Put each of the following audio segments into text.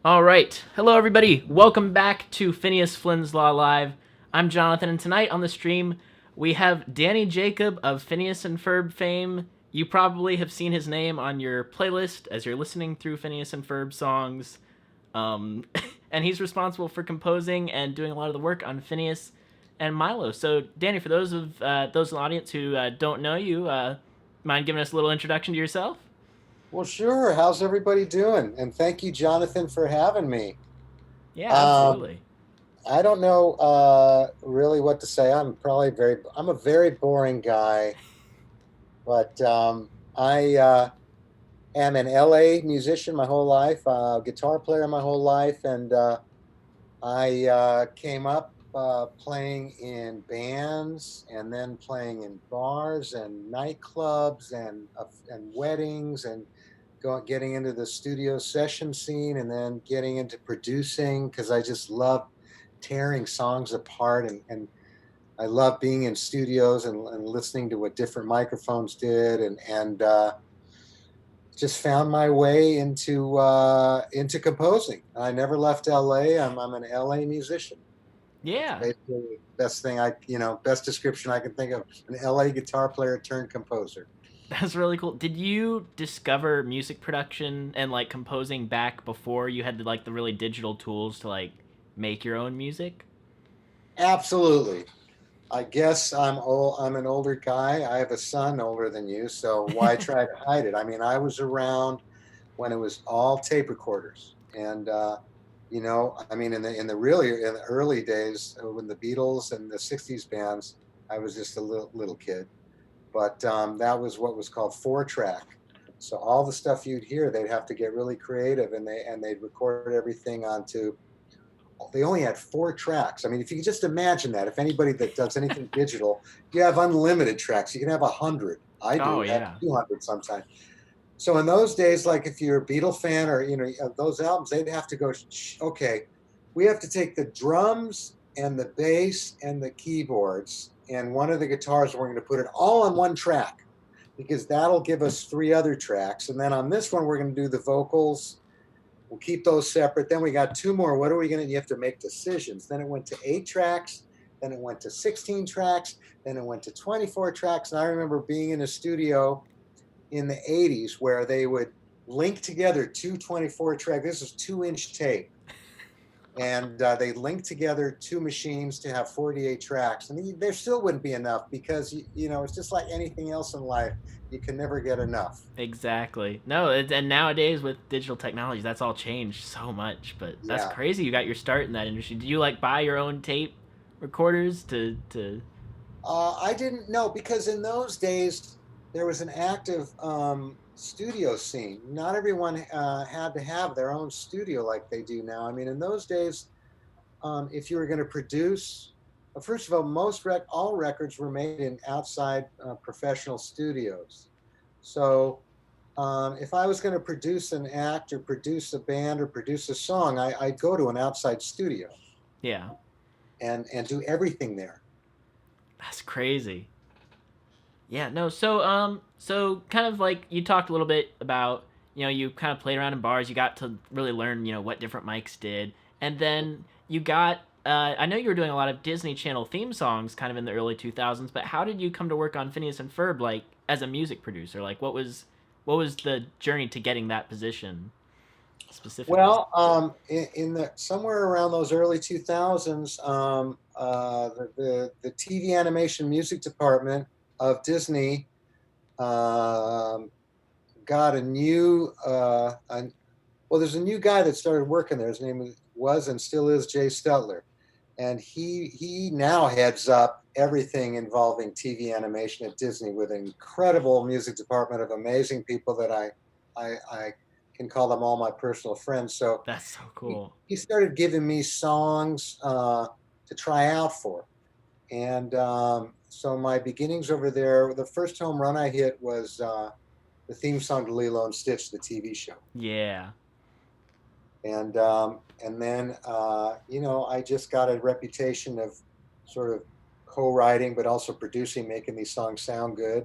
All right. Hello, everybody. Welcome back to Phineas Flynn's Law Live. I'm Jonathan, and tonight on the stream, we have Danny Jacob of Phineas and Ferb fame. You probably have seen his name on your playlist as you're listening through Phineas and Ferb songs. Um, and he's responsible for composing and doing a lot of the work on Phineas and Milo. So, Danny, for those in the audience who don't know you, mind giving us a little introduction to yourself? Well, sure. How's everybody doing? And thank you, Jonathan, for having me. Yeah, Um, absolutely. I don't know really what to say. I'm a very boring guy, but I am an LA musician my whole life, guitar player my whole life, and I came up playing in bands and then playing in bars and nightclubs and weddings and getting into the studio session scene and then getting into producing because I just love tearing songs apart and I love being in studios and listening to what different microphones did and just found my way into composing. I never left LA. I'm an LA musician. That's Yeah. basically the best thing best description I can think of. An LA guitar player turned composer. That's really cool. Did you discover music production and like composing back before you had the really digital tools to like make your own music? Absolutely. I guess I'm old. I'm an older guy. I have a son older than you, so why try to hide it? I mean, I was around when it was all tape recorders, and I mean, in the early days when the Beatles and the '60s bands, I was just a little kid, but that was what was called 4 track. So all the stuff you'd hear, they'd have to get really creative, and they'd record everything onto they only had 4 tracks. I mean, if you could just imagine that, if anybody that does anything digital, you have unlimited tracks. You can have 100. I Oh do have yeah. 200 sometimes. So in those days, like if you're a Beatle fan or those albums, they'd have to go. Okay, we have to take the drums and the bass and the keyboards and one of the guitars. We're going to put it all on one track because that'll give us 3 other tracks. And then on this one, we're going to do the vocals. We'll keep those separate. Then we got 2 more. What are we going to? You have to make decisions. Then it went to 8 tracks. Then it went to 16 tracks. Then it went to 24 tracks. And I remember being in a studio in the 80s where they would link together two 24 tracks. This is 2-inch tape. And they linked together 2 machines to have 48 tracks. And there still wouldn't be enough because, it's just like anything else in life. You can never get enough. Exactly. No, and nowadays with digital technology, that's all changed so much. But that's Yeah. crazy. You got your start in that industry. Did you like buy your own tape recorders to? I didn't know because in those days there was an active studio scene. Not everyone had to have their own studio like they do now. I mean, in those days, if you were going to produce, first of all, all records were made in outside professional studios. So if I was going to produce an act or produce a band or produce a song, I'd go to an outside studio Yeah, and do everything there. that's crazy. Yeah, no. So kind of like you talked a little bit about, you kind of played around in bars. You got to really learn, what different mics did, and then you got. I know you were doing a lot of Disney Channel theme songs, kind of in the early 2000s. But how did you come to work on Phineas and Ferb, like as a music producer? Like, what was the journey to getting that position specifically? Well, in the somewhere around those early 2000s, the TV animation music department of Disney um, got a new well, there's a new guy that started working there. His name was and still is Jay Stetler, and he now heads up everything involving TV animation at Disney with an incredible music department of amazing people that I can call them all my personal friends. So That's so he, cool. he started giving me songs to try out for, and so my beginnings over there. The first home run I hit was the theme song to Lilo and Stitch, the TV show, Yeah, and then I just got a reputation of sort of co-writing, but also producing, making these songs sound good.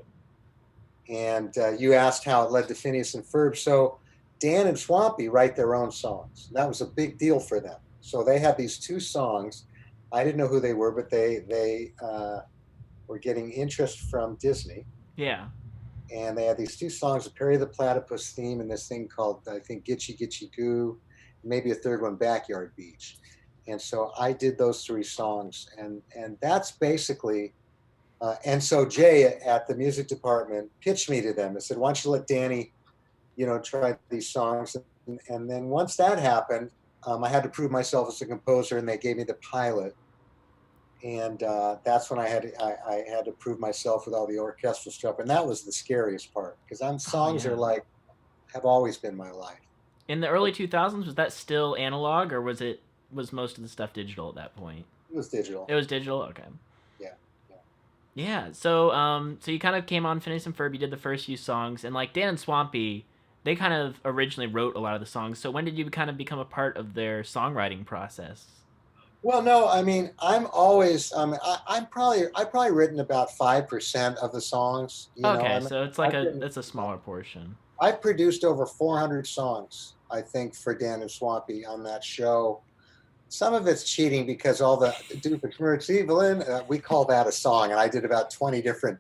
And you asked how it led to Phineas and Ferb. So Dan and Swampy write their own songs. That was a big deal for them. So they had these two songs. I didn't know who they were, but they were getting interest from Disney, Yeah. and they had these two songs: the Perry the Platypus theme and this thing called, I think, Gitchy Gitchy Goo, maybe a third one, Backyard Beach. And so I did those three songs, and that's basically. And so Jay at the music department pitched me to them and said, "Why don't you let Danny, try these songs?" And then once that happened, I had to prove myself as a composer, and they gave me the pilot. And that's when I had to prove myself with all the orchestral stuff, and that was the scariest part because songs yeah. are like have always been my life. In the early 2000s, was that still analog, or was most of the stuff digital at that point? It was digital. It was digital. Okay. Yeah. Yeah. So you kind of came on Phineas and Ferb. You did the first few songs, and like Dan and Swampy, they kind of originally wrote a lot of the songs. So when did you kind of become a part of their songwriting process? Well, no, I mean, I'm always, I've probably written about 5% of the songs. Okay, so it's like I've it's a smaller portion. I've produced over 400 songs, I think, for Dan and Swampy on that show. Some of it's cheating because all the Evelyn, we call that a song, and I did about 20 different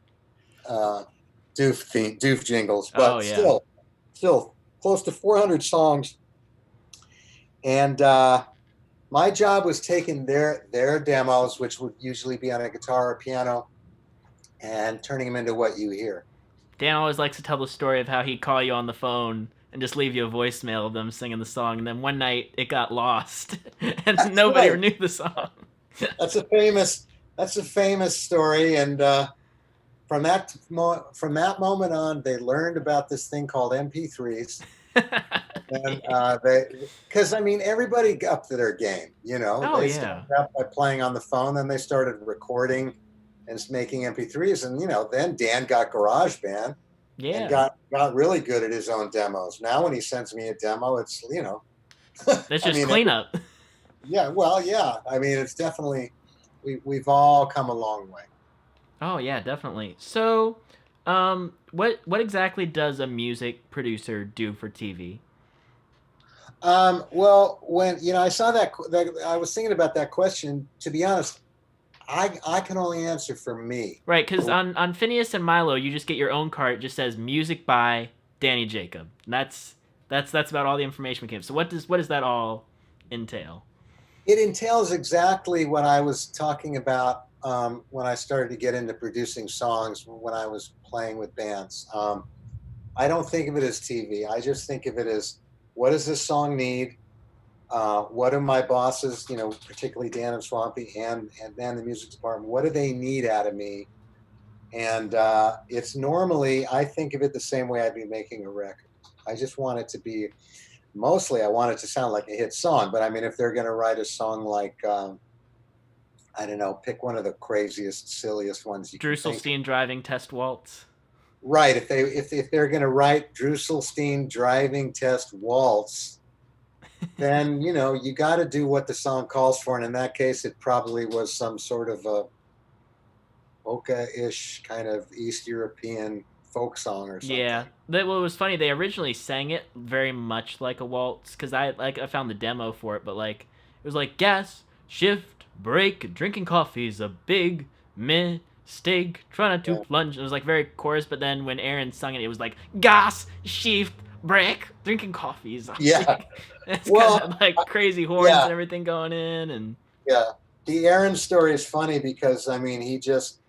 doof jingles, but still close to 400 songs. And my job was taking their demos, which would usually be on a guitar or piano, and turning them into what you hear. Dan always likes to tell the story of how he'd call you on the phone and just leave you a voicemail of them singing the song, and then one night it got lost, and nobody knew the song. That's a famous story, and from that moment on, they learned about this thing called MP3s. And because I mean, everybody got up to their game, They started out by playing on the phone, then they started recording and making MP3s, and then Dan got GarageBand, and got really good at his own demos. Now, when he sends me a demo, it's it's just cleanup. Yeah, well, yeah. I mean, it's definitely we've all come a long way. Oh yeah, definitely. So, what exactly does a music producer do for TV? Well, when I saw that, I was thinking about that question. To be honest, I can only answer for me. Right, because on Phineas and Milo, you just get your own card. It just says music by Danny Jacob. And that's about all the information we gave. So what does that all entail? It entails exactly what I was talking about when I started to get into producing songs, when I was playing with bands. I don't think of it as TV. I just think of it as, what does this song need? What do my bosses, particularly Dan and Swampy and then the music department, what do they need out of me? And it's normally, I think of it the same way I'd be making a record. I just want it to be, mostly I want it to sound like a hit song. But I mean, if they're going to write a song like, I don't know, pick one of the craziest, silliest ones you can think. Drusselstein Driving Test Waltz. Right. If they're going to write Drusselstein Driving Test Waltz, then you got to do what the song calls for, and in that case, it probably was some sort of a polka-ish kind of East European folk song or something. Yeah, what was funny, they originally sang it very much like a waltz, because I found the demo for it, but it was like gas, shift, break, drinking coffee's a big mistake, try not to plunge. It was very chorus, but then when Aaron sung it, it was like gas, shift, break, drinking coffees. Yeah. It's kind of crazy horns and everything going in. And yeah, the Aaron story is funny because, I mean, he just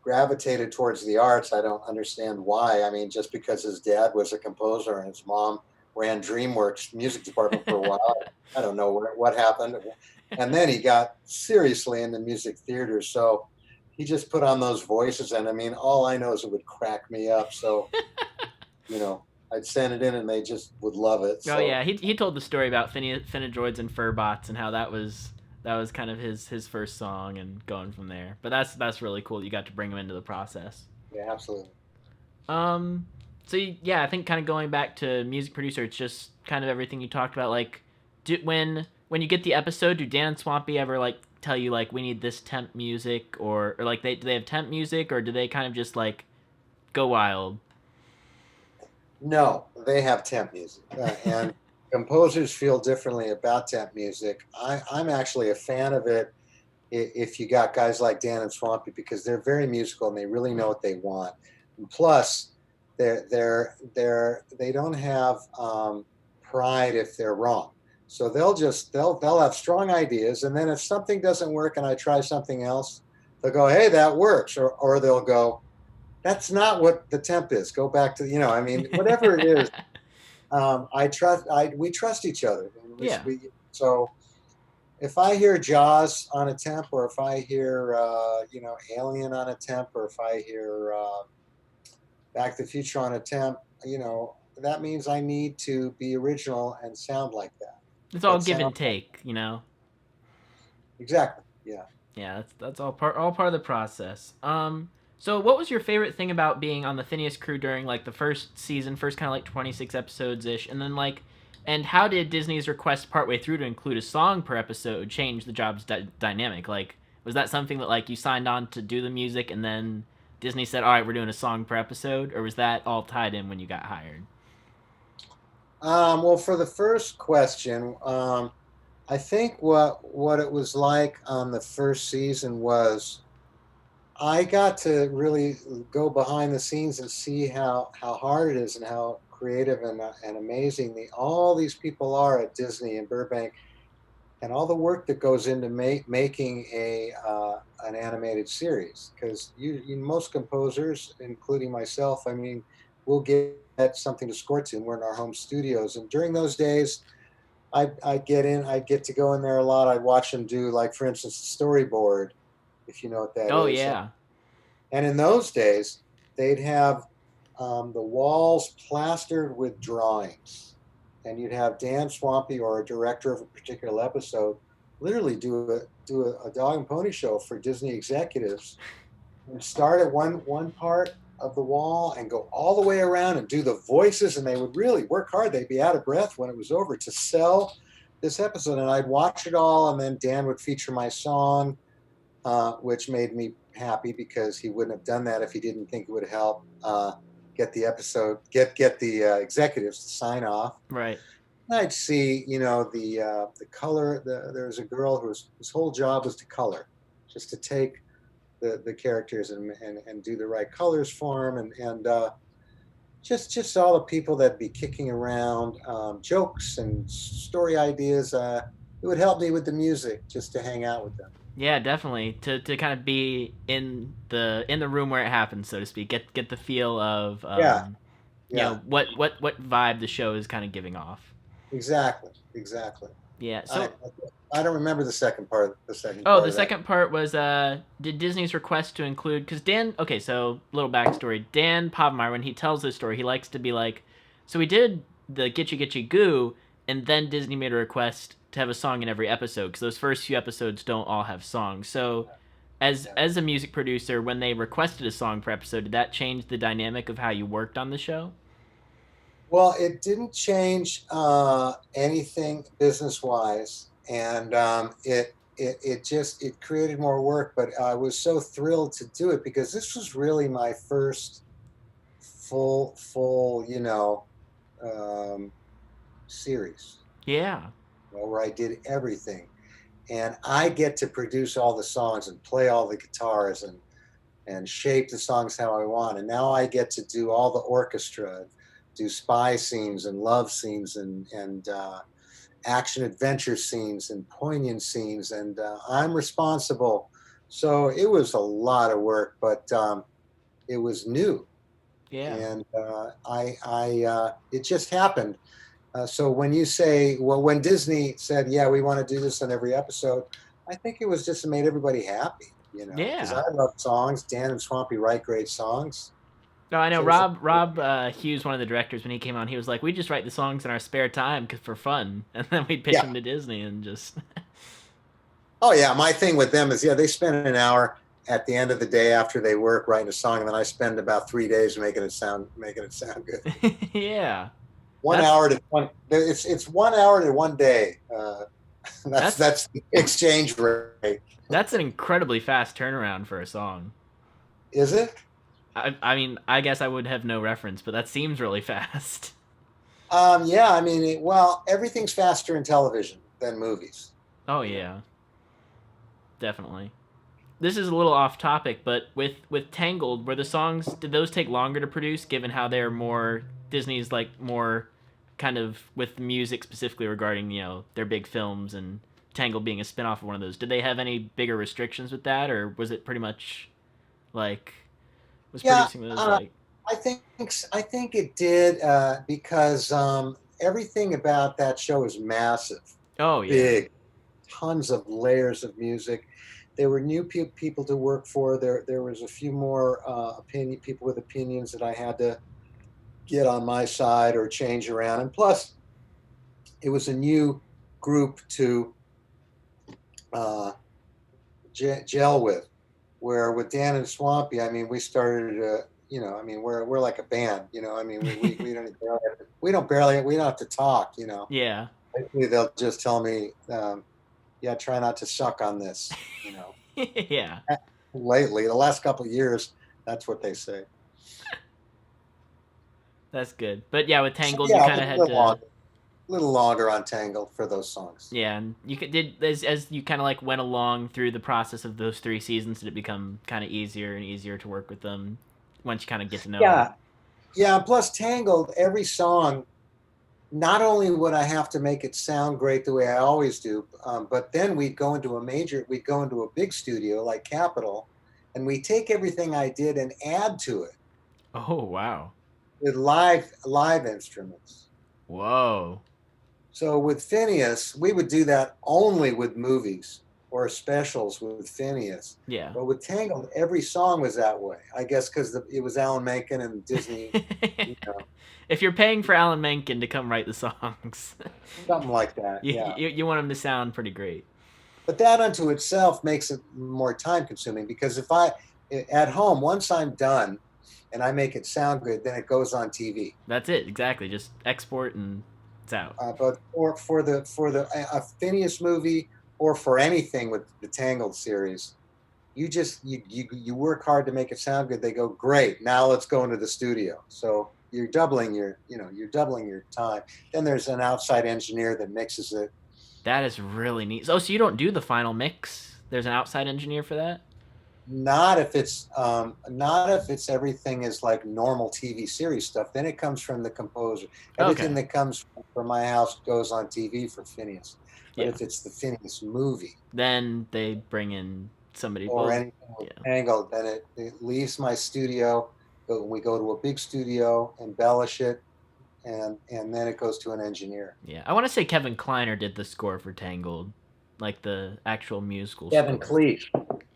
gravitated towards the arts. I don't understand why. I mean, just because his dad was a composer and his mom ran DreamWorks music department for a while. I don't know what happened. And then he got seriously into music theater. So he just put on those voices. And I mean, all I know is it would crack me up. So, I'd send it in and they just would love it. So. Oh yeah, he told the story about Finadroids and Furbots and how that was kind of his first song and going from there. But that's really cool that you got to bring him into the process. Yeah, absolutely. So yeah, I think kind of going back to music producer, it's just kind of everything you talked about. When you get the episode, do Dan and Swampy ever tell you we need this temp music or do they have temp music, or do they kind of just go wild? No, they have temp music, and composers feel differently about temp music. I'm actually a fan of it if you got guys like Dan and Swampy because they're very musical and they really know what they want. And plus, they don't have pride if they're wrong. So they'll have strong ideas, and then if something doesn't work and I try something else, they'll go, "Hey, that works," or they'll go, "That's not what the temp is. Go back to I mean, whatever it is." We trust each other, and Yeah. so if I hear Jaws on a temp, or if I hear Alien on a temp, or if I hear Back to the Future on a temp, that means I need to be original and sound like that. It's all That give sound and take, you know. exactly, yeah. Yeah, that's all part of the process. So what was your favorite thing about being on the Phineas crew during like the first season, first kind of like 26 episodes ish, and then like, and how did Disney's request partway through to include a song per episode change the job's dynamic? Like, was that something that like you signed on to do the music and then Disney said, "All right, we're doing a song per episode," or was that all tied in when you got hired? Well, for the first question, I think what it was like on the first season was I got to really go behind the scenes and see how hard it is and how creative and amazing all these people are at Disney and Burbank, and all the work that goes into making an animated series. Because most composers, including myself, I mean, we'll get something to score to, and we're in our home studios. And during those days, I'd get to go in there a lot. I'd watch them do, like, for instance, the storyboard, if you know what that Oh is. yeah. And in those days, they'd have the walls plastered with drawings. And you'd have Dan Swampy or a director of a particular episode literally do a dog and pony show for Disney executives and start at one part of the wall and go all the way around and do the voices. And they would really work hard. They'd be out of breath when it was over to sell this episode. And I'd watch it all. And then Dan would feature my song, which made me happy because he wouldn't have done that if he didn't think it would help get the episode, get the executives to sign off. Right. I'd see, the color. There was a girl whose whole job was to color, just to take the characters and do the right colors for them, and just all the people that'd be kicking around jokes and story ideas. It would help me with the music just to hang out with them. Yeah, definitely. To kind of be in the room where it happens, so to speak. Get the feel of Yeah, yeah, what vibe the show is kind of giving off. exactly. Yeah. I So I don't remember the second part. The second oh, part the of that. second part was did Disney's request to include because Dan. Okay, so little backstory. Dan Pavmar, when he tells this story, he likes to be like, so we did the Gitchy Gitchy Goo, and then Disney made a request to have a song in every episode because those first few episodes don't all have songs. So Yeah. as a music producer, when they requested a song per episode, did that change the dynamic of how you worked on the show? Well, it didn't change anything business wise, and it created more work. But I was so thrilled to do it because this was really my first full um, series, Yeah. where I did everything, and I get to produce all the songs and play all the guitars and shape the songs how I want. And now I get to do all the orchestra, do spy scenes and love scenes and action adventure scenes and poignant scenes, and I'm responsible. So it was a lot of work, but it was new, Yeah. and it just happened. So when you say, well, when Disney said, "Yeah, we want to do this on every episode," I think it was just to make everybody happy, because Yeah. I love songs. Dan and Swampy write great songs. No, I know So it was Rob Hughes, one of the directors, when he came on, he was like, "We just write the songs in our spare time for fun, and then we'd pitch yeah. them to Disney and just." Oh yeah, my thing with them is they spend an hour at the end of the day after they work writing a song, and then I spend about 3 days making it sound good. Yeah, One that's hour to one. It's 1 hour to one day. That's that's that's the exchange rate. that's an incredibly fast turnaround for a song. Is it? I mean, I guess I would have no reference, but that seems really fast. Yeah, I mean, well, everything's faster in television than movies. Oh You know. yeah, definitely. This is a little off topic, but with Tangled, were the songs, did those take longer to produce, given how they're more Disney's like more kind of with music specifically regarding their big films, and Tangled being a spin-off of one of those? Did they have any bigger restrictions with that, or was it pretty much like was Yeah, producing those like? I think I think it did because everything about that show is massive, Oh yeah, big, tons of layers of music. There were new people to work for. There was a few more people with opinions that I had to get on my side or change around. And plus, it was a new group to uh, gel with. Where with Dan and Swampy, I mean, we started. I mean, we're like a band. I mean, we don't have to talk. yeah, Basically, they'll just tell me, yeah, try not to suck on this. yeah. Lately, the last couple of years, that's what they say. That's good. But yeah, with So Tangled, you yeah, kind of had to. a little longer on Tangled for those songs. Yeah, and you did as you kind of like went along through the process of those 3 seasons, did it become kind of easier and easier to work with them once you kind of get to know them? Yeah, yeah. Plus, Tangled, every song. Not only would I have to make it sound great the way I always do, but then we'd go into a big studio like Capitol, and we take everything I did and add to it Oh wow, with live instruments. whoa, So with Phineas, we would do that only with movies or specials with Phineas. yeah. But with Tangled, every song was that way. I guess because it was Alan Menken and Disney, you know, If you're paying for Alan Menken to come write the songs, something like that. you, Yeah. you want him to sound pretty great. But that unto itself makes it more time consuming because if I at home once I'm done and I make it sound good, then it goes on TV. That's it, exactly. Just export and it's out. But for the a Phineas movie or for anything with the Tangled series, you work hard to make it sound good. They go great. Now let's go into the studio. So you're doubling your time. Then there's an outside engineer that mixes it. That is really neat. Oh, so you don't do the final mix? There's an outside engineer for that? Not if it's everything is like normal TV series stuff. Then it comes from the composer. Everything Okay. that comes from my house goes on TV for Phineas. But Yeah. if it's the Phineas movie Then they bring in somebody. or Well, anything with yeah. Tangled, then it leaves my studio. We go to a big studio, embellish it, and then it goes to an engineer. Yeah. I want to say Kevin Kleiner did the score for Tangled, like the actual musical Kevin score. Cleese.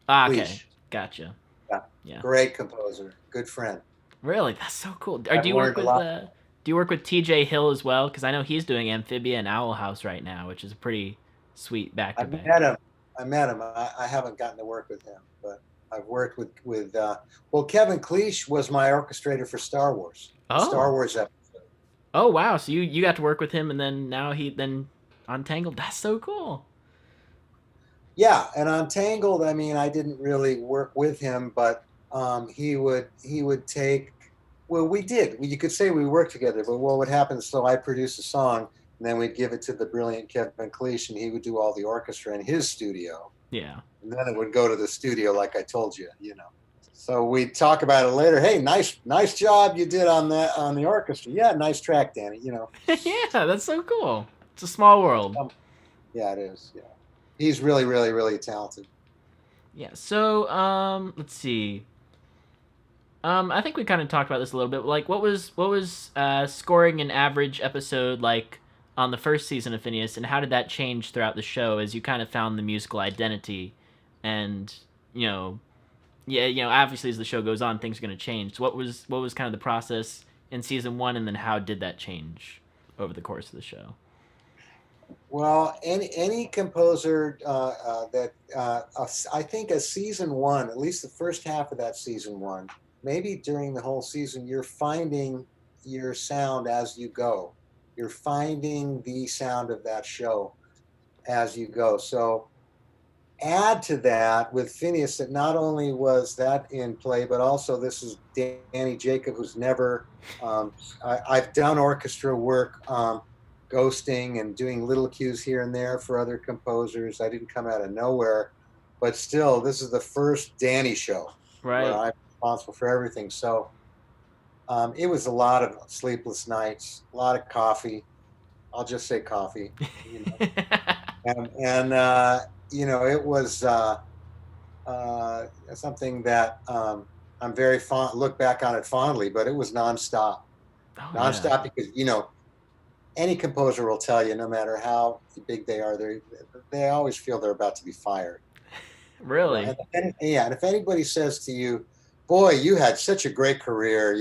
Ah, okay. Cleese. Gotcha. Yeah. Yeah. Great composer. Good friend. Really? That's so cool. I've Do you work learned a with lot. do you work with TJ Hill as well? Because I know he's doing Amphibia and Owl House right now, which is a pretty sweet back I to back. met him. I haven't gotten to work with him, but I've worked with well, Kevin Cleese was my orchestrator for Star Wars. Star Oh. Wars episode. Oh wow. So you got to work with him, and then now he then on Tangled. That's so cool. Yeah, and on Tangled, I mean, I didn't really work with him, but he would take. Well, we did. You could say we worked together, but what would happen is, so I produce a song, and then we'd give it to the brilliant Kevin Cleese, and he would do all the orchestra in his studio, Yeah. and then it would go to the studio, like I told you. So we'd talk about it later. Hey, nice job you did on the orchestra. Yeah, nice track, Danny. Yeah, that's so cool. It's a small world. Yeah, it is. Yeah, he's really, really, really talented. Yeah. So, let's see. I think we kind of talked about this a little bit. Like, what was scoring an average episode like on the first season of Phineas, and how did that change throughout the show as you kind of found the musical identity, and you know, yeah, obviously as the show goes on, things are going to change. So what was kind of the process in season one, and then how did that change over the course of the show? Well, any composer I think a season one, at least the first half of that season one, maybe during the whole season, you're finding your sound as you go. You're finding the sound of that show as you go. So add to that with Phineas that not only was that in play, but also this is Danny Jacob, who's never. I've done orchestra work, ghosting and doing little cues here and there for other composers. I didn't come out of nowhere, but still, this is the first Danny show where Right. I'm responsible for everything. So it was a lot of sleepless nights, a lot of coffee. I'll just say coffee, you know, and it was something that I'm very fond. Look back on it fondly, but it was nonstop, Oh yeah. nonstop because any composer will tell you, no matter how big they are, they always feel they're about to be fired. Really? Yeah, and if anybody says to you, "Boy, you had such a great career,"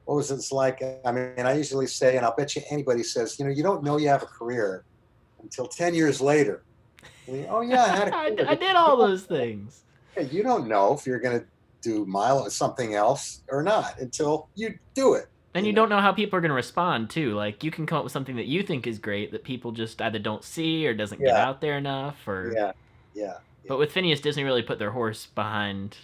what was it like? I mean, I usually say, and I'll bet you anybody says, you don't know you have a career until 10 years later. Oh yeah, I had a career. I did all those things. You don't know if you're going to do Milo or something else or not until you do it. And you don't know how people are going to respond too. Like you can come up with something that you think is great that people just either don't see or doesn't get Yeah, out there enough or yeah, yeah, but with Phineas Disney really put their horse behind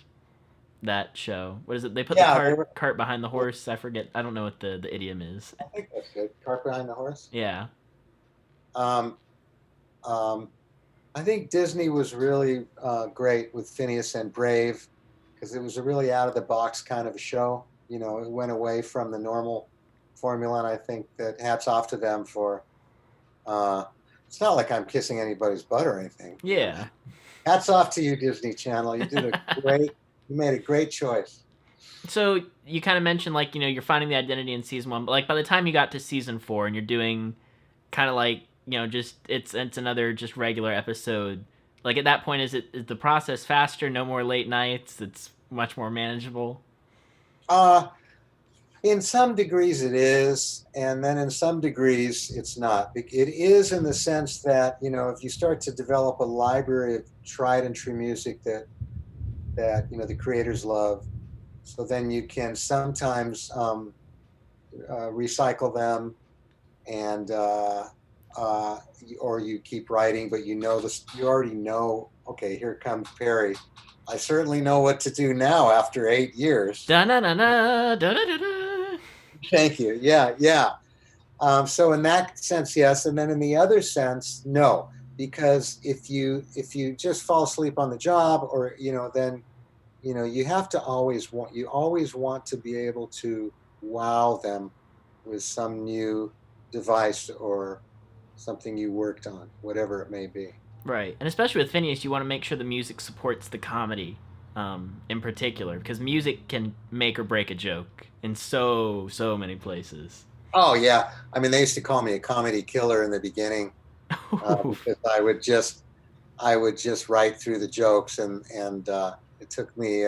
that show. What is it? They put the yeah. They were. cart behind the horse. I forget. I don't know what the idiom is. I think that's good. Cart behind the horse. Yeah. Um, um, I think Disney was really great with Phineas and Brave because it was a really out of the box kind of a show. It went away from the normal formula, and I think that hats off to them for. It's not like I'm kissing anybody's butt or anything. Yeah. Hats off to you, Disney Channel. You made a great choice. So you kind of mentioned like you're finding the identity in season 1, but like by the time you got to season 4 and you're doing kind of like just it's another just regular episode. Like at that point, is the process faster? No more late nights. It's much more manageable. Uh, in some degrees it is, and then in some degrees it's not. It is in the sense that if you start to develop a library of tried and true music that the creators love, so then you can sometimes recycle them and or you keep writing, but you already know. Okay, here comes Perry. I certainly know what to do now after 8 years. Da na na na da da da da. Thank you. Yeah, yeah. So in that sense, yes, and then in the other sense, no, because if you just fall asleep on the job, or then you have to always want to be able to wow them with some new device or something you worked on, whatever it may be. Right, and especially with Phineas, you want to make sure the music supports the comedy, in particular, because music can make or break a joke in so many places. Oh yeah, I mean they used to call me a comedy killer in the beginning because I would just write through the jokes, and it took me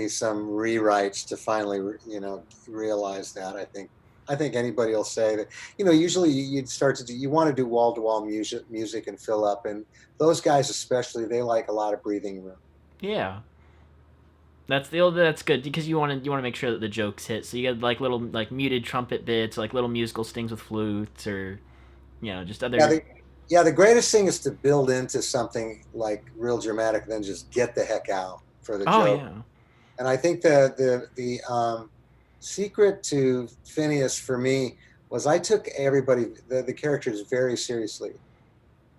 some rewrites to finally realize that. I think anybody will say that. Usually you want to do wall to wall music and fill up, and those guys especially, they like a lot of breathing room. Yeah, that's good because you want to make sure that the jokes hit. So you get like little like muted trumpet bits, like little musical stings with flutes, or just other. The greatest thing is to build into something like real dramatic, and then just get the heck out for the Oh joke. yeah. And I think the secret to Phineas for me was I took the characters very seriously.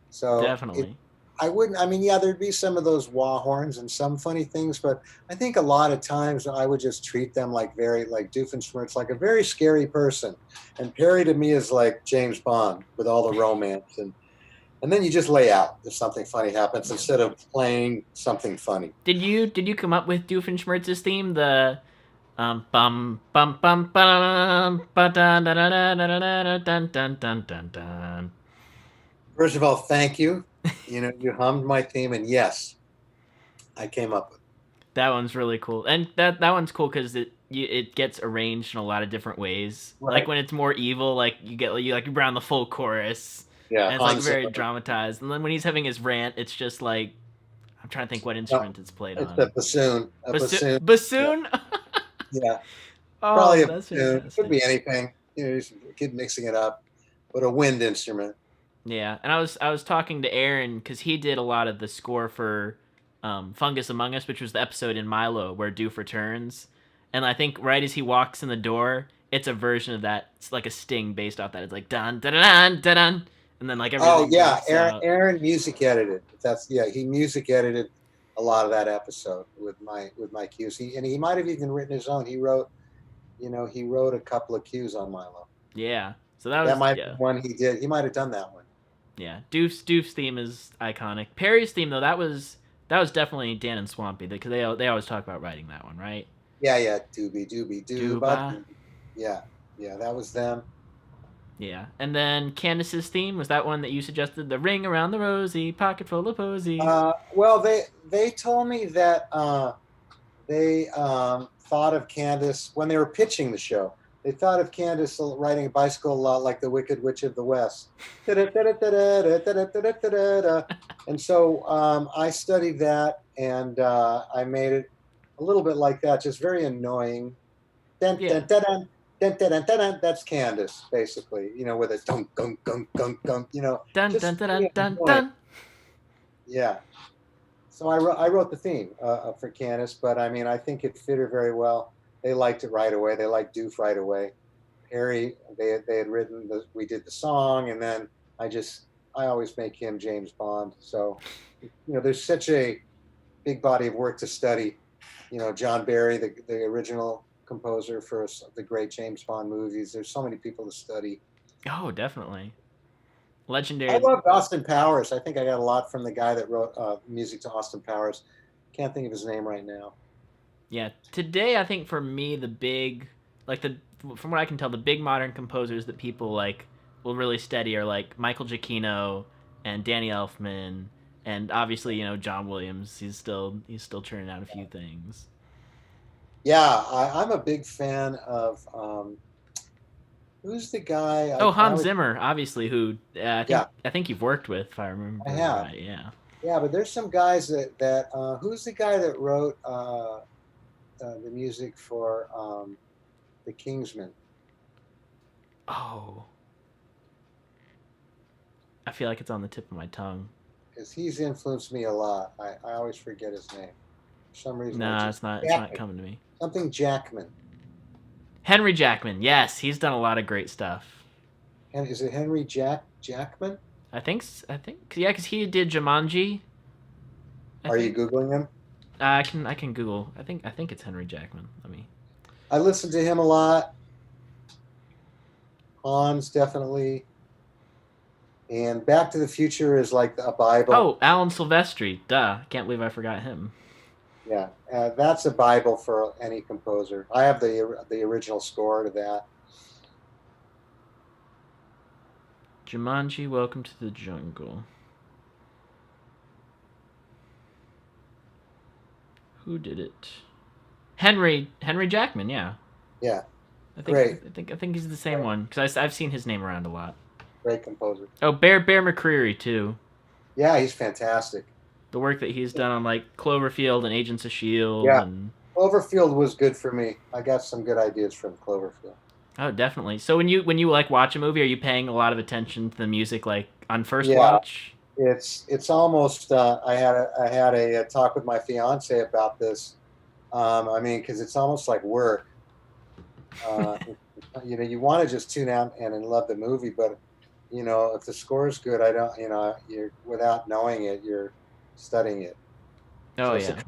So Definitely. I mean, yeah, there'd be some of those wah horns and some funny things, but I think a lot of times I would just treat them like Doofenshmirtz, like a very scary person. And Perry to me is like James Bond with all the romance, and then you just lay out if something funny happens instead of playing something funny. Did you come up with Doofenshmirtz's theme? The bum bum bum bum ba dun dun dun dun dun dun dun dun dun. First of all, thank you. You hummed my theme, and yes, I came up with it. That one's really cool, and that one's cool because it gets arranged in a lot of different ways. Like Right. when it's more evil, like you bring on the full chorus, Yeah, and it's like Hanzo. very dramatized. And then when he's having his rant, it's just like I'm trying to think what instrument it's played It's on. a bassoon. A bassoon. Bassoon. Yeah, Oh, probably a that's bassoon. Could fantastic. be anything. Just a kid mixing it up, but a wind instrument. Yeah, and I was talking to Aaron because he did a lot of the score for Fungus Among Us, which was the episode in Milo where Doof returns, and I think right as he walks in the door, it's a version of that. It's like a sting based off that. It's like dun dun dun dun dun, and then like Oh everything yeah, breaks out. Aaron music edited. He music edited a lot of that episode with my cues. He might have even written his own. He wrote a couple of cues on Milo. Yeah, so that That was might have yeah been one he did. He might have done that one. yeah. Doof's theme is iconic. Perry's theme though that was definitely Dan and Swampy because they always talk about writing that one, right? Yeah. Doobie doobie dooba. Dooba. Yeah, that was them. Yeah, and then Candace's theme was that one that you suggested, the ring around the rosy, pocket full of posies. Well, they told me that they thought of Candace when they were pitching the show. They thought of Candace riding a bicycle a lot like the Wicked Witch of the West. And so I studied that and I made it a little bit like that, just very annoying. Dun, Yeah. dun, dun, dun, dun, dun, dun, dun, dun. That's Candace, basically, with a dunk, gunk, gunk, gunk, gunk, Dun just dun dun really dun dun annoying. dun. Yeah. So I wrote the theme for Candace, but I mean, I think it fit her very well. They liked it right away. They liked Doof right away. Harry, they had written, we did the song, and then I always make him James Bond. So, there's such a big body of work to study. John Barry, the original composer for the great James Bond movies. There's so many people to study. Oh, definitely. I Legendary. loved Austin Powers. I think I got a lot from the guy that wrote music to Austin Powers. Can't think of his name right now. Yeah, today I think for me the big, like from what I can tell, the big modern composers that people like will really study are like Michael Giacchino and Danny Elfman, and obviously John Williams. He's still churning out a few things. Yeah, I'm a big fan of who's the guy? Oh, Hans Zimmer, obviously, who Yeah, I think you've worked with, if I remember I have. right. Yeah. Yeah, but there's some guys that who's the guy that wrote the music for the Kingsman? Oh, I feel like it's on the tip of my tongue. Because he's influenced me a lot. I always forget his name. For some reason, Nah, it's not. It's not coming to me. Something Jackman. Henry Jackman. Yes, he's done a lot of great stuff. And is it Henry Jackman? I think yeah, because he did Jumanji. Are you googling him? I can Google. I think it's Henry Jackman. Let me. I listen to him a lot. Hans definitely. And Back to the Future is like a Bible. Oh, Alan Silvestri. Duh. Can't believe I forgot him. Yeah, that's a Bible for any composer. I have the original score to that. Jumanji, Welcome to the Jungle. Who did it? Henry Jackman. Yeah. Yeah, I think great. I think he's the same one because I've seen his name around a lot. Great composer. Oh, Bear McCreary too. Yeah, he's fantastic. The work that he's done on like Cloverfield and Agents of Shield. Yeah. And Cloverfield was good for me. I got some good ideas from Cloverfield. oh, definitely. So when you like watch a movie, are you paying a lot of attention to the music like on first Yeah. watch? It's almost. I had a talk with my fiance about this. I mean, because it's almost like work. You want to just tune out and love the movie, but if the score is good, I don't. You're without knowing it, you're studying it. Oh, so yeah.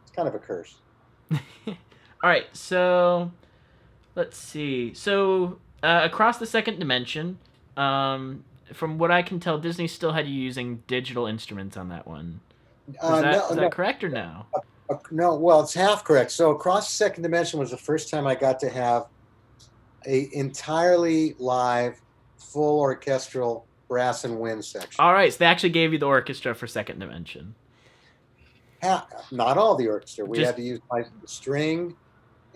It's kind of a curse. All right, so let's see. So across the second dimension, from what I can tell, Disney still had you using digital instruments on that one. Is that correct or no? No, well, it's half correct. So Across the Second Dimension was the first time I got to have a entirely live, full orchestral brass and wind section. All right, so they actually gave you the orchestra for Second Dimension. Not all the orchestra. We had to use my string,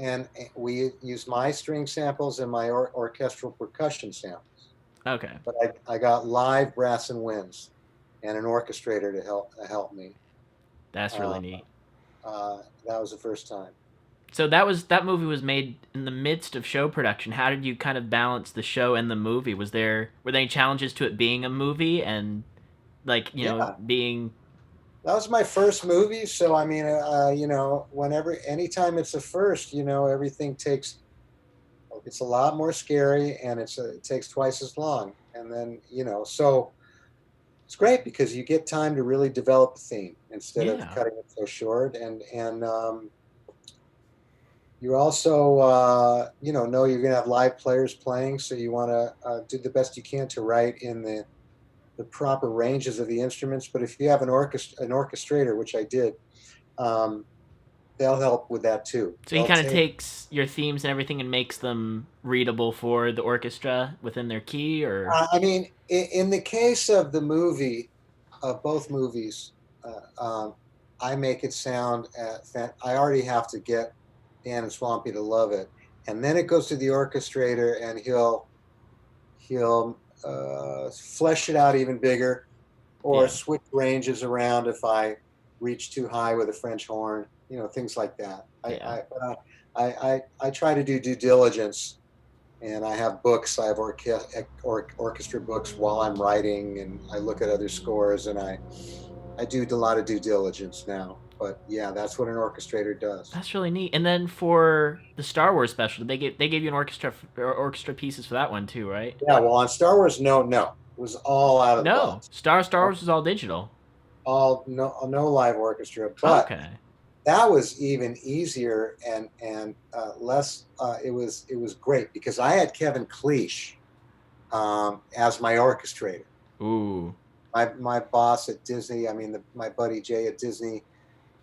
and we used my string samples and my orchestral percussion samples. Okay. But I got live brass and winds and an orchestrator to help me. That's really neat. That was the first time. So that movie was made in the midst of show production. How did you kind of balance the show and the movie? Were there any challenges to it being a movie and like Yeah, being that was my first movie. So I mean, anytime it's a first, everything takes. It's a lot more scary, and it takes twice as long. And then so it's great because you get time to really develop a theme instead of yeah. cutting it so short. And you also know you're going to have live players playing, so you want to do the best you can to write in the proper ranges of the instruments. But if you have an orchestrator, which I did, um, they'll help with that too. So he They'll kind of take. takes your themes and everything and makes them readable for the orchestra within their key, or I mean, in the case of the movie, of both movies, I make it sound. I already have to get Dan and Swampy to love it, and then it goes to the orchestrator, and he'll flesh it out even bigger, or yeah. switch ranges around if I reach too high with a French horn, things like that. Yeah. I try to do due diligence, and I have books. I have orchestra books while I'm writing, and I look at other scores, and I do a lot of due diligence now. But yeah, that's what an orchestrator does. That's really neat. And then for the Star Wars special, they gave you an orchestra pieces for that one too, right? Yeah, well, on Star Wars, no, it was all out of the No, box. Star Wars was all digital. All no live orchestra, but Okay. that was even easier and less. It was great because I had Kevin Cleese as my orchestrator. Ooh. My boss at Disney, I mean, my buddy Jay at Disney,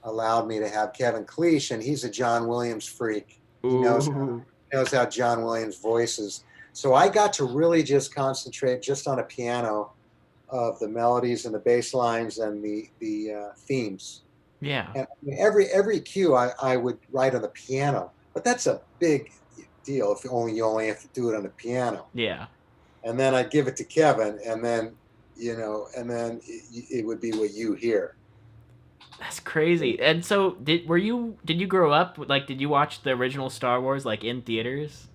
allowed me to have Kevin Cleese, and he's a John Williams freak. He Ooh. knows how John Williams voices. So I got to really just concentrate just on a piano of the melodies and the bass lines and the themes. Yeah. And every cue I would write on the piano, but that's a big deal if you only have to do it on the piano. Yeah. And then I'd give it to Kevin, and then it would be what you hear. That's crazy. And so did you grow up like did you watch the original Star Wars like in theaters?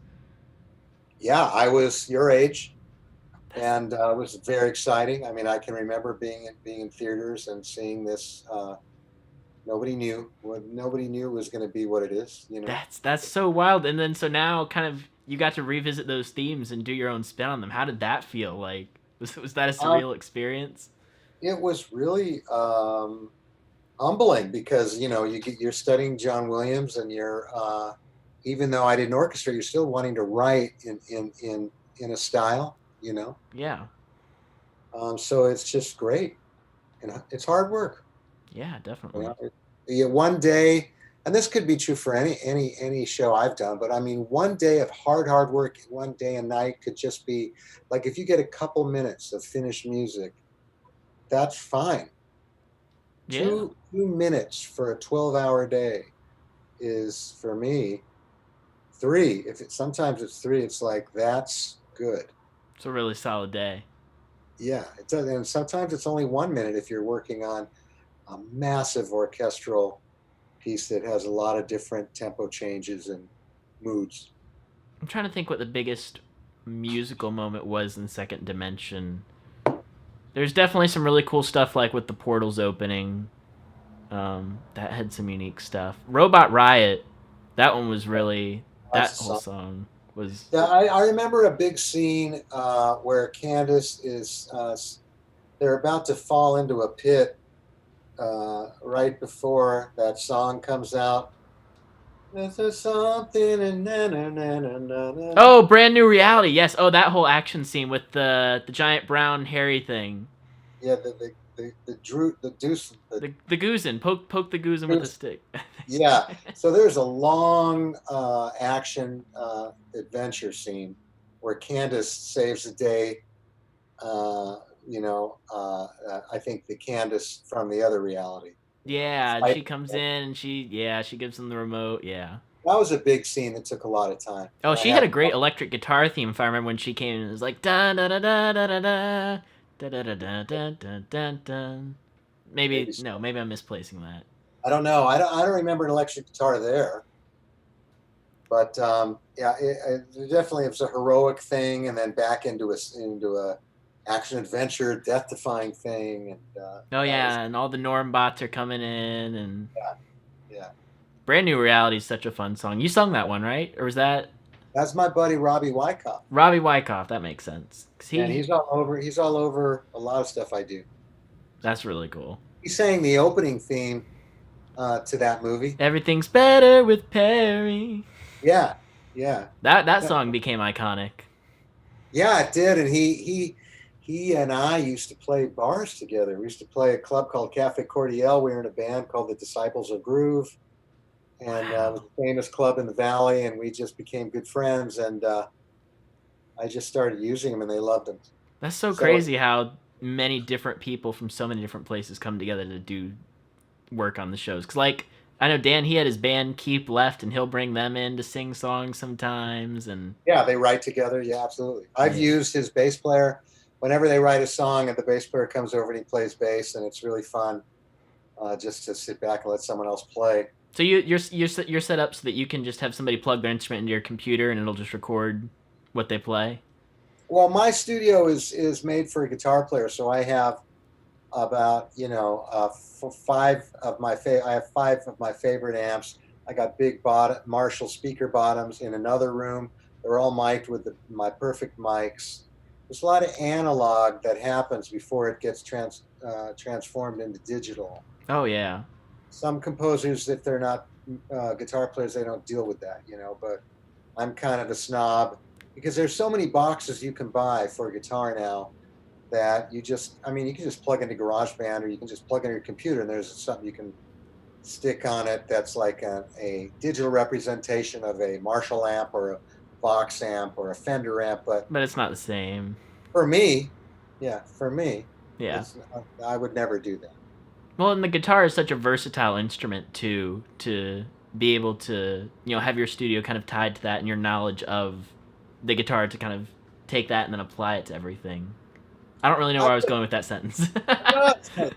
Yeah, I was your age, That's and it was very exciting. I mean, I can remember being in theaters and seeing this. Nobody knew it was going to be what it is. that's so wild. And then so now kind of you got to revisit those themes and do your own spin on them. How did that feel? Like was that a Um, surreal experience? it was really humbling because you're studying John Williams, and you're even though I didn't orchestrate, you're still wanting to write in a style. Yeah. So it's just great, and it's hard work. Yeah, You definitely. know, one day, and this could be true for any show I've done, but I mean, one day of hard work, one day and night could just be like if you get a couple minutes of finished music, that's fine. Yeah. 2 minutes for a 12-hour day is for me three. If it sometimes it's three, it's like that's good. It's a really solid day. Yeah, it does, and sometimes it's only 1 minute if you're working on a massive orchestral piece that has a lot of different tempo changes and moods. I'm trying to think what the biggest musical moment was in Second Dimension. There's definitely some really cool stuff like with the portals opening. That had some unique stuff. Robot Riot, that one was really Lots that of whole songs. song was Yeah, I remember a big scene where Candace they're about to fall into a pit right before that song comes out. There's something and na na na na na na. Oh, Brand New Reality. Yes. Oh, that whole action scene with the giant brown hairy thing. Yeah, the deuce The Goosen. Poke the Goosen with a stick. yeah. So there's a long action adventure scene where Candace saves the day. I think the Candace from the other reality. Yeah, and Fight. she comes in and she gives him the remote. Yeah. That was a big scene that took a lot of time, Oh, and I she had had a great electric guitar theme. If I remember when she came in, it was like da da da da da da da da da da da da da da da. maybe Maybe no, maybe I'm misplacing that. I don't know. I don't remember an electric guitar there. But yeah, it definitely was a heroic thing, and then back into a action adventure, death defying thing, and Oh that was yeah, and all the Norm bots are coming in, and yeah. Brand New Reality is such a fun song. You sung that one, right? Or was that That's my buddy Robbie Wyckoff, Robbie Wyckoff? That makes sense. 'Cause and he's all over. He's all over a lot of stuff I do. that's really cool. He sang the opening theme to that movie. Everything's better with Perry. Yeah, yeah, That song became iconic. yeah. It did, and he and I used to play bars together. We used to play a club called Cafe Cordial. We were in a band called the Disciples of Groove, and it was a famous club in the Valley. And we just became good friends. And I just started using them, and they loved them. That's so crazy how many different people from so many different places come together to do work on the shows. Because, like, I know Dan, he had his band Keep Left, and he'll bring them in to sing songs sometimes. And yeah, they write together. Yeah, absolutely. I've used his bass player. Whenever they write a song and the bass player comes over and he plays bass, and it's really fun just to sit back and let someone else play. So you're set up so that you can just have somebody plug their instrument into your computer and it'll just record what they play? Well, my studio is made for a guitar player, so I have about I have five of my favorite amps. I got big Marshall speaker bottoms in another room. They're all mic'd with my perfect mics. There's a lot of analog that happens before it gets transformed into digital. Oh yeah. Some composers, if they're not guitar players, they don't deal with that, But I'm kind of a snob because there's so many boxes you can buy for a guitar now that you can just plug into GarageBand, or you can just plug into your computer, and there's something you can stick on it that's like a digital representation of a Marshall amp or a Vox amp or a Fender amp. But it's not the same. For me, I would never do that. Well, and the guitar is such a versatile instrument too, to be able to, have your studio kind of tied to that and your knowledge of the guitar to kind of take that and then apply it to everything. I don't really know where I was going with that sentence.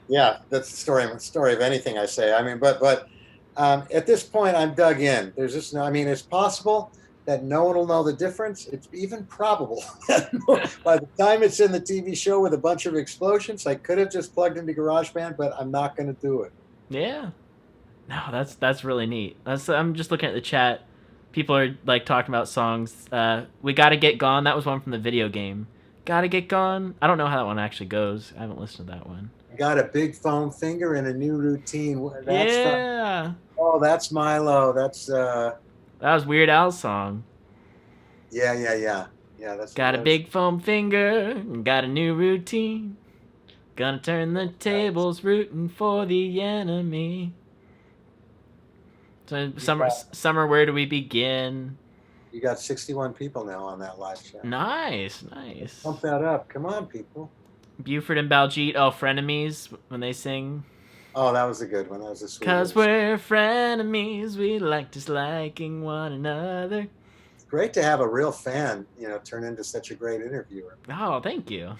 Yeah, that's the story of anything I say. I mean, but at this point, I'm dug in. There's just no. I mean, it's possible that no one will know the difference. It's even probable that by the time it's in the TV show with a bunch of explosions, I could have just plugged into GarageBand, but I'm not going to do it. Yeah. No, that's really neat. I'm just looking at the chat. People are like talking about songs. We Gotta Get Gone. That was one from the video game. Gotta Get Gone. I don't know how that one actually goes. I haven't listened to that one. Got a big foam finger and a new routine. Yeah. That's Milo. That was Weird Al's song. Yeah. That's got a big foam finger, got a new routine. Gonna turn the tables, rooting for the enemy. So summer, where do we begin? You got 61 people now on that live chat. Nice. Pump that up. Come on, people. Buford and Baljeet, frenemies when they sing. Oh, that was a good one. That was a sweet one. 'Cause we're frenemies, we like disliking one another. It's great to have a real fan, turn into such a great interviewer. Oh, thank you.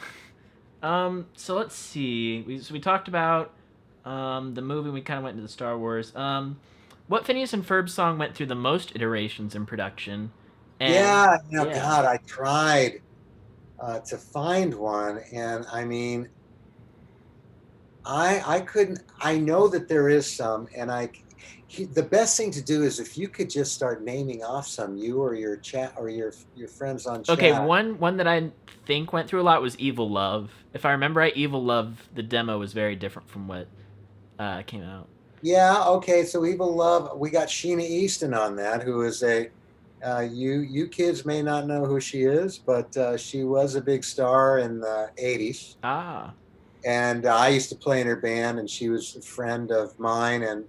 So let's see. We talked about the movie. We kind of went into the Star Wars. What Phineas and Ferb song went through the most iterations in production? And, God, I tried to find one, and I mean, I couldn't. I know that there is some, and the best thing to do is if you could just start naming off some, you or your chat or your friends on chat. Okay, one that I think went through a lot was Evil Love. If I remember right, Evil Love, the demo was very different from what came out. Yeah, okay, so Evil Love, we got Sheena Easton on that, who is you kids may not know who she is, but she was a big star in the 80s. Ah. And I used to play in her band, and she was a friend of mine and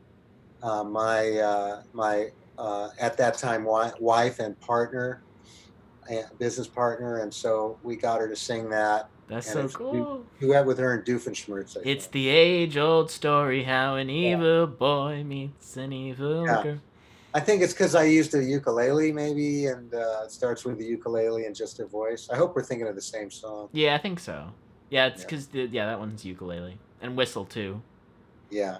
my at that time wife and partner, business partner, and so we got her to sing that. That's so cool. Duet with her and Doofenshmirtz. It's the age-old story how an evil boy meets an evil girl. I think it's because I used a ukulele, maybe, and it starts with the ukulele and just her voice. I hope we're thinking of the same song. Yeah, I think so. Yeah, it's because that one's ukulele and whistle too. Yeah.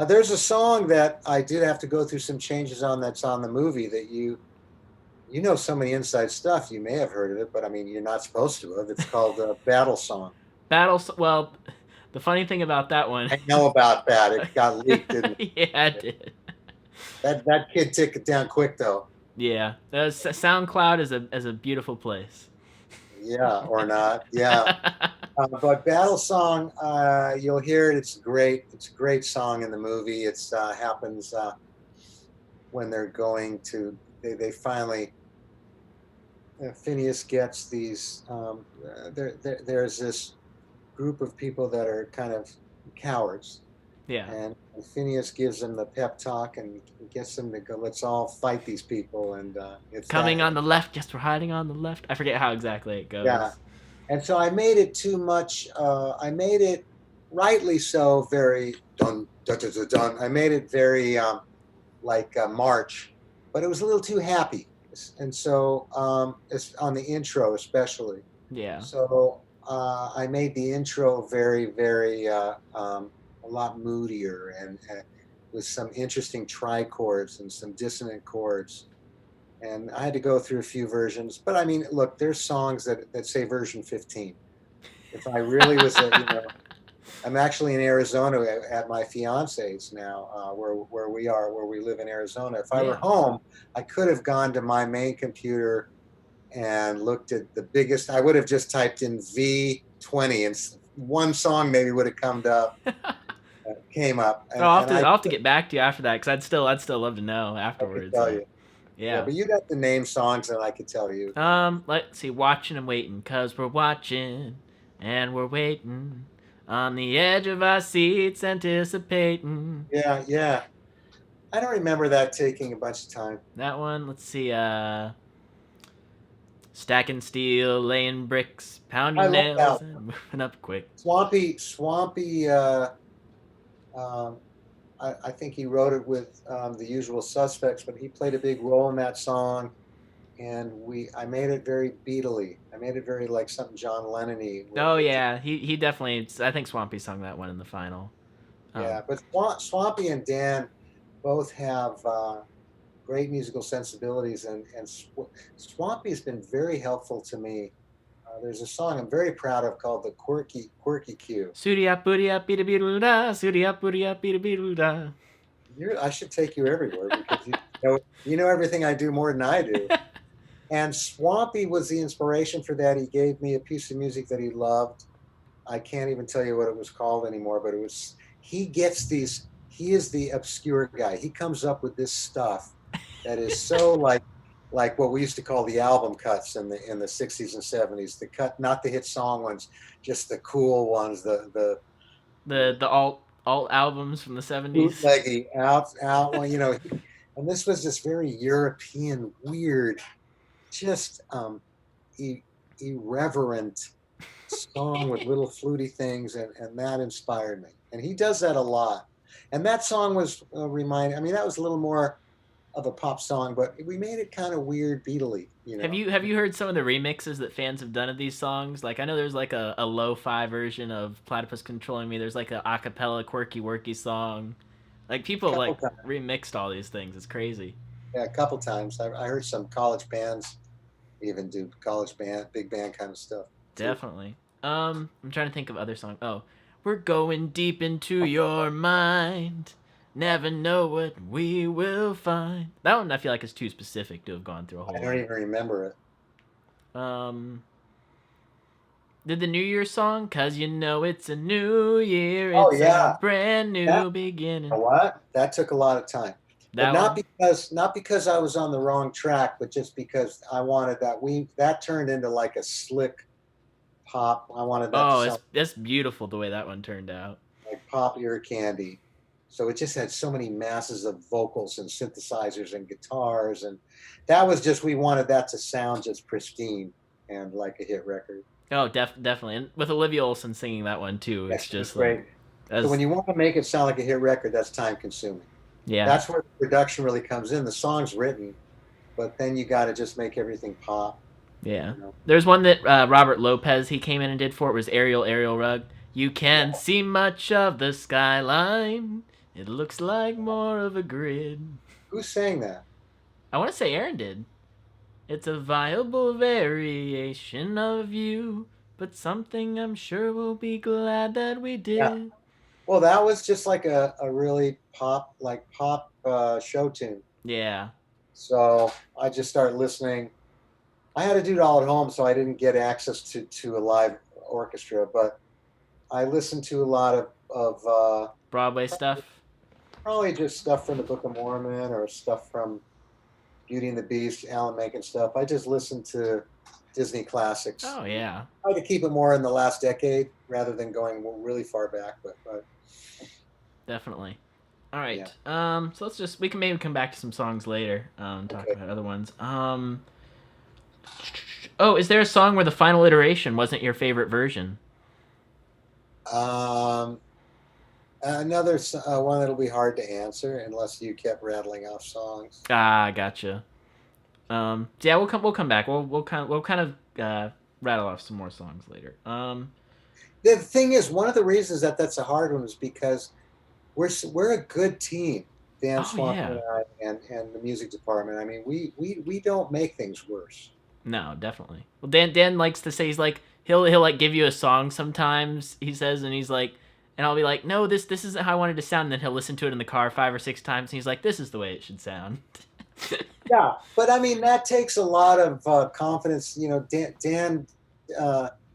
There's a song that I did have to go through some changes on that's on the movie that you know so many inside stuff. You may have heard of it, but I mean, you're not supposed to have. It's called Battle Song. Well, the funny thing about that one. I know about that. It got leaked, didn't it? Yeah, it did. That kid took it down quick, though. Yeah, SoundCloud is a beautiful place. Yeah, or not. Yeah. But Battle Song, you'll hear it. It's great. It's a great song in the movie. It's happens when they're going to. They finally. Phineas gets these. There's this group of people that are kind of cowards. Yeah. And Phineas gives them the pep talk and gets them to go. Let's all fight these people. And it's coming on the left. Yes, we're hiding on the left. I forget how exactly it goes. Yeah. And so I made it too much. I made it, rightly so, very dun dun dun dun. Dun. I made it very like March, but it was a little too happy. And so it's on the intro especially. Yeah. So I made the intro very, very a lot moodier and with some interesting trichords and some dissonant chords. And I had to go through a few versions, but I mean, look, there's songs that say version 15. If I really was, I'm actually in Arizona at my fiance's now, where we live in Arizona. If I were home, I could have gone to my main computer and looked at the biggest. I would have just typed in V20, and one song maybe would have came up. And, I'll have to get back to you after that because I'd still love to know afterwards. I could tell you. Yeah, but you got the name songs, and I could tell you. Let's see, watching and waiting, 'cause we're watching and we're waiting on the edge of our seats, anticipating. Yeah. I don't remember that taking a bunch of time. That one, let's see, stacking steel, laying bricks, pounding nails, and moving up quick. Swampy. I think he wrote it with the Usual Suspects, but he played a big role in that song, and I made it very Beatley. I made it very like something John Lennon-y. Oh yeah, he definitely. I think Swampy sung that one in the final. Yeah, but Swampy and Dan both have great musical sensibilities, and Swampy has been very helpful to me. There's a song I'm very proud of called the Quirky Q. I should take you everywhere because you know everything I do more than I do. And Swampy was the inspiration for that. He gave me a piece of music that he loved. I can't even tell you what it was called anymore, but he is the obscure guy. He comes up with this stuff that is so like what we used to call the album cuts in the 60s and 70s. The cut, not the hit song ones, just the cool ones, the alt albums from the 70s. Bootleggy out, and this was this very European, weird, just irreverent song with little fluty things, and that inspired me. And he does that a lot. And that song was that was a little more of a pop song, but we made it kind of weird, Beatley. Have you heard some of the remixes that fans have done of these songs? Like I know there's like a lo-fi version of Platypus Controlling Me. There's like a acapella Quirky Worky song. Like people remixed all these things. It's crazy. Yeah, a couple times. I heard some college bands even do big band kind of stuff. Definitely. I'm trying to think of other songs. Oh, we're going deep into your mind. Never know what we will find. That one I feel like is too specific to have gone through a whole. I don't even remember it. Did the New Year song? 'Cause you know it's a new year. It's a brand new beginning. You know what? That took a lot of time. But not because I was on the wrong track, but just because I wanted that turned into like a slick pop. I wanted that. Oh, it's beautiful the way that one turned out. Like pop ear candy. So it just had so many masses of vocals and synthesizers and guitars, and that was just, we wanted that to sound just pristine and like a hit record. Oh, definitely, and with Olivia Olson singing that one too, it's just great. So when you want to make it sound like a hit record, that's time consuming. Yeah, that's where the production really comes in. The song's written, but then you got to just make everything pop. Yeah, there's one that Robert Lopez, he came in and did for it, was Aerial Rug. You can't see much of the skyline It looks like more of a grid. Who sang that? I want to say Aaron did. It's a viable variation of you, but something I'm sure we'll be glad that we Yeah. did. Well, that was just like a really pop show tune. Yeah. So I just started listening. I had to do it all at home, so I didn't get access to a live orchestra. But I listened to a lot of Broadway stuff. probably just stuff from the Book of Mormon or stuff from Beauty and the Beast, Alan Menken stuff. I just listened to Disney classics. Oh, yeah. I try to keep it more in the last decade rather than going really far back. But Definitely. All right. yeah, So we can maybe come back to some songs later. Talk okay. about other ones. Oh, is there a song where the final iteration wasn't your favorite version? Um, Another one that'll be hard to answer unless you kept rattling off songs. Ah, gotcha. Yeah, we'll come back. We'll kind of rattle off some more songs later. The thing is, one of the reasons that that's a hard one is because we're a good team, Dan Oh Swampy yeah. and I, and the music department. I mean, we don't make things worse. No, definitely. Well, Dan likes to say he's like he'll like give you a song sometimes. He says, and he's like, and I'll be like, no, this isn't how I wanted to sound. And then he'll listen to it in the car 5 or 6 times, and he's like, this is the way it should sound. Yeah, but I mean that takes a lot of confidence. You know, Dan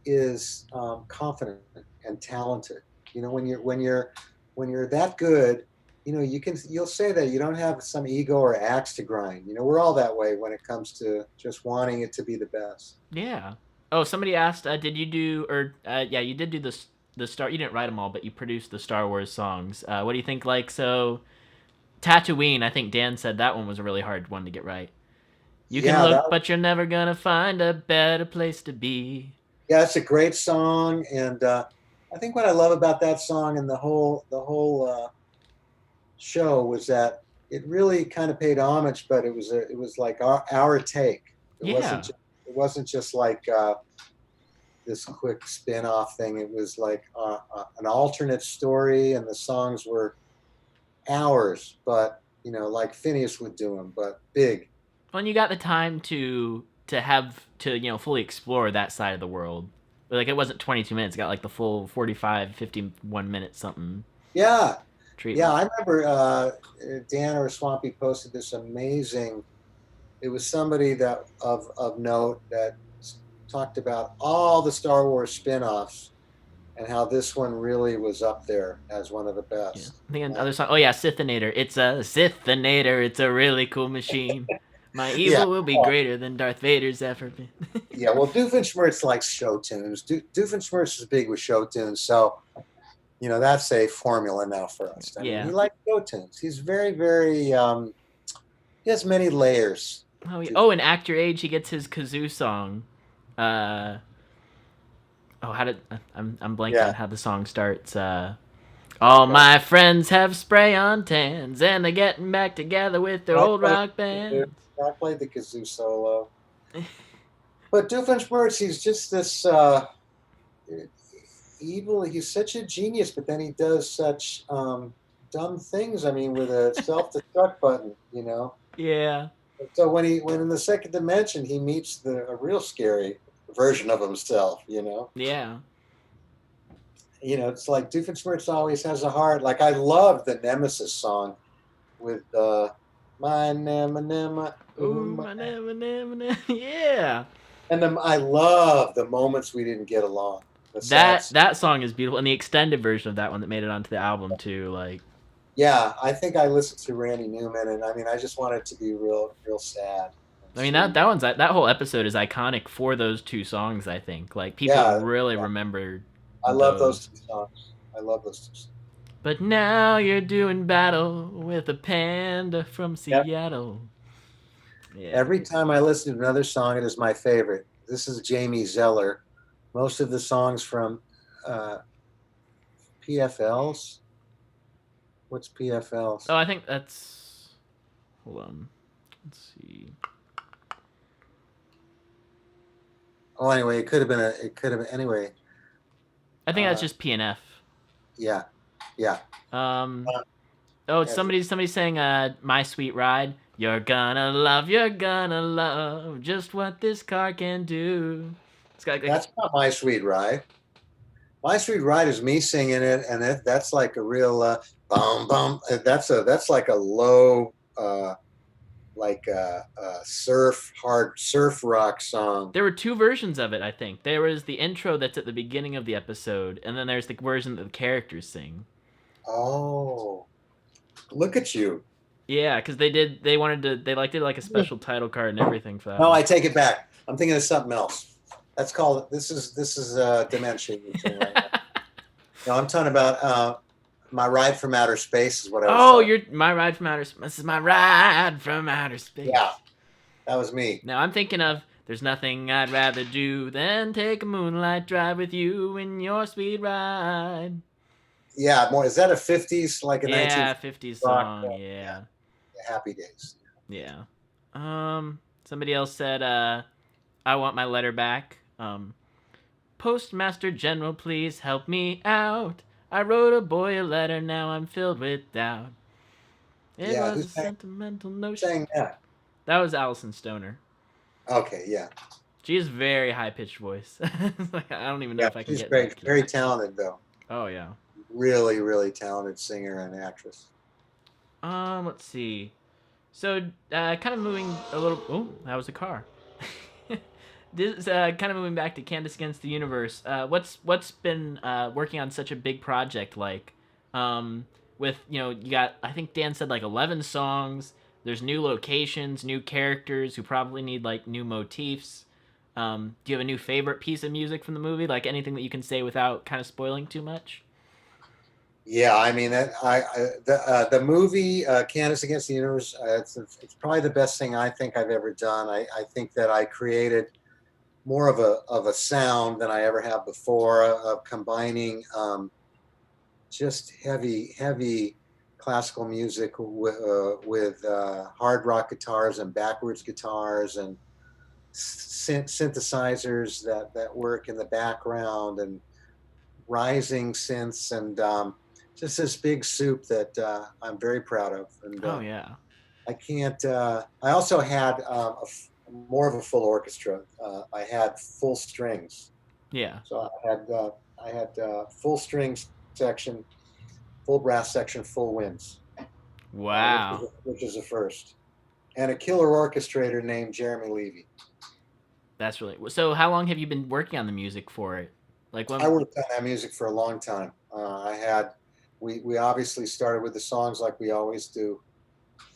is confident and talented. You know, when you're that good, you know, you'll say that you don't have some ego or axe to grind. You know, we're all that way when it comes to just wanting it to be the best. Yeah. Oh, somebody asked, did you do or yeah, you did do the Star. You didn't write them all, but you produced the Star Wars songs. What do you think? Like so, Tatooine. I think Dan said that one was a really hard one to get right. You can Yeah, look, but you're never gonna find a better place to be. yeah, it's a great song, and I think what I love about that song and the whole show was that it really kind of paid homage, but it was like our take. It wasn't Yeah. just, it wasn't just like this quick spin-off thing. It was like an alternate story, and the songs were ours, but you know, like Phineas would do them, but big. When you got the time to have to fully explore that side of the world. Like it wasn't 22 minutes. It got like the full 45, 51 minutes something Yeah, yeah. treatment. I remember Dan or Swampy posted this amazing. It was somebody that of note that talked about all the Star Wars spin-offs and how this one really was up there as one of the Yeah. best. I think another song. Oh yeah, Sithinator. It's a Sithinator. It's a really cool machine. My Yeah, evil will be oh, greater than Darth Vader's ever been. yeah. Well, Doofenshmirtz likes show tunes. Doofenshmirtz is big with show tunes, so you know that's a formula now for us. I mean, he Yeah. likes show tunes. He's very, very. He has many layers. Oh, yeah. To Oh, in Actor Age, he gets his kazoo song. Uh, oh, how did I'm blanking on yeah. how the song starts. All my friends have spray on tans, and they're getting back together with their I old played, rock bands. I played the kazoo solo, but Doofenshmirtz, he's just this evil. He's such a genius, but then he does such dumb things. I mean, with a self-destruct button, you know. Yeah. So when in the second dimension he meets a real scary version of himself, Yeah. it's like Doofenshmirtz always has a heart. Like I love the Nemesis song with my Nema Nema, ooh, Ooh, my, my name. Yeah. and I love the moments we didn't get along. The sad, That song is beautiful, and the extended version of that one that made it onto the album too. Like, yeah. I think I listened to Randy Newman, and I mean, I just want it to be real, real sad and I mean that sweet. that one's that whole episode is iconic for those two songs. I think like people Yeah, really yeah. remember I love those those. two songs. I love those two songs. But now you're doing battle with a panda from Yep. Seattle. Yeah. Every time I listen to another song, it is my favorite. This is Jamie Zeller. Most of the songs from uh, PFLs. What's PFLs? Oh, I think that's. Hold on. Let's see. Oh, anyway, it could have been It could have been anyway. I think that's Uh, just PNF. yeah, yeah. Um, Uh, Oh, it's As somebody saying My Sweet Ride. You're gonna love just what this car can do. It's got like that's not My Sweet Ride. My Sweet Ride is me singing it, and that's like a real bum bum. That's like a low like hard surf rock song. there were two versions of it, I think. There was the intro that's at the beginning of the episode, and then there's the version that the characters sing. Oh, look at you. Yeah, because they wanted to they like did like a special title card and everything for that No, one. I take it back. I'm thinking of something else. That's called this is dementia you're saying right now. No, I'm talking about my ride from outer space is what I was Oh, talking. you're my ride from outer space. This is my ride from outer space. Yeah, that was me. Now I'm thinking of there's nothing I'd rather do than take a moonlight drive with you in your sweet ride. Yeah, more. Is that a '50s like a 19 Yeah, 50s rock? song. Yeah, Yeah. Happy Days. Yeah. Somebody else said I want my letter back. Postmaster General, please help me out. I wrote a boy a letter, now I'm filled with doubt. It Yeah, was a sentimental notion. saying that? That was Allison Stoner. Okay, yeah, She has very high pitched voice. Like, I don't even know yeah. if I can She's get great. that key. Very talented though. Oh yeah. Really, really talented singer and actress. Let's see. So, kind of moving a little. Oh, that was a car. This kind of moving back to Candace Against the Universe. What's been working on such a big project like? With you got I think Dan said like 11 songs. There's new locations, new characters who probably need like new motifs. Do you have a new favorite piece of music from the movie? Like anything that you can say without kind of spoiling too much? Yeah, I mean that the movie Candace Against the Universe. It's probably the best thing I think I've ever done. I think that I created more of a sound than I ever have before of combining just heavy classical music with hard rock guitars and backwards guitars and synthesizers that work in the background and rising synths and just this big soup that I'm very proud of. And Oh yeah. I can't. I also had more of a full orchestra. I had full strings, Yeah. so I had full strings section, full brass section, full winds, Wow. which is a first, and a killer orchestrator named Jeremy Levy. That's really so. How long have you been working on the music for it? Like I when? worked on that music for a long time. I had we obviously started with the songs like we always do.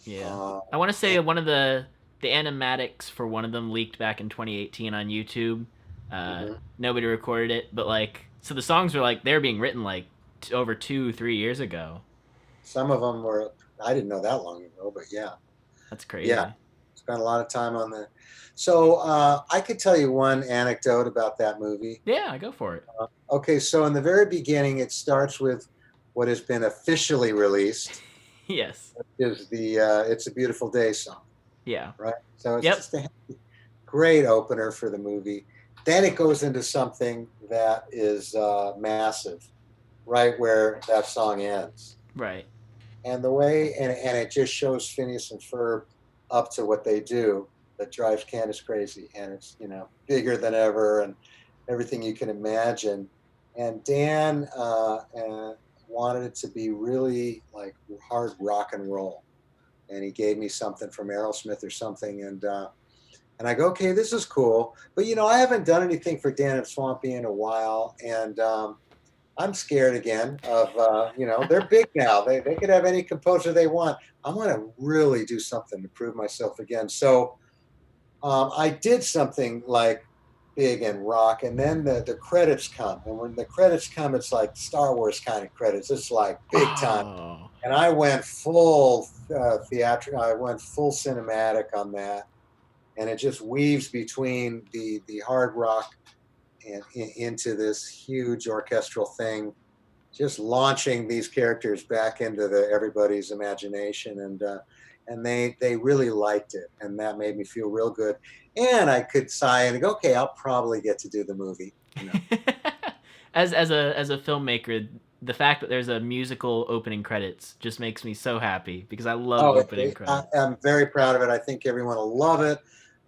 Yeah, Uh, I want to say one of the animatics for one of them leaked back in 2018 on YouTube. mhm. Nobody recorded it, but like so the songs were like they're being written like over 2-3 years ago. Some of them were I didn't know that long ago, but yeah, That's yeah, crazy. spent a lot of time on the. So I could tell you one anecdote about that movie. Yeah, go for it. Okay, so in the very beginning, it starts with what has been officially released Yes. is the "It's a Beautiful Day" song, Yeah. right? So it's Yep. just a great opener for the movie. Then it goes into something that is massive, right where that song ends. Right. And the way and it just shows Phineas and Ferb up to what they do that drives Candace crazy, and it's bigger than ever and everything you can imagine. And Dan wanted it to be really like hard rock and roll, and he gave me something from Aerosmith or something, and I go, okay, this is cool, but I haven't done anything for Dan and Swampy in a while, and I'm scared again of, they're big now. They could have any composer they want. I want to really do something to prove myself again. So I did something like big and rock, and then the credits come. And when the credits come, it's like Star Wars kind of credits. It's like big time. Oh. And I went full theatrical. I went full cinematic on that, and it just weaves between the hard rock and into this huge orchestral thing, just launching these characters back into everybody's imagination, and they really liked it, and that made me feel real good. And I could sigh and go, okay, I'll probably get to do the movie. As a filmmaker, the fact that there's a musical opening credits just makes me so happy because I love Oh, opening credits. I'm very proud of it. I think everyone will love it.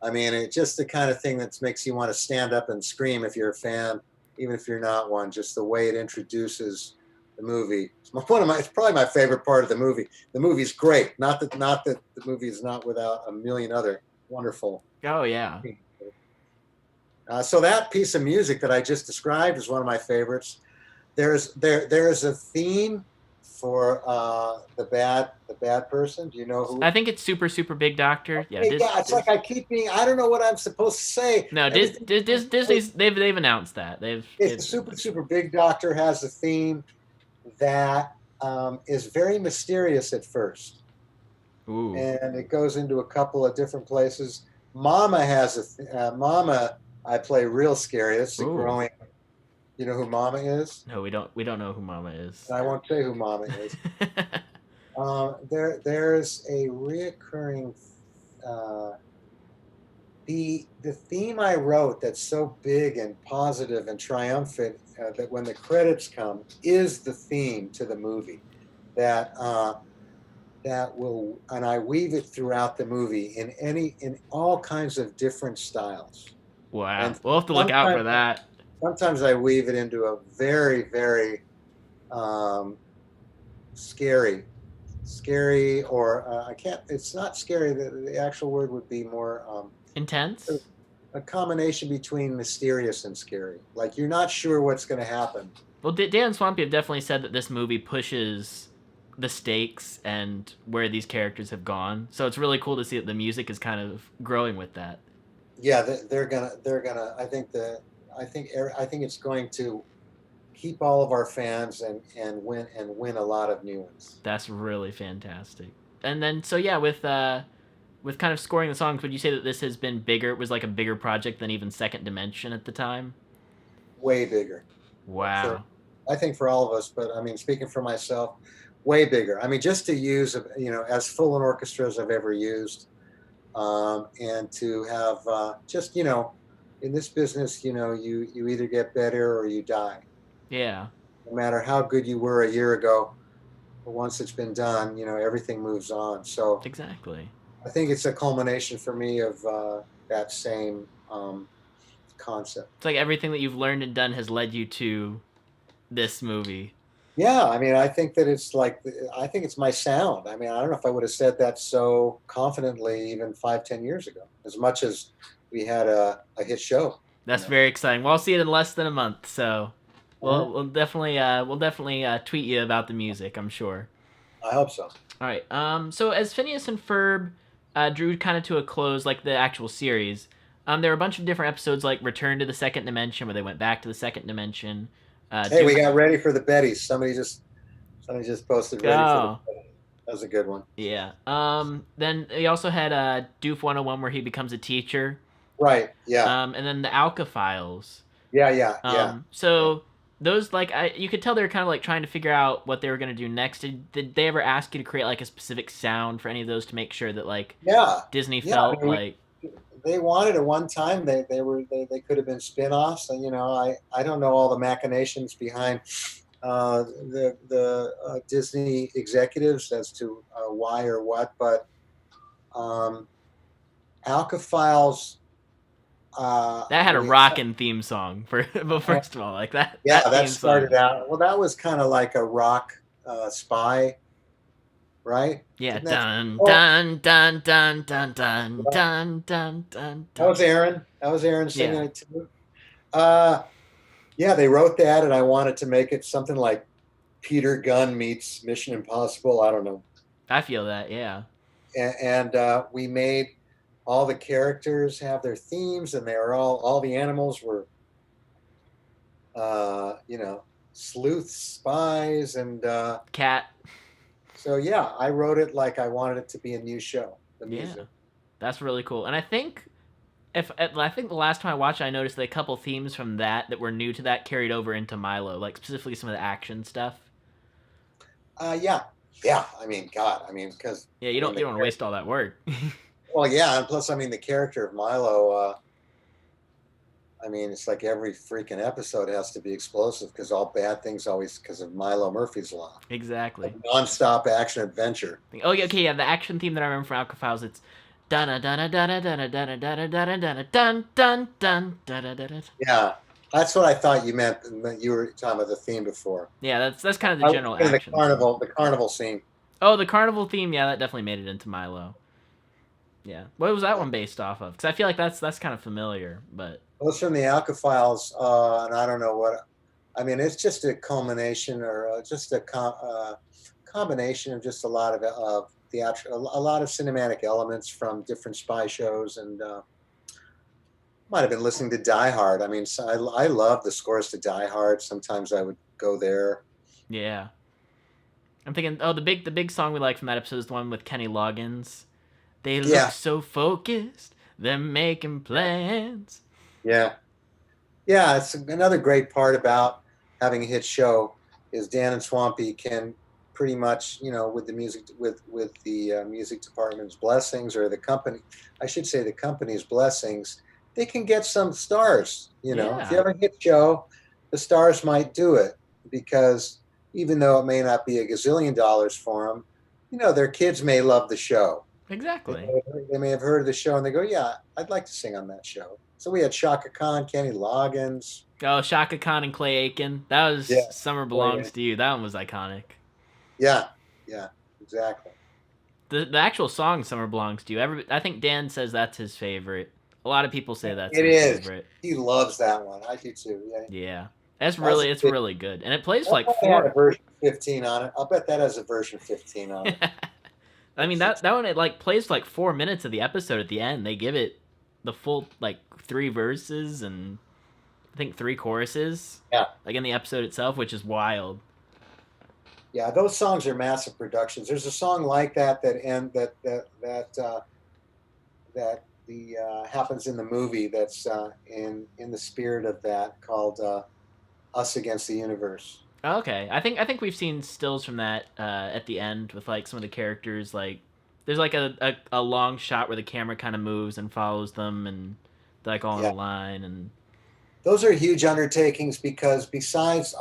I mean, it's just the kind of thing that makes you want to stand up and scream if you're a fan, even if you're not one. Just the way it introduces the movie. It's probably my favorite part of the movie. The movie's great. Not that the movie is not without a million other wonderful. Oh yeah. So that piece of music that I just described is one of my favorites. There is a theme for the bad person. Do you know who? I think it's Super Big Doctor. Yeah, Yeah, it's like I keep being. I don't know what I'm supposed to say. No, Disney's they've announced that It's the Super Big Doctor has a theme that is very mysterious at first, Ooh. and it goes into a couple of different places. Mama has Mama. I play real scary. That's the growing. You know who Mama is? No, we don't. We don't know who Mama is. I won't say who Mama is. There's a reoccurring. The theme I wrote that's so big and positive and triumphant that when the credits come is the theme to the movie that will, and I weave it throughout the movie in all kinds of different styles. Wow, and we'll have to look out for that. Sometimes I weave it into a very, very scary, or I can't. It's not scary. The actual word would be more intense. A combination between mysterious and scary. Like you're not sure what's going to happen. Well, Dan Swampy have definitely said that this movie pushes the stakes and where these characters have gone. So it's really cool to see that the music is kind of growing with that. Yeah, they're gonna. I think it's going to keep all of our fans and win a lot of new ones. That's really fantastic. And then so yeah, with kind of scoring the songs, would you say that this has been bigger? It was like a bigger project than even Second Dimension at the time? Way bigger. Wow. I think for all of us, but I mean, speaking for myself, way bigger. I mean, just to use as full an orchestra as I've ever used. And to have just in this business, you either get better or you die. Yeah. No matter how good you were a year ago, but once it's been done, everything moves on. So exactly. I think it's a culmination for me of that same concept. It's like everything that you've learned and done has led you to this movie. Yeah, I mean, I think that I think it's my sound. I mean, I don't know if I would have said that so confidently even 5-10 years ago, as much as we had a hit show. That's very exciting. Well, I'll see it in less than a month, so we'll definitely tweet you about the music, I'm sure. I hope so. All right. So as Phineas and Ferb drew kind of to a close, like the actual series, there were a bunch of different episodes, like Return to the Second Dimension, where they went back to the second dimension. Hey, we got ready for the Bettys. Somebody just posted ready for the Bettys. That was a good one. Yeah. Then we also had Doof 101 where he becomes a teacher. Right. Yeah. And then the Alka Files. Yeah. So those you could tell they were kind of like trying to figure out what they were going to do next. Did they ever ask you to create like a specific sound for any of those to make sure that Disney felt like they wanted at one time they could have been spin-offs, and I don't know all the machinations behind the Disney executives as to why or what, but Alka Files that had a rockin' theme song but first of all, like that. Yeah, that started out. Well, that was kind of like a rock spy. Right? Yeah. Dun dun dun dun dun dun dun dun dun. That was Aaron. Singing it too. Yeah, they wrote that, and I wanted to make it something like Peter Gunn meets Mission Impossible. I don't know. I feel that, yeah. And we made all the characters have their themes, and they were all the animals were, sleuths, spies, and cat. So yeah, I wrote it like I wanted it to be a new show. The music. Yeah, that's really cool. And I think the last time I watched it, I noticed that a couple themes from that were new to that carried over into Milo, like specifically some of the action stuff. Yeah. I mean, God, because you don't want to waste all that work. Well, yeah, and plus, the character of Milo, I mean, it's like every freaking episode has to be explosive because all bad things always because of Milo Murphy's Law. Exactly. Like non-stop action adventure. Oh yeah, okay, yeah. The action theme that I remember from Alpha Files, it's dun dun dun dun dun dun dun dun dun dun dun dun dun dun dun dun. Yeah, that's what I thought you meant. That you were talking about the theme before. Yeah, that's kind of the I was general thinking action theme. the carnival scene. Oh, the carnival theme, yeah, that definitely made it into Milo. Yeah, what was that Yeah. one based off of? Because I feel like that's kind of familiar, but Those from the Alka Files, and I don't know what. I mean, it's just a culmination or just a combination of just a lot of theatrical, a lot of cinematic elements from different spy shows, and might have been listening to Die Hard. I mean, so I love the scores to Die Hard. Sometimes I would go there. yeah. I'm thinking, oh, the big song we like from that episode is the one with Kenny Loggins. They look Yeah, so focused, they're making plans. yeah, yeah. It's another great part about having a hit show is Dan and Swampy can pretty much, with the music with the music department's blessings or the company, I should say the company's blessings, they can get some stars. If you Yeah, have a hit show, the stars might do it because even though it may not be a gazillion dollars for them, their kids may love the show. exactly. They may have heard of the show and they go, yeah, I'd like to sing on that show. So we had Chaka Khan, Kenny Loggins. Oh, Shaka Khan and Clay Aiken. That was Yeah. Summer Oh, yeah. Belongs to You. That one was iconic. Yeah. Yeah. Exactly. The actual song Summer Belongs to You. I think Dan says that's his favorite. A lot of people say that's It his is. favorite. He loves that one. I do too. Yeah. Yeah. That's It's good. really good. And it plays for That like probably had a 4. version 15 on it. I'll bet that has a version 15 on it. I mean that one, it like plays for like 4 minutes of the episode at the end. They give it the full like 3 verses and I think 3 choruses. Yeah. Like in the episode itself, which is wild. Yeah, those songs are massive productions. There's a song like that happens in the movie that's in the spirit of that called "Us Against the Universe." Okay, I think we've seen stills from that at the end with like some of the characters. Like, there's like a long shot where the camera kind of moves and follows them, and they're like all in Yeah, a line. And those are huge undertakings because besides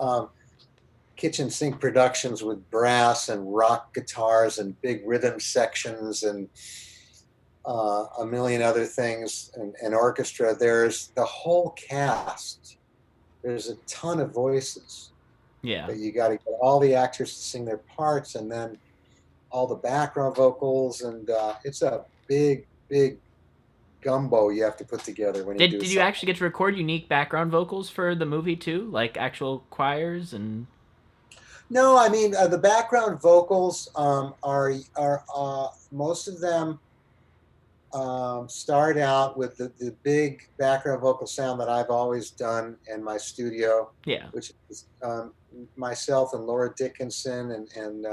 kitchen sink productions with brass and rock guitars and big rhythm sections and a million other things and orchestra, there's the whole cast. There's a ton of voices yeah, that you got to get all the actors to sing their parts and then all the background vocals, and it's a big gumbo you have to put together when you do did you something. actually get to record unique background vocals for the movie too, like actual choirs and? No, I mean the background vocals are most of them start out with the big background vocal sound that I've always done in my studio, Yeah, which is myself and Laura Dickinson and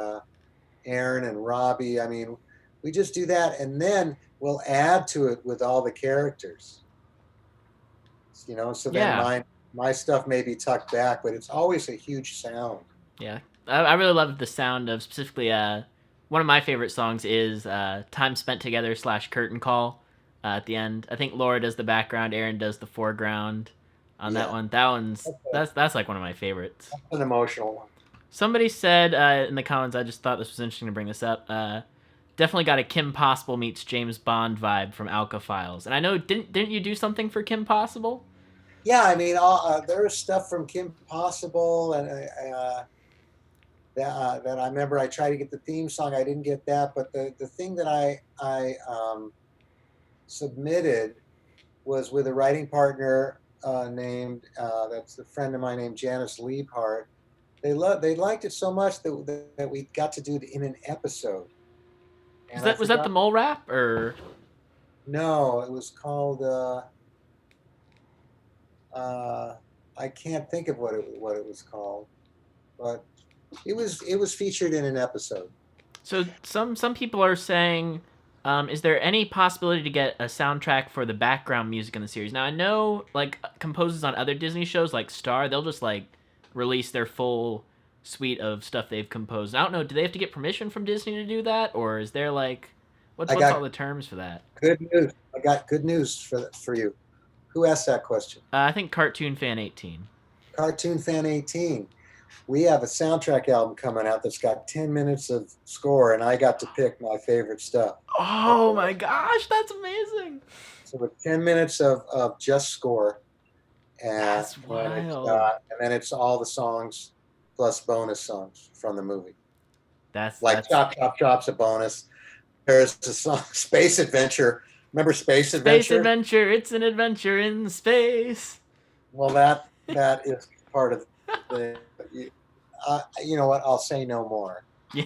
Aaron and Robbie. I mean, we just do that, and then we'll add to it with all the characters. So then yeah, my stuff may be tucked back, but it's always a huge sound. yeah. I really love the sound of specifically one of my favorite songs is "Time Spent Together" / "Curtain Call" at the end. I think Laura does the background, Aaron does the foreground on that Yeah, one. That one's okay. that's like one of my favorites. An emotional one. Somebody said in the comments, I just thought this was interesting to bring this up. Definitely got a Kim Possible meets James Bond vibe from Alka Files, and I know didn't you do something for Kim Possible? Yeah, I mean, there's stuff from Kim Possible and that I remember. I tried to get the theme song. I didn't get that, but the thing that I submitted was with a writing partner named that's a friend of mine named Janice Liebhart. They liked it so much that we got to do it in an episode. Was And I that the forgot. mole rap or? No, it was called. I can't think of what it was called, but it was featured in an episode. So some people are saying, is there any possibility to get a soundtrack for the background music in the series? Now I know like composers on other Disney shows like Star, they'll just like release their full suite of stuff they've composed. I don't know, do they have to get permission from Disney to do that, or is there like I what's all got the terms for that? good news. I got good news for you. Who asked that question? I think Cartoon Fan 18. Cartoon Fan 18. We have a soundtrack album coming out that's got 10 minutes of score, and I got to pick my favorite stuff. Oh my gosh, that's amazing. So with 10 minutes of just score, That's wild. and then it's all the songs plus bonus songs from the movie. Like That's Chop Chop Chop's a bonus. There's a song, Space Adventure. Remember Space Space Adventure? Adventure. It's an adventure in space. Well, that is part of the. You know what? I'll say no more. Yeah.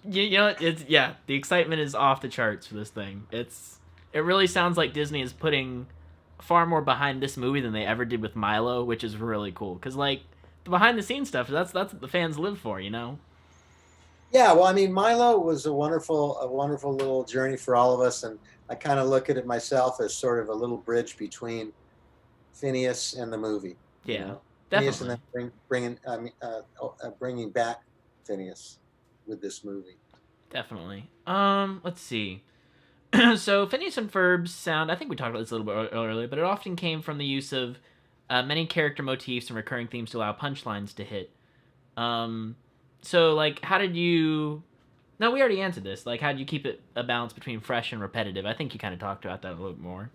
You know, it's yeah. The excitement is off the charts for this thing. It really sounds like Disney is putting far more behind this movie than they ever did with Milo, which is really cool. Cause like the behind the scenes stuff, that's what the fans live for, you know. Yeah, well, I mean, Milo was a wonderful little journey for all of us, and I kind of look at it myself as sort of a little bridge between Phineas and the movie. You Yeah, know, Phineas, and definitely, then bringing back Phineas with this movie. definitely. Let's see. So Phineas and Ferb's sound, I think we talked about this a little bit earlier, but it often came from the use of many character motifs and recurring themes to allow punchlines to hit. Um, so like, how did you? No, we already answered this. Like, how did you keep it a balance between fresh and repetitive? I think you kind of talked about that a little bit more.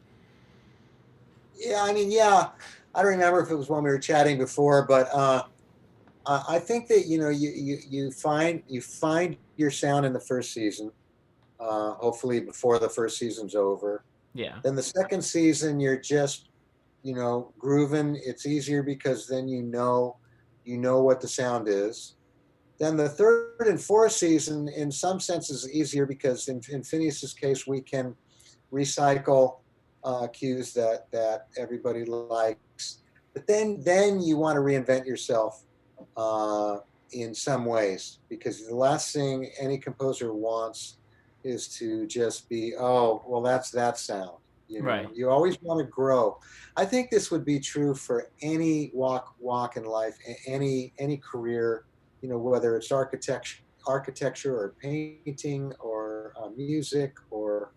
Yeah, I mean, yeah, I don't remember if it was when we were chatting before, but I think that you find your sound in the first season, hopefully before the first season's over. Yeah. Then the second season, you're just grooving. It's easier because then you know what the sound is. Then the third and fourth season, in some senses, is easier because in Phineas's case, we can recycle cues that everybody likes. But then you want to reinvent yourself uh, in some ways, because the last thing any composer wants is to just be, oh, well, that's that sound. Right. You always want to grow. I think this would be true for any walk in life, any career. Whether it's architecture or painting or music or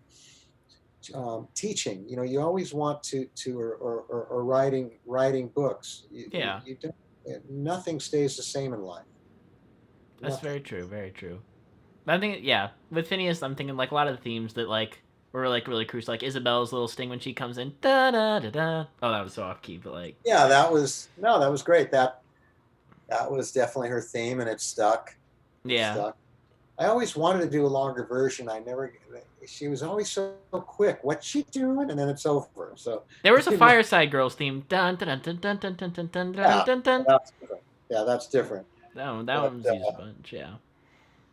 teaching. You always want to or writing books. Yeah. You don't. Nothing stays the same in life. That's Nothing. very true. Very true. I think yeah, with Phineas, I'm thinking like a lot of the themes that like were like really crucial, like Isabel's little sting when she comes in. Da da da da. Oh, that was so off key, but like Yeah, that was great. That was definitely her theme, and it stuck. It yeah. stuck. I always wanted to do a longer version. I never. She was always so quick. What's she doing? And then it's over. So There was a you know, Fireside Girls theme. Dun dun dun dun dun dun dun dun dun yeah, dun dun. that's different. Yeah, that's different. That But one was used a bunch. Yeah.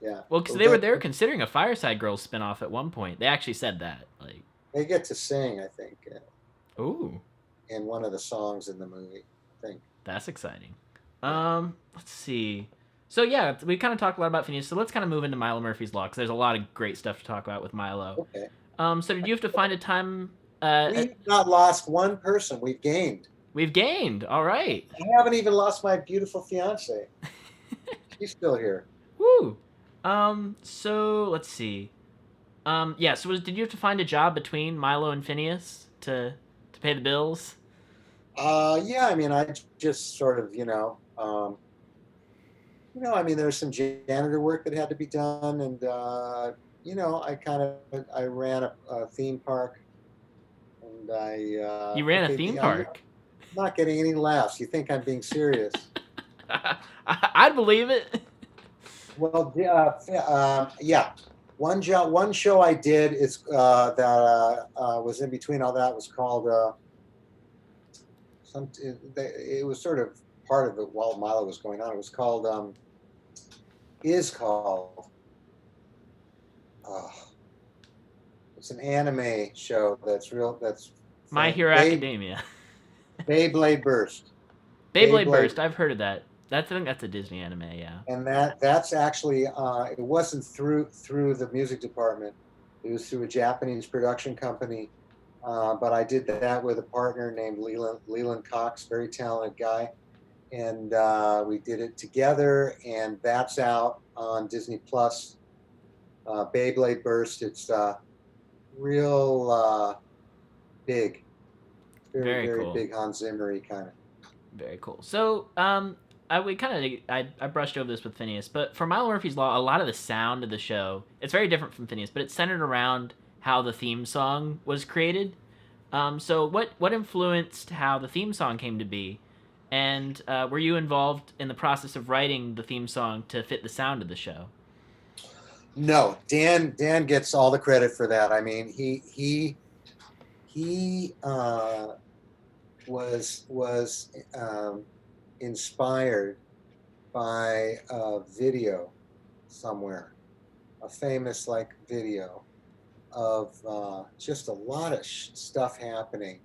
yeah, Well, because well, they were considering a Fireside Girls spinoff at one point. They actually said that. Like, they get to sing. I think ooh, in one of the songs in the movie. I think. that's exciting. Yeah. Let's see. So yeah, we kind of talked a lot about Phineas. So let's kind of move into Milo Murphy's Law because there's a lot of great stuff to talk about with Milo. Okay. So did you have to find a time? We've not lost one person. We've gained. We've gained. All right. I haven't even lost my beautiful fiance. She's still here. Woo. So let's see. Yeah. So did you have to find a job between Milo and Phineas to pay the bills? Yeah. I mean, I just sort of, I mean, there's some janitor work that had to be done, and I ran a theme park, and You ran a okay, theme I'm park. not getting any laughs. You think I'm being serious? I'd believe it. Well, yeah. One show I did is that was in between all that was called it was sort of part of it while Milo was going on. It was called it's an anime show that's My Hero Academia. Beyblade Burst. Beyblade Burst. I've heard of that. I think that's a Disney anime. Yeah. And that's actually it wasn't through the music department. It was through a Japanese production company. But I did that with a partner named Leland Cox, very talented guy, and we did it together. And that's out on Disney Plus. Beyblade Burst. It's real big. Very, Very very cool. big Hans Zimmer-y kind of. Very cool. So, I brushed over this with Phineas, but for Milo Murphy's Law, a lot of the sound of the show, it's very different from Phineas, but it's centered around how the theme song was created. So what influenced how the theme song came to be, and were you involved in the process of writing the theme song to fit the sound of the show? No, Dan gets all the credit for that. I mean, he was inspired by a video somewhere, a famous like video of just a lot of stuff happening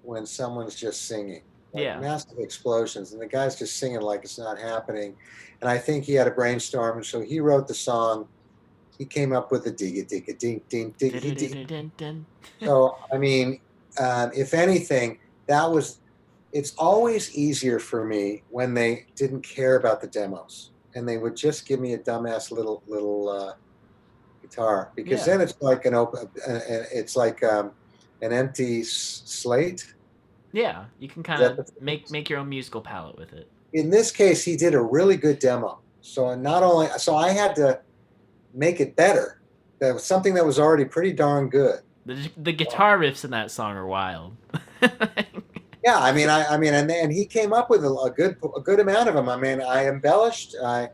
when someone's just singing, like Yeah. massive explosions, and the guy's just singing like it's not happening. And I think he had a brainstorm, and so he wrote the song. He came up with the digga digga ding ding digga ding. So I mean, if anything, that was. It's always easier for me when they didn't care about the demos and they would just give me a dumbass little guitar, because Yeah. then it's like an open, it's like an empty slate. Yeah. You can Is kind that of the make your own musical palette with it. In this case, he did a really good demo. So not only, so I had to make it better. That was something that was already pretty darn good. The guitar riffs in that song are wild. Yeah, I mean, and he came up with a good amount of them. I mean, I embellished. I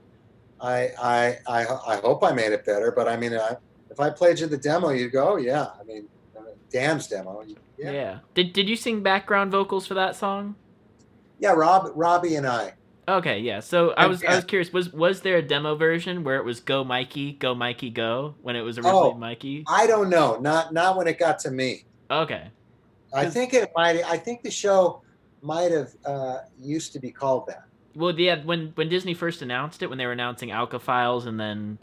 hope I made it better. But I mean, if I played you the demo, you'd go, oh, yeah. I mean, Dan's demo, yeah, Yeah. Did you sing background vocals for that song? yeah. Robbie, and I. Okay, yeah. So I Yeah. was curious, was there a demo version where it was go Mikey, go Mikey go when it was originally Oh, Mikey? I don't know. Not when it got to me. Okay. I Cuz think it might. I think the show might have used to be called that. well, yeah, when Disney first announced it, when they were announcing Alka Files, and then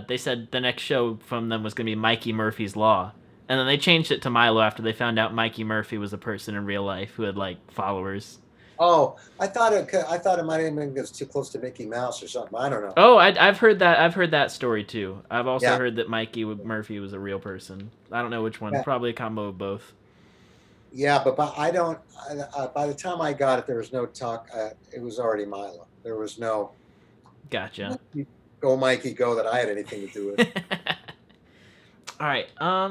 they said the next show from them was going to be Mikey Murphy's Law, and then they changed it to Milo after they found out Mikey Murphy was a person in real life who had like followers. Oh, I thought it might have been because too close to Mickey Mouse or something. I don't know. Oh, I've heard that. I've heard that story too. I've also Yeah, heard that Mikey Murphy was a real person. I don't know which one. yeah, Probably a combo of both. yeah. But I don't. By the time I got it, there was no talk. It was already Milo. There was no Gotcha. go Mikey go that I had anything to do with. All right.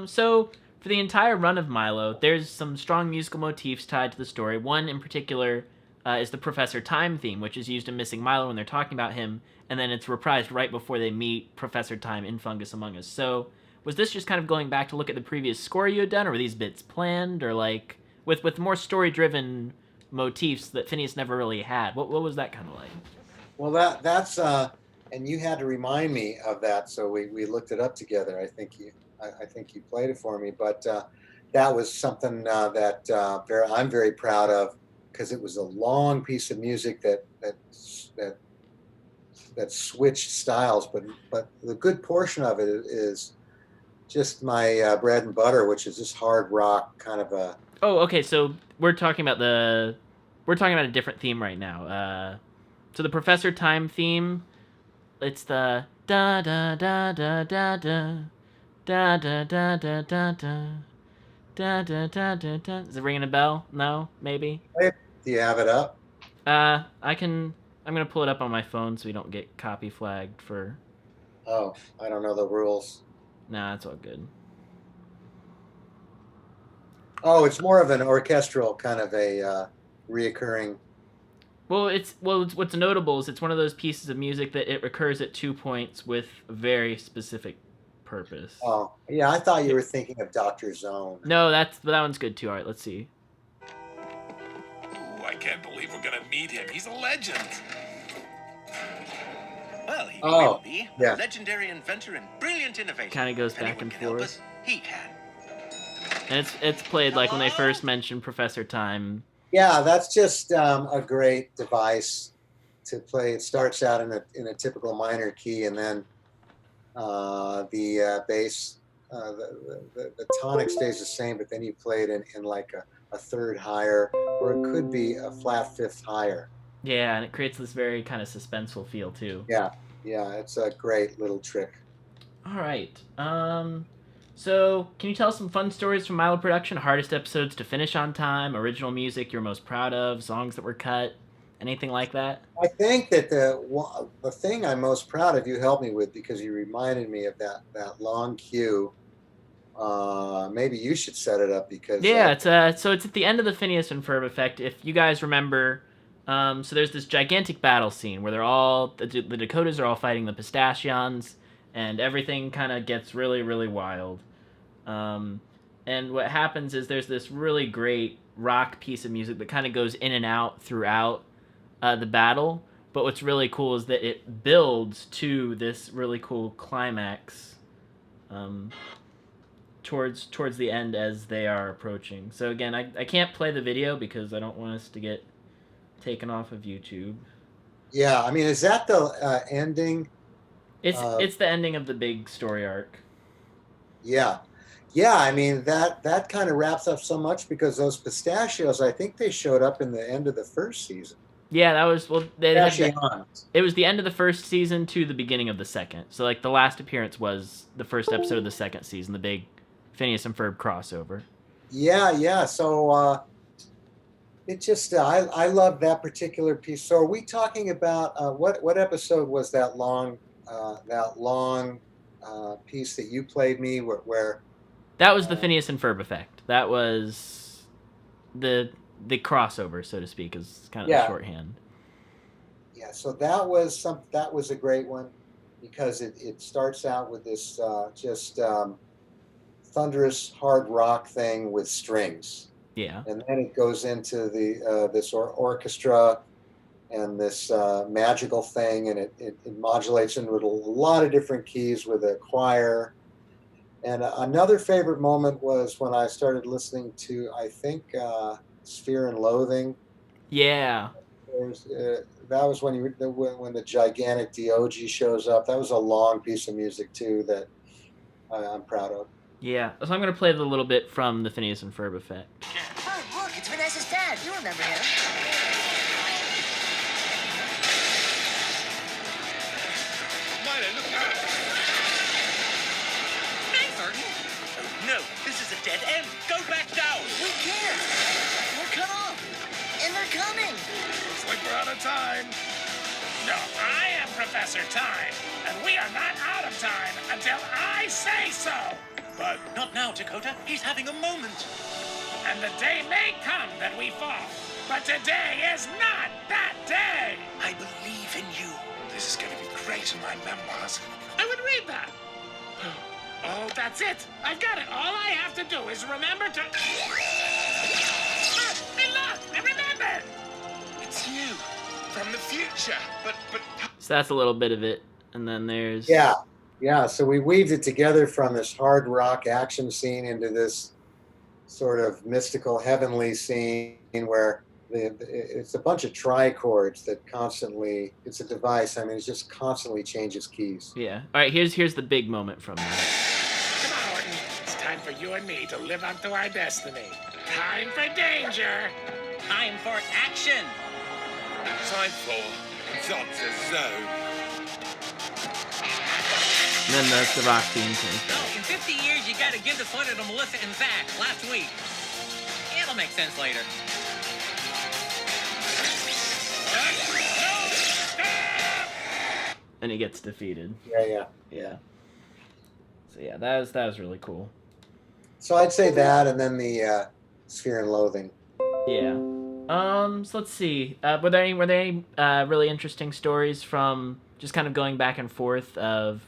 So for the entire run of Milo, there's some strong musical motifs tied to the story. One in particular is the Professor Time theme, which is used in Missing Milo when they're talking about him, and then it's reprised right before they meet Professor Time in Fungus Among Us. So was this just kind of going back to look at the previous score you had done, or were these bits planned, or like with more story driven motifs that Phineas never really had? What was that kind of like? Well, that's and you had to remind me of that, so we looked it up together. I think you played it for me, but that was something that I'm very proud of, because it was a long piece of music that that switched styles, but the good portion of it is just my bread and butter, which is this hard rock kind of a. Oh, okay. So we're talking about a different theme right now. So the Professor Time theme, it's the da da da da da da da da da da da da da da da da da. Is it ringing a bell? No, maybe. Do you have it up? I can. I'm gonna pull it up on my phone so we don't get copy flagged for. Oh, I don't know the rules. Nah, it's all good. Oh, it's more of an orchestral kind of a reoccurring. What's notable is it's one of those pieces of music that it recurs at 2 points with a very specific purpose. Oh, yeah, I thought you Here- were thinking of Dr. Zone. No, that one's good too. All right, let's see. Ooh, I can't believe we're gonna meet him. He's a legend. Well, he Oh, will be. yeah. A legendary inventor and brilliant innovator. Kind of goes If back anyone and can help forth. us, he can. And it's played like when they Hello? first mentioned Professor Time. Yeah, that's just a great device to play. It starts out in a typical minor key, and then the bass, the tonic stays the same, but then you play it in like a third higher, or it could be a flat fifth higher. Yeah, and it creates this very kind of suspenseful feel too. Yeah, yeah, it's a great little trick. All right. So, can you tell us some fun stories from Milo production? Hardest episodes to finish on time, original music you're most proud of, songs that were cut, anything like that? I think that the thing I'm most proud of, you helped me with because you reminded me of that long queue. Maybe you should set it up because Yeah, so it's at the end of the Phineas and Ferb effect. If you guys remember, so there's this gigantic battle scene where the Dakotas are all fighting the Pistachions, and everything kind of gets really really wild. And what happens is there's this really great rock piece of music that kind of goes in and out throughout the battle. But what's really cool is that it builds to this really cool climax towards the end as they are approaching. So again, I can't play the video because I don't want us to get taken off of YouTube. Yeah, I mean, is that the ending? It's the ending of the big story arc. Yeah, yeah. I mean that kind of wraps up so much because those pistachios, I think they showed up in the end of the first season. Yeah, that was Pistachions. it was the end of the first season to the beginning of the second. So like the last appearance was the first episode of the second season, the big Phineas and Ferb crossover. Yeah, yeah. So it just I love that particular piece. So are we talking about what episode was that long piece that you played me where That was the Phineas and Ferb effect. That was the crossover, so to speak, is kind of the shorthand. Yeah, so that was a great one because it starts out with this just thunderous hard rock thing with strings. Yeah. And then it goes into the this orchestra and this magical thing, and it modulates into a lot of different keys with a choir. And another favorite moment was when I started listening to, I think, Sphere and Loathing. Yeah. That was when the gigantic Dioge shows up. That was a long piece of music too that I'm proud of. Yeah. So I'm gonna play the little bit from the Phineas and Ferb effect. Oh, look, it's Vanessa's dad. You remember him. Milo, look out! No, this is a dead end. Go back down. We can't. We're cut off. And they're coming. Looks like we're out of time. No, I am Professor Time, and we are not out of time until I say so. But, Not now, Dakota. He's having a moment. and the day may come that we fall, but today is not that day. I believe in you. This is going to be great in my memoirs. I would read that. Oh, that's it. I've got it. All I have to do is remember to... Ah, and look, I remembered. It's you. From the future. But... So that's a little bit of it, and then there's Yeah. So we weaved it together from this hard rock action scene into this sort of mystical heavenly scene where it's a bunch of trichords that constantly. It's a device. I mean, it just constantly changes keys. Yeah. All right. Here's the big moment from that. Come on, Orton. It's time for you and me to live up to our destiny. Time for danger. Time for action. Time for Dr. Zone. And then the rock theme comes No, back. in 50 years, you gotta give this letter to Melissa and Zach last week. It'll make sense later. And he gets defeated. Yeah. Yeah. So yeah, that was really cool. So I'd say that, and then the Sphere and Loathing. Yeah. So let's see. Were there any really interesting stories from just kind of going back and forth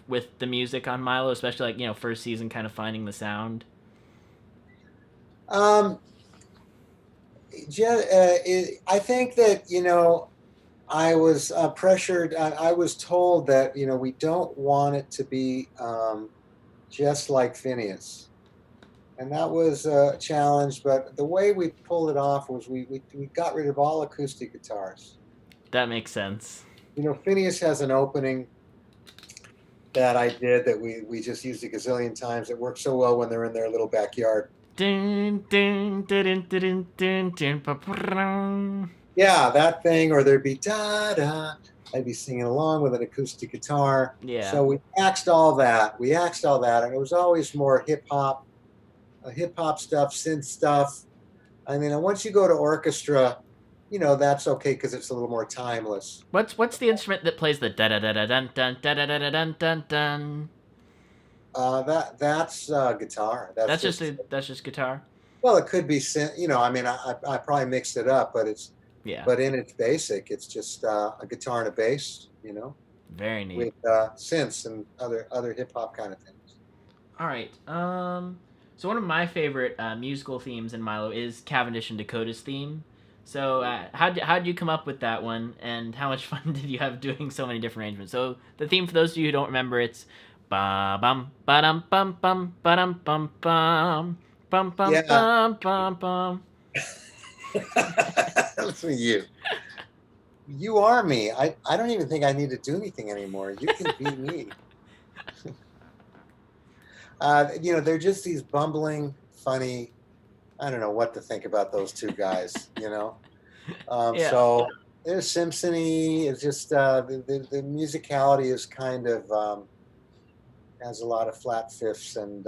with the music on Milo, especially like first season, kind of finding the sound? I think that I was pressured. I was told that we don't want it to be just like Phineas, and that was a challenge. But the way we pulled it off was we got rid of all acoustic guitars. That makes sense. Phineas has an opening that I did that we just used a gazillion times. It works so well when they're in their little backyard. Dun, dun, dun, dun, dun, dun, dun, ba-ba-dum. Yeah, that thing, or there'd be da da I'd be singing along with an acoustic guitar. Yeah. So we axed all that. And it was always more hip hop stuff, synth stuff. I mean, and once you go to orchestra, that's okay because it's a little more timeless. What's the instrument that plays the da da da da dun dun da da da da dun dun dun? That's guitar. That's just guitar. Well, it could be synth. I mean, I probably mixed it up, but Yeah. but in its basic, it's just a guitar and a bass. Very neat. With synths and other hip hop kind of things. All right. So one of my favorite musical themes in Milo is Cavendish and Dakota's theme. So how'd you come up with that one, and how much fun did you have doing so many different arrangements? So the theme, for those of you who don't remember, it's ba bum ba dum bum bum ba dum bum bum bum bum bum bum bum. Listen to you. You are me. I don't even think I need to do anything anymore. You can be me. They're just these bumbling, funny. I don't know what to think about those two guys. Yeah. So they're Simpson-y. It's just the musicality is kind of has a lot of flat fifths, and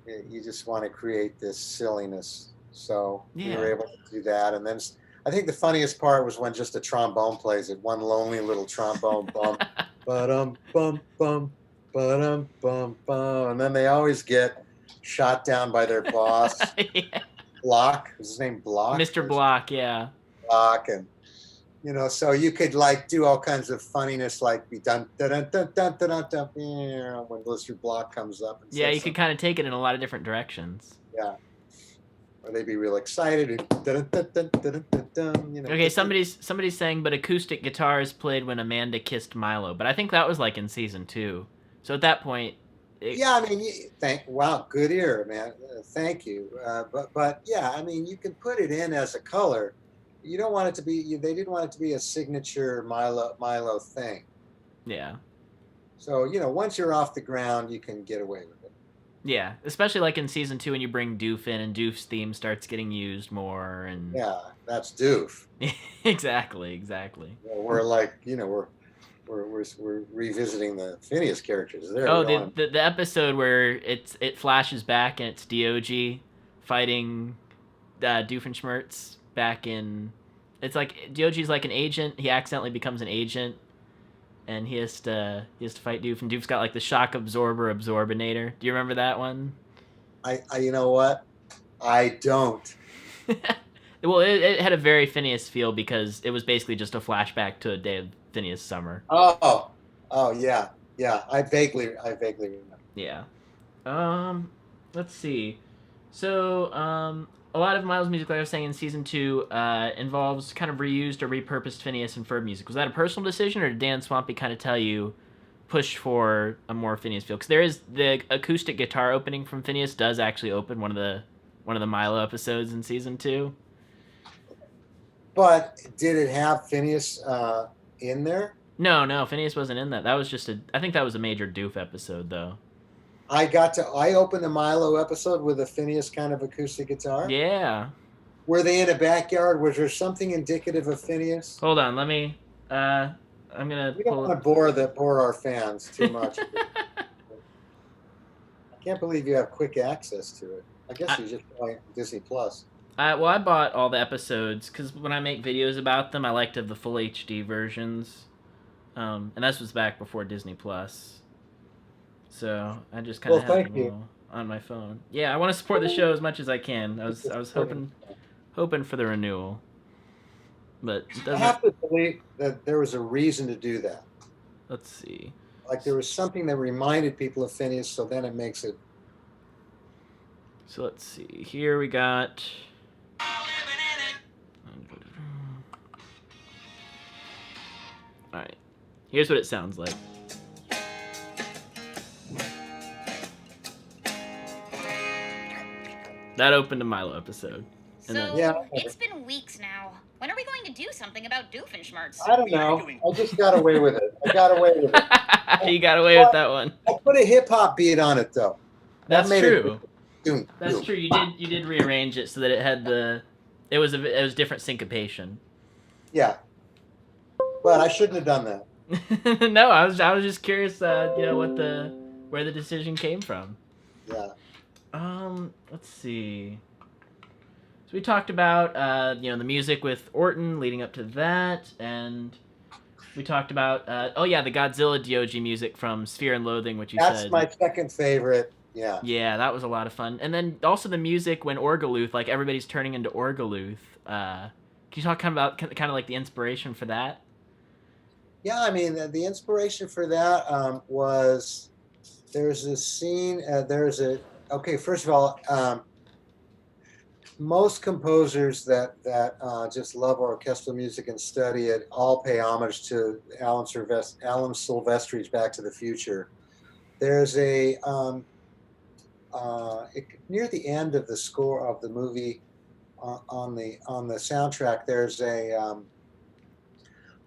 you just want to create this silliness. So we were able to do that, and then I think the funniest part was when just a trombone plays it. One lonely little trombone bum, ba-dum bum bum, ba-dum bum bum, and then they always get shot down by their boss. Yeah. Block, is his name Block? Mr. Block, yeah. Block, and so you could do all kinds of funniness, like be dun dun dun dun dun dun dun when Mr. Block comes up. And yeah, you could kind of take it in a lot of different directions. Yeah. Or they'd be real excited. And dun, dun, dun, dun, dun, dun, Okay, somebody's saying, but acoustic guitars played when Amanda kissed Milo. But I think that was in season 2. So at that point, yeah, I mean, wow, good ear, man. Thank you. But yeah, I mean, you can put it in as a color. You don't want it to be. They didn't want it to be a signature Milo thing. Yeah. So once you're off the ground, you can get away with it. Yeah, especially in season 2 when you bring Doof in and Doof's theme starts getting used more, and yeah, that's Doof. exactly. We're we're revisiting the Phineas characters there. Oh, the episode where it flashes back and it's DOG fighting Doofenshmirtz back in. It's like DOG's like an agent. He accidentally becomes an agent, and he has to fight Doof, and Doof's got the shock absorber absorbinator. Do you remember that one? I you know what? I don't. Well, it had a very Phineas feel because it was basically just a flashback to a day of Phineas summer. Oh yeah. I vaguely remember. Yeah. Let's see. So a lot of Miles' music, like I was saying, in season 2 involves kind of reused or repurposed Phineas and Ferb music. Was that a personal decision, or did Dan Swampy kind of tell you push for a more Phineas feel? Because there is the acoustic guitar opening from Phineas does actually open one of the Milo episodes in season 2. But did it have Phineas in there? No, Phineas wasn't in that. That was just I think that was a major Doof episode, though. I opened the Milo episode with a Phineas kind of acoustic guitar. Yeah. Were they in a backyard? Was there something indicative of Phineas? Hold on, let me. I'm gonna. We don't want to bore our fans too much. I can't believe you have quick access to it. I guess you just play Disney Plus. Well, I bought all the episodes because when I make videos about them, I like to have the full HD versions. And this was back before Disney Plus. So I just kind of have them all on my phone. Yeah, I want to support the show as much as I can. I was hoping for the renewal, but it doesn't. I have to believe that there was a reason to do that. Let's see. There was something that reminded people of Phineas, so then it makes it. So let's see. Here we got. All right. Here's what it sounds like. That opened a Milo episode. So, it's been weeks now. When are we going to do something about Doofenshmirtz? I don't know. I just got away with it. You got away with that one. I put a hip-hop beat on it, though. That's true. That's true. You did rearrange it so that it had it was different syncopation. Yeah. But I shouldn't have done that. No, I was just curious, where the decision came from. Yeah. Let's see. So we talked about the music with Orton leading up to that, and we talked about the Godzilla Dioji music from Sphere and Loathing, which you That's said. my second favorite. Yeah. Yeah, that was a lot of fun. And then also the music when Orgaluth, like everybody's turning into Orgaluth. Can you talk kind of like the inspiration for that? Yeah, I mean, the inspiration for that was there's a scene. Okay, first of all, most composers that just love orchestral music and study it all pay homage to Alan Silvestri's Back to the Future. There's a near the end of the score of the movie on the soundtrack. There's a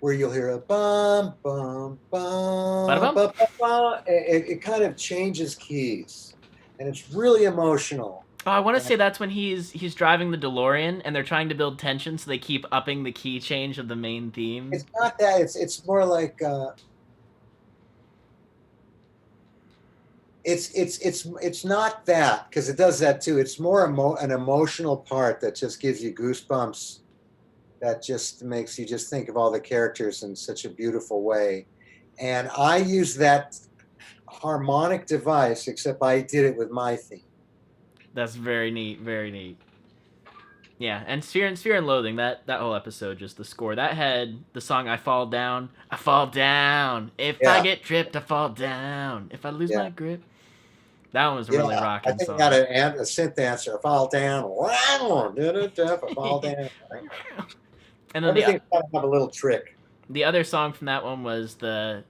where you'll hear a bum bum bum, Ba-da-bum? bum, bum, bum. It kind of changes keys, and it's really emotional. Oh, I want to say that's when he's driving the DeLorean and they're trying to build tension, so they keep upping the key change of the main theme. It's not that. It's more like it's not that, because it does that too. It's more an emotional part that just gives you goosebumps. That just makes you just think of all the characters in such a beautiful way. And I use that harmonic device, except I did it with my theme. That's very neat, very neat. Yeah, and Sphere and Loathing, that whole episode, just the score. That had the song I Fall Down. I fall down. If I get tripped, I fall down. If I lose my grip. That one was a really rocking I think song. got a synth answer. I fall down. I fall down. And then everything's got to have a little trick. The other song from that one was it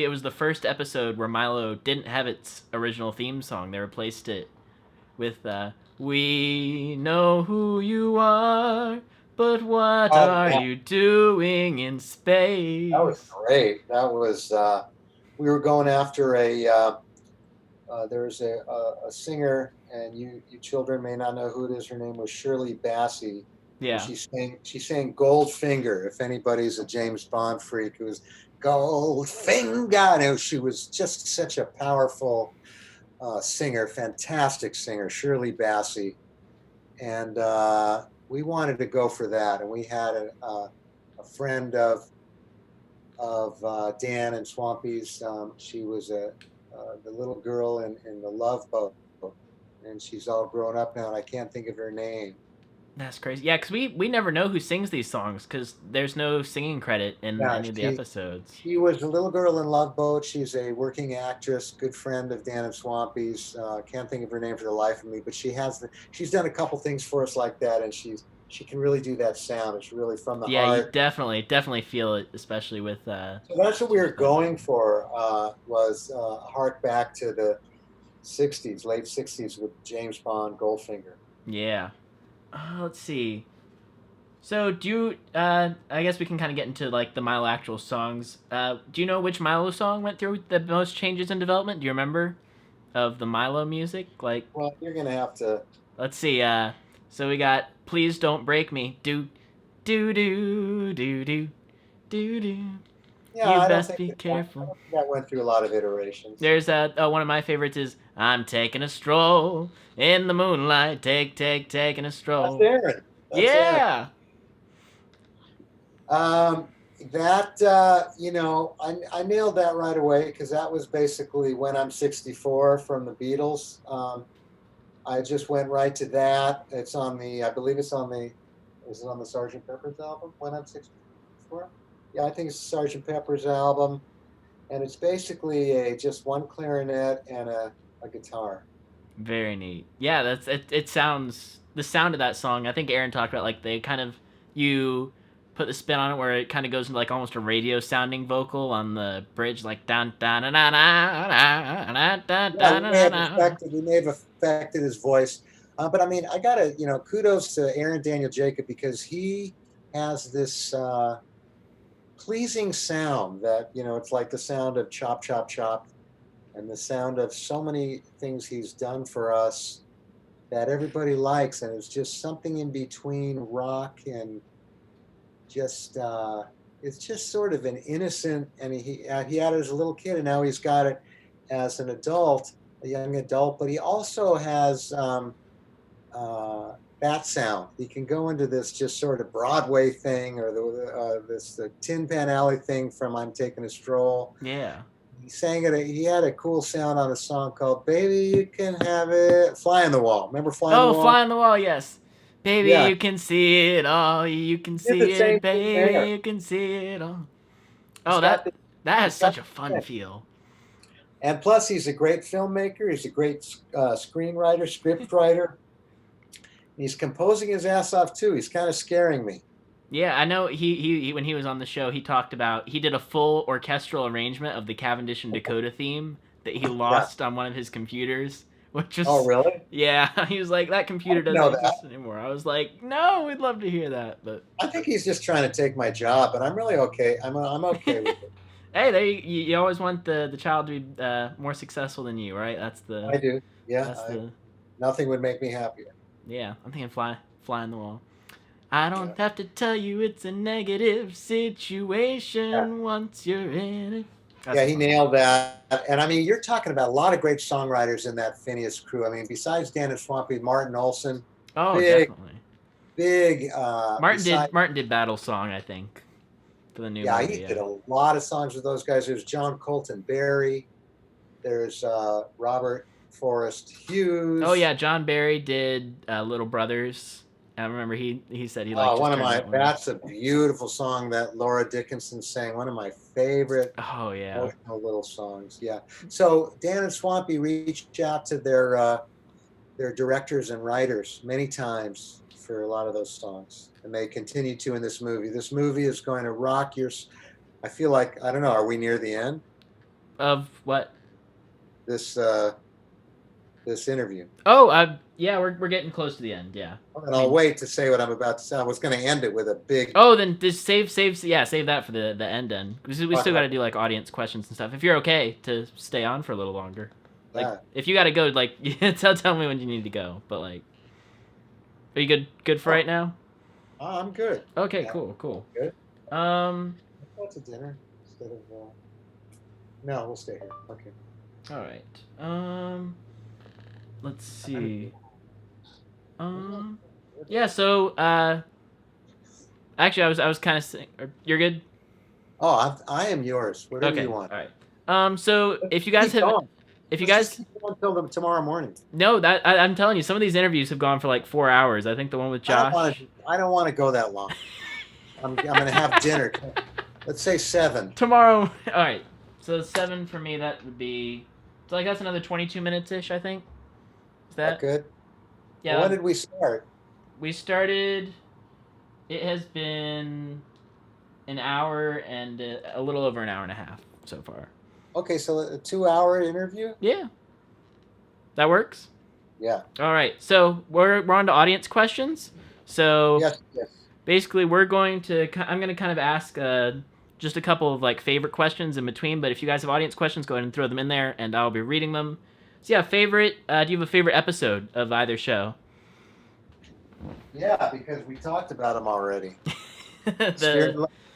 was the first episode where Milo didn't have its original theme song. They replaced it with We Know Who You Are, but what are you doing in space? That was great. That was we were going after there's a singer, and you children may not know who it is. Her name was Shirley Bassey. Yeah. She sang Goldfinger. If anybody's a James Bond freak, it was Goldfinger. And she was just such a powerful singer, fantastic singer, Shirley Bassey. And we wanted to go for that. And we had a friend of Dan and Swampy's. She was the little girl in the Love Boat, and she's all grown up now, and I can't think of her name. That's crazy. Yeah, because we never know who sings these songs because there's no singing credit in any of the episodes. She was a little girl in Love Boat. She's a working actress, good friend of Dan and Swampy's. Can't think of her name for the life of me, but she's done a couple things for us like that, and she can really do that sound. It's really from the heart. Yeah, you definitely feel it, especially with. So that's what we were going for. Was hark back to the '60s, late '60s with James Bond, Goldfinger. Yeah. Let's see. So do you? I guess we can kind of get into like the Milo actual songs. Do you know which Milo song went through the most changes in development? Do you remember of the Milo music? Like, well, you're gonna have to. Let's see. So we got Please Don't Break Me. Do do do do do do do. Yeah, you best be careful. That went through a lot of iterations. There's one of my favorites is I'm taking a stroll in the moonlight, taking a stroll. That's Aaron. Yeah. Aaron. I nailed that right away because that was basically When I'm 64 from the Beatles. I just went right to that. It's on I believe it's on is it on the Sgt. Pepper's album, When I'm 64? Yeah, I think it's the Sgt. Pepper's album. And it's basically just one clarinet and a guitar. Very neat. Yeah, that's it. It sounds the sound of that song. I think Aaron talked about like they kind of you put the spin on it where it kind of goes into like almost a radio sounding vocal on the bridge, like dun dun dun dun dun dun dun. He may have affected his voice, but I mean, I gotta kudos to Aaron Daniel Jacob because he has this pleasing sound that it's like the sound of Chop Chop Chop. And the sound of so many things he's done for us that everybody likes. And it's just something in between rock and just, it's just sort of an innocent, and he had it as a little kid, and now he's got it as an adult, a young adult. But he also has that sound. He can go into this just sort of Broadway thing, or the Tin Pan Alley thing from I'm Taking a Stroll. Yeah. He sang it. He had a cool sound on a song called "Baby You Can Have It." Fly on the Wall. Remember Fly on the Wall? Fly on the Wall. Yes. Baby, Yeah. you can see it all. You can see the same it, thing baby. there. You can see it all. He's Oh, got that has he's got such a fun feel. And plus, he's a great filmmaker. He's a great screenwriter, script writer. He's composing his ass off too. He's kind of scaring me. Yeah, I know. He when he was on the show, he talked about he did a full orchestral arrangement of the Cavendish and Dakota theme that he lost on one of his computers, which was really? Yeah. He was like, that computer I didn't know doesn't exist anymore. I was like, no, we'd love to hear that, but I think he's just trying to take my job, but I'm really okay. I'm okay with it. Hey, there you always want the child to be more successful than you, right? That's the I do. Yeah. That's nothing would make me happier. Yeah, I'm thinking fly on the wall. I don't have to tell you it's a negative situation once you're in it. That's he fun. nailed that. And I mean, you're talking about a lot of great songwriters in that Phineas crew. I mean, besides Dan Swampy, Martin Olson. Oh, big, definitely. Big. Martin did Battle Song, I think, for the new movie. Yeah, he did a lot of songs with those guys. There's John Colton Barry. There's Robert Forrest Hughes. Oh yeah, John Barry did Little Brothers. I remember he said he liked. That's a beautiful song that Laura Dickinson sang. One of my favorite. Oh yeah. Emotional little songs. Yeah. So Dan and Swampy reached out to their directors and writers many times for a lot of those songs, and they continue to in this movie. This movie is going to rock your. I feel like, I don't know. Are we near the end of what? This interview. Oh, yeah, we're getting close to the end. Yeah. And I'll wait to say what I'm about to say. I was going to end it with a big. Oh, then just save that for the end then, because we still got to do like audience questions and stuff. If you're okay to stay on for a little longer, like if you got to go, like tell me when you need to go. But like, are you good for right now? I'm good. Okay, yeah. Cool. Good. What's a dinner instead of? No, we'll stay here. Okay. All right. Let's see. Yeah. So, actually, I was kind of saying, you're good. Oh, I am yours. Whatever you want. All right. So if you guys keep until tomorrow morning. No, I'm telling you, some of these interviews have gone for like 4 hours. I think the one with Josh. I don't want to go that long. I'm gonna have dinner. Let's say 7 tomorrow. All right. So 7 for me. That would be. So like that's another 22 minutes ish. I think. Is that good? Yeah. Well, when did we start? We started. It has been an hour and a little over an hour and a half so far. Okay, so a 2-hour interview? Yeah. That works? Yeah. All right. So we're on to audience questions. So yes. Basically, I'm going to kind of ask just a couple of like favorite questions in between, but if you guys have audience questions, go ahead and throw them in there and I'll be reading them. So yeah, do you have a favorite episode of either show? Yeah, because we talked about them already.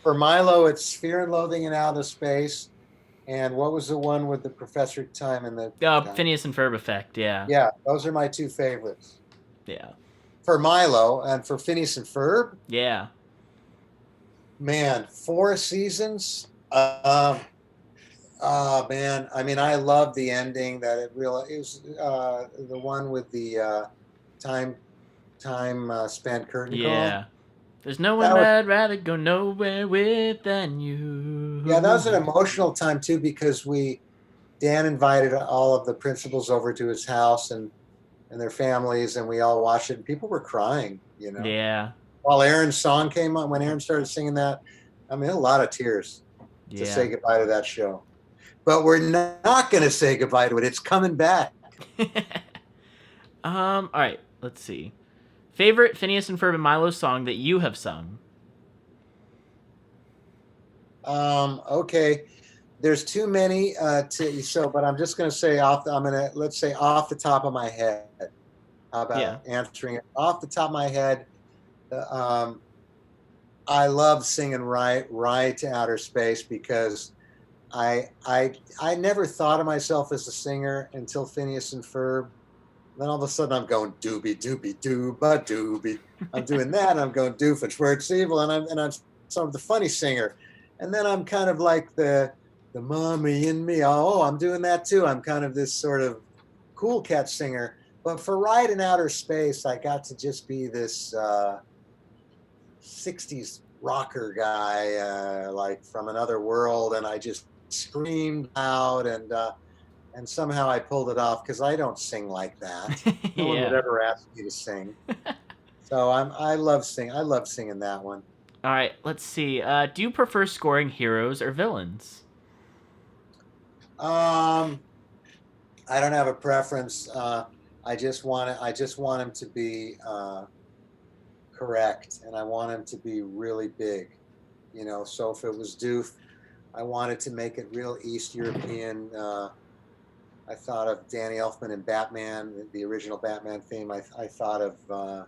For Milo, it's Fear and Loathing in Outer Space. And what was the one with the Professor Time and the... Phineas and Ferb effect, yeah. Yeah, those are my 2 favorites. Yeah. For Milo and for Phineas and Ferb? Yeah. Man, 4 seasons? Man, I mean, I love the ending that it was the one with the time spent curtain call. Yeah. There's no one I'd rather go nowhere with than you. Yeah, that was an emotional time too, because Dan invited all of the principals over to his house and their families, and we all watched it, and people were crying, you know. Yeah. While Aaron's song came on, when Aaron started singing that, I mean, a lot of tears to say goodbye to that show. But we're not going to say goodbye to it. It's coming back. All right, let's see. Favorite Phineas and Ferb and Milo song that you have sung? Okay. There's too many but I'm just going to say let's say off the top of my head. How about answering it off the top of my head? I love singing Ride to Outer Space because I never thought of myself as a singer until Phineas and Ferb. Then all of a sudden I'm going doobie doobie dooba doobie. I'm doing that and I'm going Doofenshmirtz and I'm some of the funny singer. And then I'm kind of like the mommy in me. Oh, I'm doing that too. I'm kind of this sort of cool cat singer. But for Ride in Outer Space, I got to just be this 60s rocker guy, like from another world, and I just screamed out, and somehow I pulled it off because I don't sing like that. No one would Yeah. ever ask me to sing. So I love singing. I love singing that one. All right, let's see. Do you prefer scoring heroes or villains? I don't have a preference. I just want him to be correct, and I want him to be really big. You know, so if it was Doof, I wanted to make it real East European. I thought of Danny Elfman in Batman, the original Batman theme. I thought of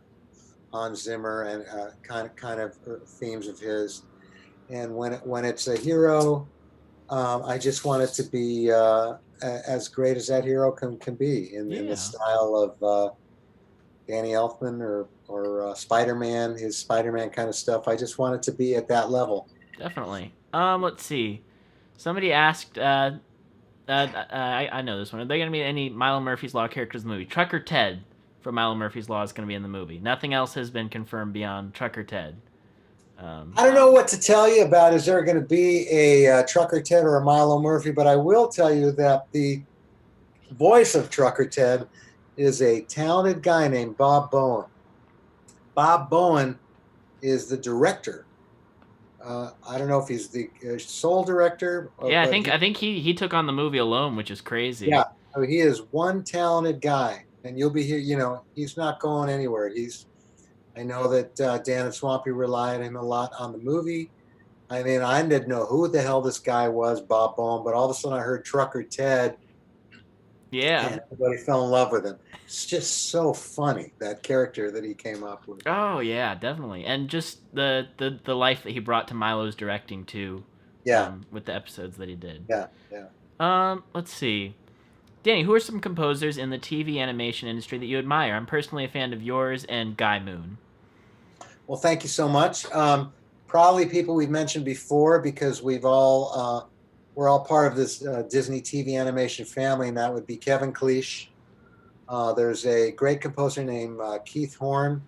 Hans Zimmer and kind of themes of his. And when it's a hero, I just want it to be as great as that hero can be in the style of Danny Elfman or Spider-Man, his Spider-Man kind of stuff. I just want it to be at that level. Definitely. Let's see. Somebody asked. I know this one. Are there going to be any Milo Murphy's Law characters in the movie? Trucker Ted from Milo Murphy's Law is going to be in the movie. Nothing else has been confirmed beyond Trucker Ted. I don't know what to tell you about. Is there going to be a Trucker Ted or a Milo Murphy? But I will tell you that the voice of Trucker Ted is a talented guy named Bob Bowen. Bob Bowen is the director. I don't know if he's the sole director. Yeah, I think he took on the movie alone, which is crazy. Yeah, so he is one talented guy, and you'll be here. You know, he's not going anywhere. I know that Dan and Swampy relied on him a lot on the movie. I mean, I didn't know who the hell this guy was, Bob Bowen, but all of a sudden I heard Trucker Ted. Yeah. And everybody fell in love with him. It's just so funny, that character that he came up with. Oh yeah, definitely, and just the life that he brought to Milo's directing too. Yeah. With the episodes that he did. Yeah. Let's see. Danny, who are some composers in the TV animation industry that you admire? I'm personally a fan of yours and Guy Moon. Well, thank you so much. Probably people we've mentioned before because we're all part of this Disney TV animation family, and that would be Kevin Cleese. There's a great composer named Keith Horn,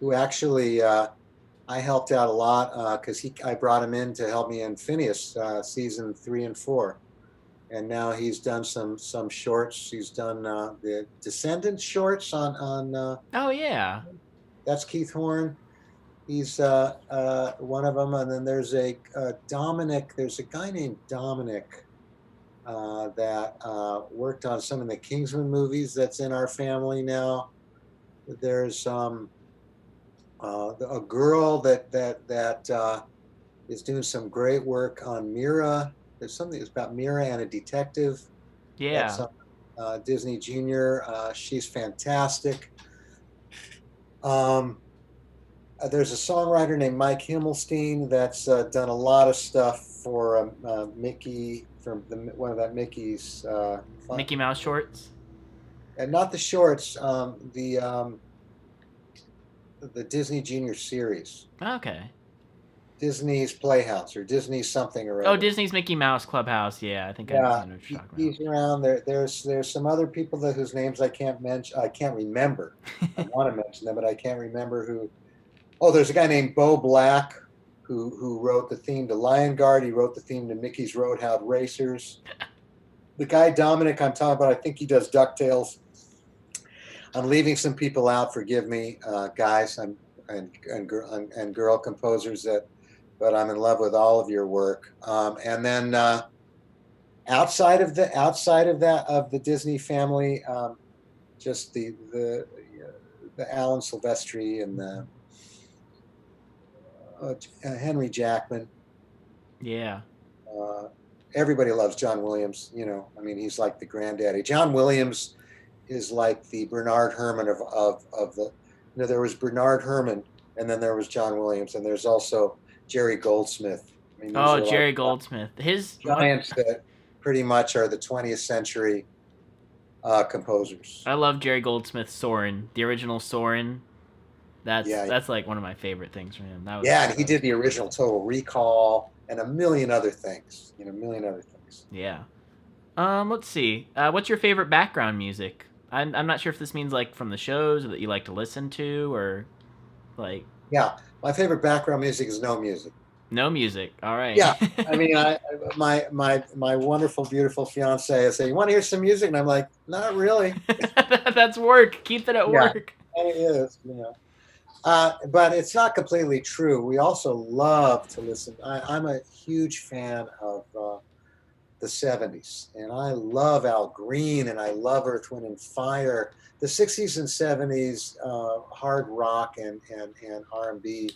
who actually I helped out a lot because I brought him in to help me in Phineas season 3 and 4. And now he's done some shorts. He's done the Descendants shorts on. Oh yeah, that's Keith Horn. He's one of them, and then there's a Dominic. There's a guy named Dominic that worked on some of the Kingsman movies. That's in our family now. There's a girl that is doing some great work on Mira. There's something that's about Mira and a detective. Yeah. That's Disney Junior. She's fantastic. There's a songwriter named Mike Himmelstein that's done a lot of stuff for Mickey, from one of that Mickey's Mickey Mouse shorts. And not the shorts, the Disney Junior series. Okay. Disney's Playhouse or Disney's something or other. Oh, Disney's Mickey Mouse Clubhouse. Yeah, I think I know what you're talking he's around there. There's some other people whose names I can't mention. I can't remember. I want to mention them, but I can't remember who. Oh, there's a guy named Bo Black who wrote the theme to Lion Guard. He wrote the theme to Mickey's Roadhouse Racers. The guy Dominic I'm talking about, I think he does DuckTales. I'm leaving some people out. Forgive me, guys. And girl composers but I'm in love with all of your work. And then outside of that of the Disney family, just the Alan Silvestri and the Henry Jackman. Yeah. Everybody loves John Williams. You know, I mean, he's like the granddaddy. John Williams is like the Bernard Herrmann of the. You know, there was Bernard Herrmann, and then there was John Williams, and there's also Jerry Goldsmith. I mean, these Oh, are Jerry like Goldsmith. His giants that pretty much are the 20th century composers. I love Jerry Goldsmith's Soren, the original Soren. Yeah, That's like one of my favorite things from him. yeah, and he did the original Total Recall and a million other things. A million other things. Yeah. Let's see. What's your favorite background music? I'm not sure if this means like from the shows or that you like to listen to or like. Yeah, my favorite background music is no music. No music. All right. Yeah, I mean, my wonderful, beautiful fiance. I say, "You want to hear some music?" And I'm like, "Not really." That's work. Keep it at work. It is, but it's not completely true. We also love to listen. I'm a huge fan of the 70s, and I love Al Green, and I love Earth, Wind, and Fire. The 60s and 70s hard rock and R&B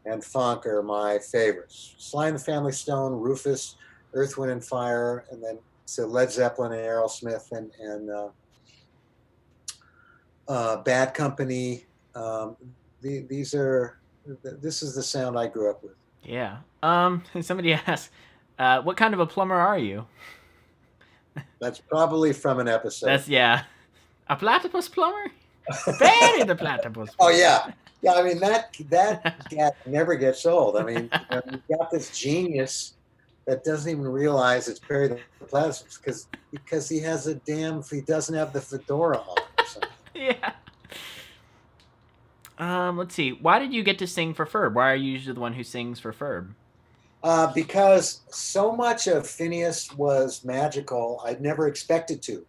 and funk are my favorites. Sly and the Family Stone, Rufus, Earth, Wind, and Fire, and then so Led Zeppelin and Aerosmith and Bad Company. This is the sound I grew up with. Yeah. Somebody asked, what kind of a plumber are you? That's probably from an episode. A platypus plumber? Very the platypus plumber. Oh yeah. Yeah, I mean that cat never gets old. I mean, you've got this genius that doesn't even realize it's Perry the Platypus because he doesn't have the fedora on or something. Yeah. Let's see. Why did you get to sing for Ferb? Why are you usually the one who sings for Ferb? Because so much of Phineas was magical, I'd never expected to.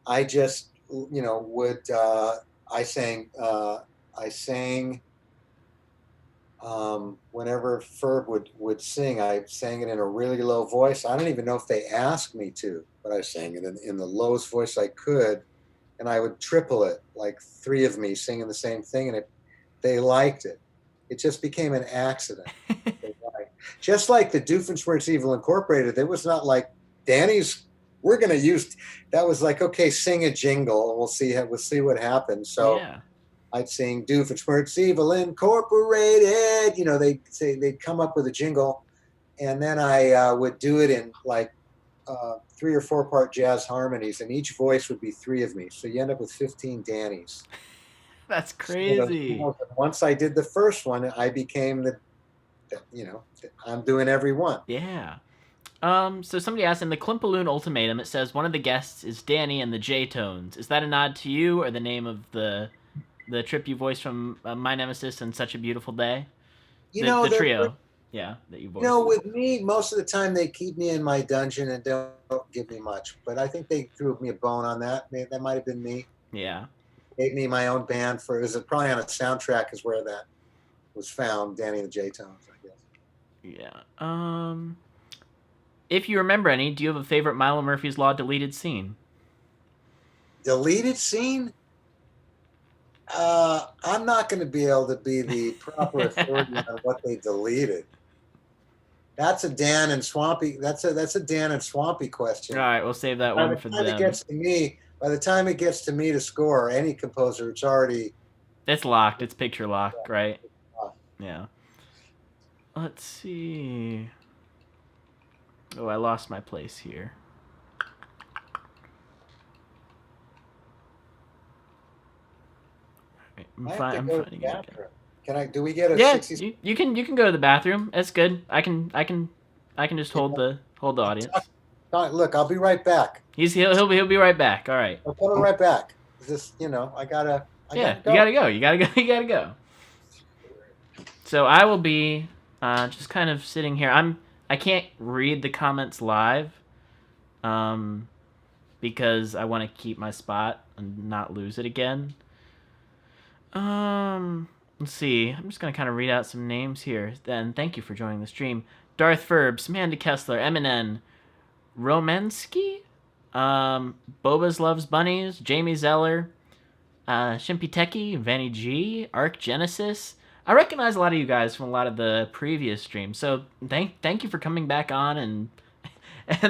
I just, I sang whenever Ferb would sing. I sang it in a really low voice. I don't even know if they asked me to, but I sang it in the lowest voice I could, and I would triple it, like three of me singing the same thing, and they liked it. It just became an accident. Just like the Doofenshmirtz Incorporated, it was not like Danny's. We're going to use. That was like, okay, sing a jingle, and we'll see what happens. So yeah. I'd sing Doofenshmirtz Incorporated. They'd come up with a jingle, and then I would do it in like 3 or 4 part jazz harmonies, and each voice would be 3 of me. So you end up with 15 Dannys. That's crazy. So, once I did the first one, I became I'm doing every one. Yeah. So somebody asked, in the Klimpaloon Ultimatum, it says one of the guests is Danny and the J-Tones. Is that a nod to you or the name of the trip you voiced from My Nemesis and Such a Beautiful Day? The trio. Yeah, that you voiced. With me, most of the time they keep me in my dungeon and don't give me much. But I think they threw me a bone on that. That might have been me. Yeah. Gave me my own band it was probably on a soundtrack is where that was found, Danny and the J-Tones, I guess. Yeah. If you remember any, do you have a favorite Milo Murphy's Law deleted scene? Deleted scene? I'm not going to be able to be the proper authority on what they deleted. That's a Dan and Swampy. That's a Dan and Swampy question. All right, we'll save that one for them. By the time it gets to me to score, any composer, it's already... It's locked. It's picture locked, right? Yeah. Let's see. Oh, I lost my place here. I'm finding it. Do we get a 60s? You can go to the bathroom. That's good. I can just hold the audience. Look, I'll be right back. He'll be right back. All right. I'll put him right back. I gotta go. You gotta go. So I will be just kind of sitting here. I can't read the comments live, because I want to keep my spot and not lose it again. Let's see. I'm just gonna kind of read out some names here. Then thank you for joining the stream. Darth Ferb, Samantha Kessler, Eminem, Romensky, Boba's Loves Bunnies, Jamie Zeller, Shimpy Techie, Vanny G, Arc Genesis. I recognize a lot of you guys from a lot of the previous streams, so thank you for coming back on and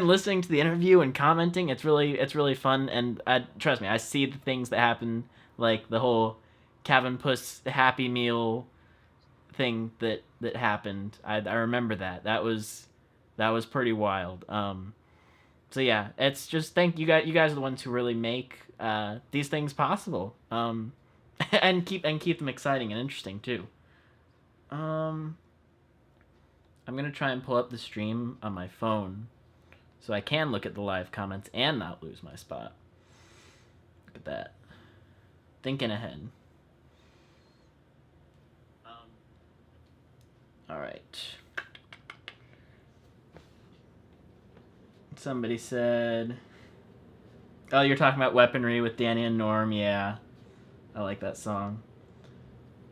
listening to the interview and commenting. It's really fun, and trust me, I see the things that happen, like the whole Cavendish Happy Meal thing that that happened. I remember that. That was pretty wild. So yeah, it's just thank you guys. You guys are the ones who really make these things possible. And keep them exciting and interesting too. I'm gonna try and pull up the stream on my phone so I can look at the live comments and not lose my spot. Look at that. Thinking ahead. All right. Somebody said, "Oh, you're talking about Weaponry with Danny and Norm." Yeah, I like that song.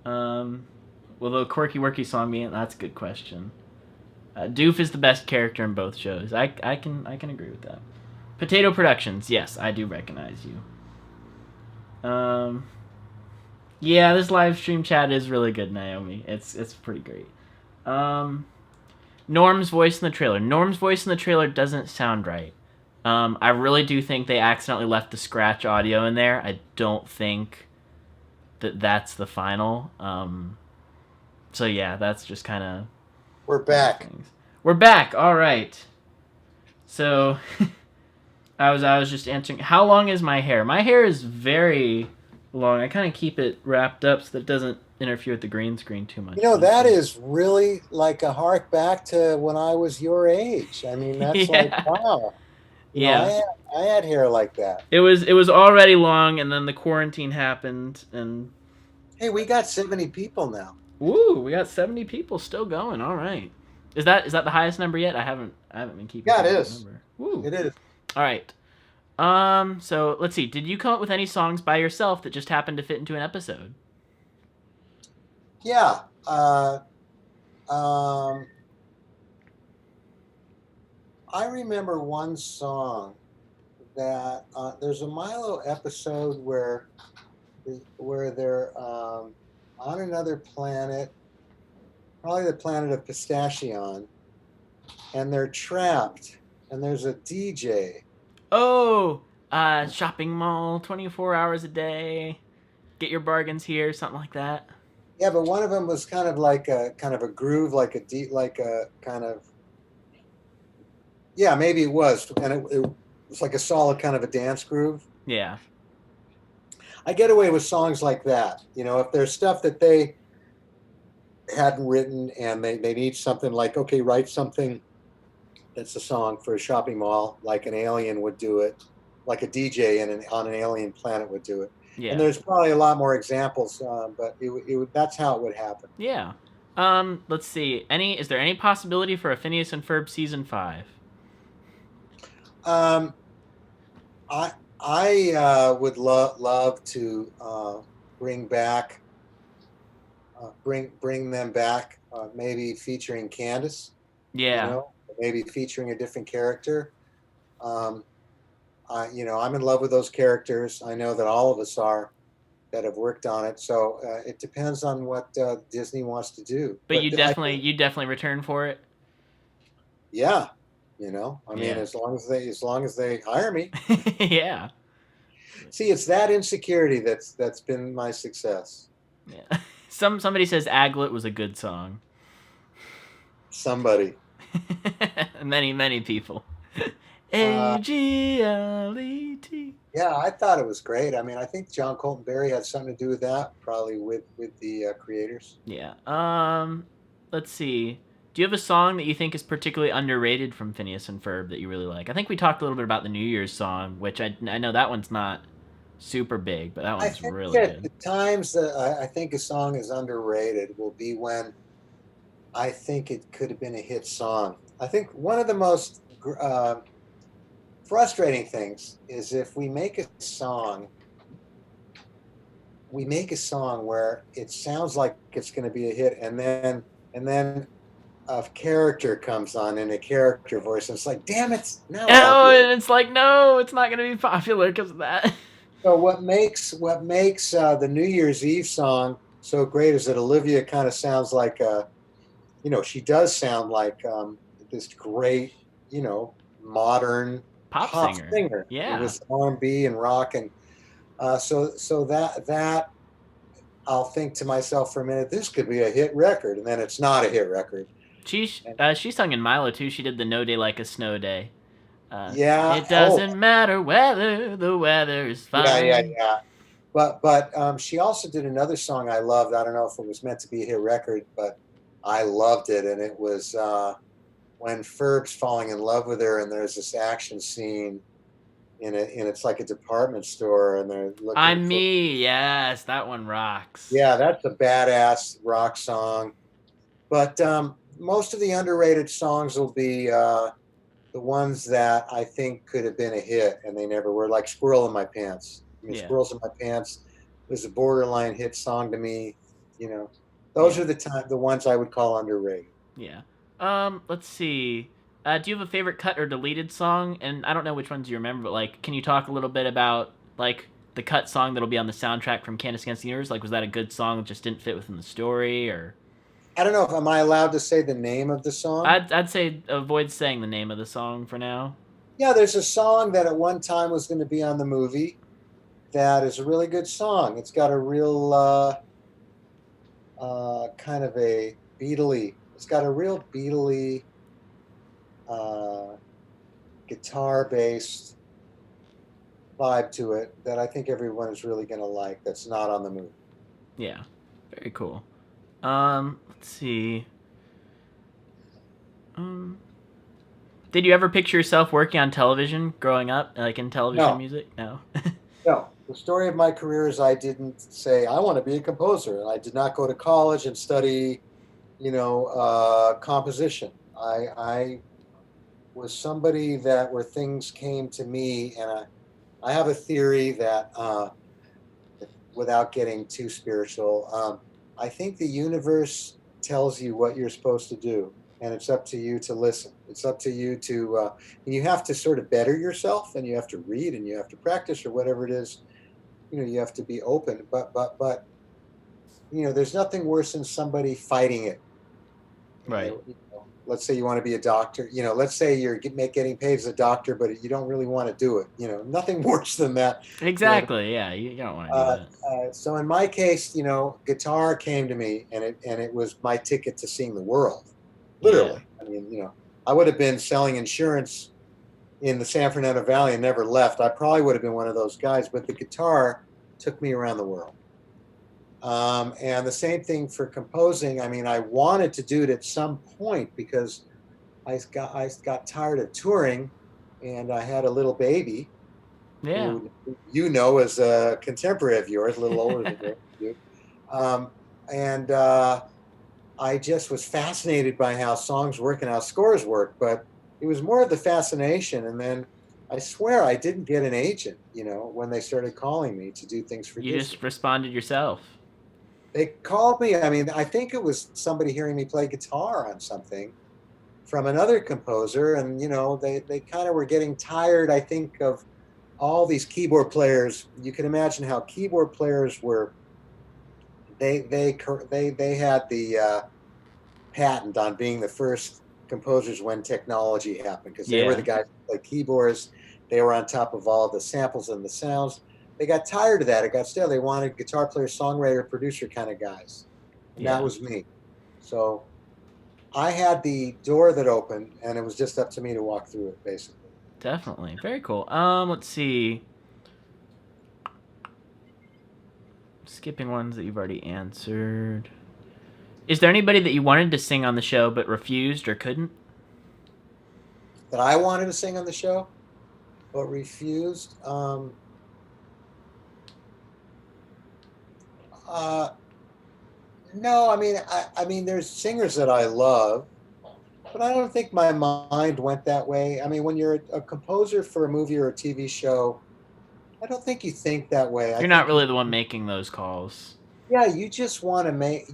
Will the Quirky Worky song be in? That's a good question. Doof is the best character in both shows. I can agree with that. Potato Productions. Yes, I do recognize you. Yeah, this live stream chat is really good, Naomi. It's pretty great. Norm's voice in the trailer. Norm's voice in the trailer doesn't sound right. I really do think they accidentally left the scratch audio in there. I don't think that's the final. So yeah, that's just kind of... We're back. We're back. All right. So I was just answering. How long is my hair? My hair is very long. I kind of keep it wrapped up so that it doesn't interfere with the green screen too much. You know, that is really like a hark back to when I was your age. I mean, that's like, wow. You know, I had hair like that. It was already long, and then the quarantine happened, and... Hey, we got 70 people now. Woo, we got 70 people still going. All right. Is that the highest number yet? I haven't been keeping it is. Number. Woo. It is. All right. So let's see. Did you come up with any songs by yourself that just happened to fit into an episode? Yeah. I remember one song that there's a Milo episode where they're on another planet, probably the planet of Pistachio, and they're trapped, and there's a DJ. Oh, shopping mall, 24 hours a day, get your bargains here, something like that. Yeah, but one of them was kind of like a groove, like a kind of... Yeah, maybe it was, and it was like a solid kind of a dance groove. Yeah. I get away with songs like that. You know, if there's stuff that they hadn't written and they need something like, okay, write something that's a song for a shopping mall, like an alien would do it, like a DJ on an alien planet would do it. Yeah. And there's probably a lot more examples, but that's how it would happen. Yeah. Let's see. Is there any possibility for a Phineas and Ferb season 5? I would love to bring them back, maybe featuring Candace. Yeah. You know, maybe featuring a different character. I'm in love with those characters. I know that all of us are that have worked on it. So it depends on what Disney wants to do. But you definitely return for it. Yeah. You know, I mean, as long as they hire me. Yeah. See, it's that insecurity that's been my success. Yeah. Somebody says Aglet was a good song. Somebody. Many people. A-G-L-E-T. Yeah, I thought it was great. I mean, I think John Colton Berry had something to do with that, probably with the creators. Yeah. Let's see. Do you have a song that you think is particularly underrated from Phineas and Ferb that you really like? I think we talked a little bit about the New Year's song, which I know that one's not super big, but that one's really good. The times that I think a song is underrated will be when I think it could have been a hit song. I think one of the most frustrating things is if we make a song where it sounds like it's going to be a hit, and then a character comes on in a character voice, and it's like, damn it, no. Oh, and it's like, no, it's not going to be popular because of that. So what makes the New Year's Eve song so great is that Olivia kind of sounds like she does sound like this great, modern pop singer. Yeah, it was R&B and rock, and so that I'll think to myself for a minute, this could be a hit record, and then it's not a hit record. She sung in Milo too. She did the No Day Like a Snow Day. Yeah. It doesn't matter whether the weather is fine. Yeah. But she also did another song I loved. I don't know if it was meant to be a hit record, but I loved it, and it was when Ferb's falling in love with her, and there's this action scene and it's like a department store, and they're looking. I'm Me, yes, that one rocks. Yeah, that's a badass rock song. But most of the underrated songs will be the ones that I think could have been a hit, and they never were, like Squirrel in My Pants. I mean, Squirrels in My Pants was a borderline hit song to me. You know, those are the ones I would call underrated. Yeah. Let's see. Do you have a favorite cut or deleted song? And I don't know which ones you remember, but like, can you talk a little bit about like the cut song that'll be on the soundtrack from Candace Against the Universe? Like, was that a good song that just didn't fit within the story, or? I don't know if am I allowed to say the name of the song? I'd say avoid saying the name of the song for now. Yeah, there's a song that at one time was going to be on the movie. That is a really good song. It's got a real kind of a Beatley. It's got a real Beatley guitar-based vibe to it that I think everyone is really going to like. That's not on the movie. Yeah, very cool. Let's see. Did you ever picture yourself working on television growing up, like in television music? No. No. The story of my career is I didn't say I want to be a composer, and I did not go to college and study, composition. I was somebody that where things came to me, and I have a theory that, without getting too spiritual, I think the universe tells you what you're supposed to do, and it's up to you to listen. It's up to you to, and you have to sort of better yourself, and you have to read, and you have to practice, or whatever it is. You have to be open, but there's nothing worse than somebody fighting it. Right. Let's say you want to be a doctor. Let's say you're getting paid as a doctor, but you don't really want to do it. Nothing worse than that. Exactly. Yeah, you don't want to do that. So in my case, guitar came to me, and it was my ticket to seeing the world. Literally. Yeah. I mean, I would have been selling insurance in the San Fernando Valley and never left. I probably would have been one of those guys, but the guitar took me around the world. And the same thing for composing. I mean, I wanted to do it at some point because I got tired of touring, and I had a little baby. Yeah. Who is a contemporary of yours, a little older than you. And I just was fascinated by how songs work and how scores work, but it was more of the fascination. And then I swear I didn't get an agent, when they started calling me to do things for Disney. You just responded yourself. They called me. I mean, I think it was somebody hearing me play guitar on something from another composer. And, they kind of were getting tired, I think, of all these keyboard players. You can imagine how keyboard players were. They had the patent on being the first composers when technology happened, because they were the guys who played keyboards. They were on top of all the samples and the sounds. They got tired of that. It got stale. They wanted guitar player, songwriter, producer kind of guys. And that was me. So I had the door that opened, and it was just up to me to walk through it, basically. Definitely. Very cool. Let's see. Skipping ones that you've already answered. Is there anybody that you wanted to sing on the show but refused or couldn't? That I wanted to sing on the show but refused? No, I mean, there's singers that I love, but I don't think my mind went that way. I mean, when you're a composer for a movie or a TV show, I don't think you think that way. You're not really the one making those calls. Yeah, you just want to make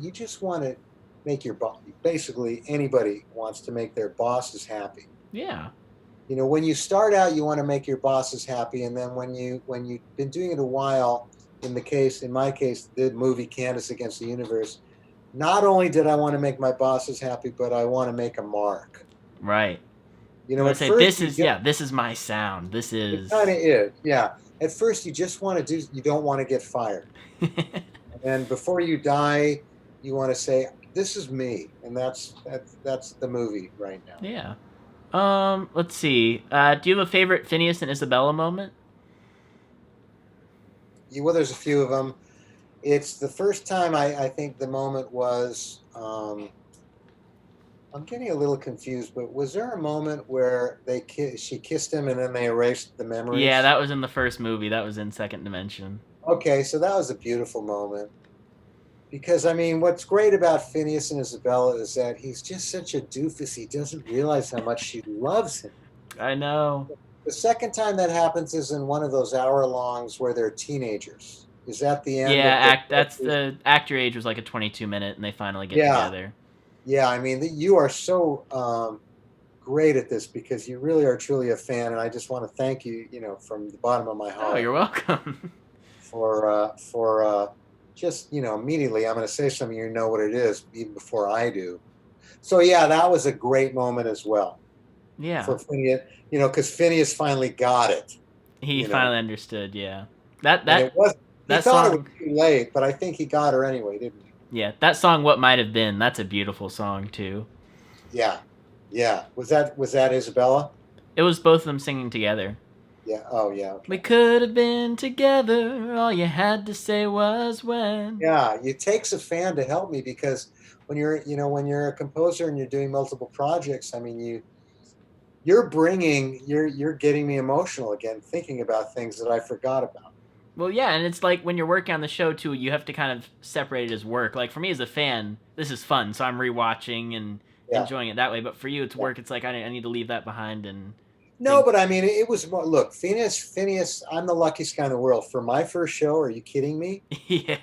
your boss. Basically, anybody wants to make their bosses happy. Yeah. When you start out, you want to make your bosses happy, and then when you've been doing it a while, in my case, the movie Candace Against the Universe, not only did I want to make my bosses happy, but I want to make a mark. Right. At say, first, this is my sound. This is. It kind of is, yeah. At first, you just want to you don't want to get fired. And before you die, you want to say, "This is me," and that's the movie right now. Yeah. Let's see. Do you have a favorite Phineas and Isabella moment? Well, there's a few of them. It's the first time I think the moment was. I'm getting a little confused, but was there a moment where she kissed him and then they erased the memories? Yeah, that was in the first movie. That was in Second Dimension. Okay, so that was a beautiful moment. Because, I mean, what's great about Phineas and Isabella is that he's just such a doofus. He doesn't realize how much she loves him. I know. The second time that happens is in one of those hour-longs where they're teenagers. Is that the end? Yeah, that's the actor age was like a 22-minute, and they finally get together. Yeah, I mean, you are so great at this because you really are truly a fan, and I just want to thank you, from the bottom of my heart. Oh, you're welcome. For just, immediately I'm going to say something, you know what it is, even before I do. So, yeah, that was a great moment as well. Yeah. For Phineas, because Phineas finally got it. He finally understood, yeah. He thought it was too late, but I think he got her anyway, didn't he? Yeah, that song, What Might Have Been, that's a beautiful song, too. Yeah. Was that Isabella? It was both of them singing together. Yeah. Oh, yeah. Okay. We could have been together. All you had to say was when. Yeah, it takes a fan to help me because when you're a composer and you're doing multiple projects, I mean, you're getting me emotional again, thinking about things that I forgot about. Well, yeah, and it's like when you're working on the show too, you have to kind of separate it as work. Like for me as a fan, this is fun, so I'm rewatching and enjoying it that way. But for you, it's work. It's like I need to leave that behind and. No, but I mean, it was more. Look, Phineas, I'm the luckiest guy in the world. For my first show, are you kidding me? Yeah.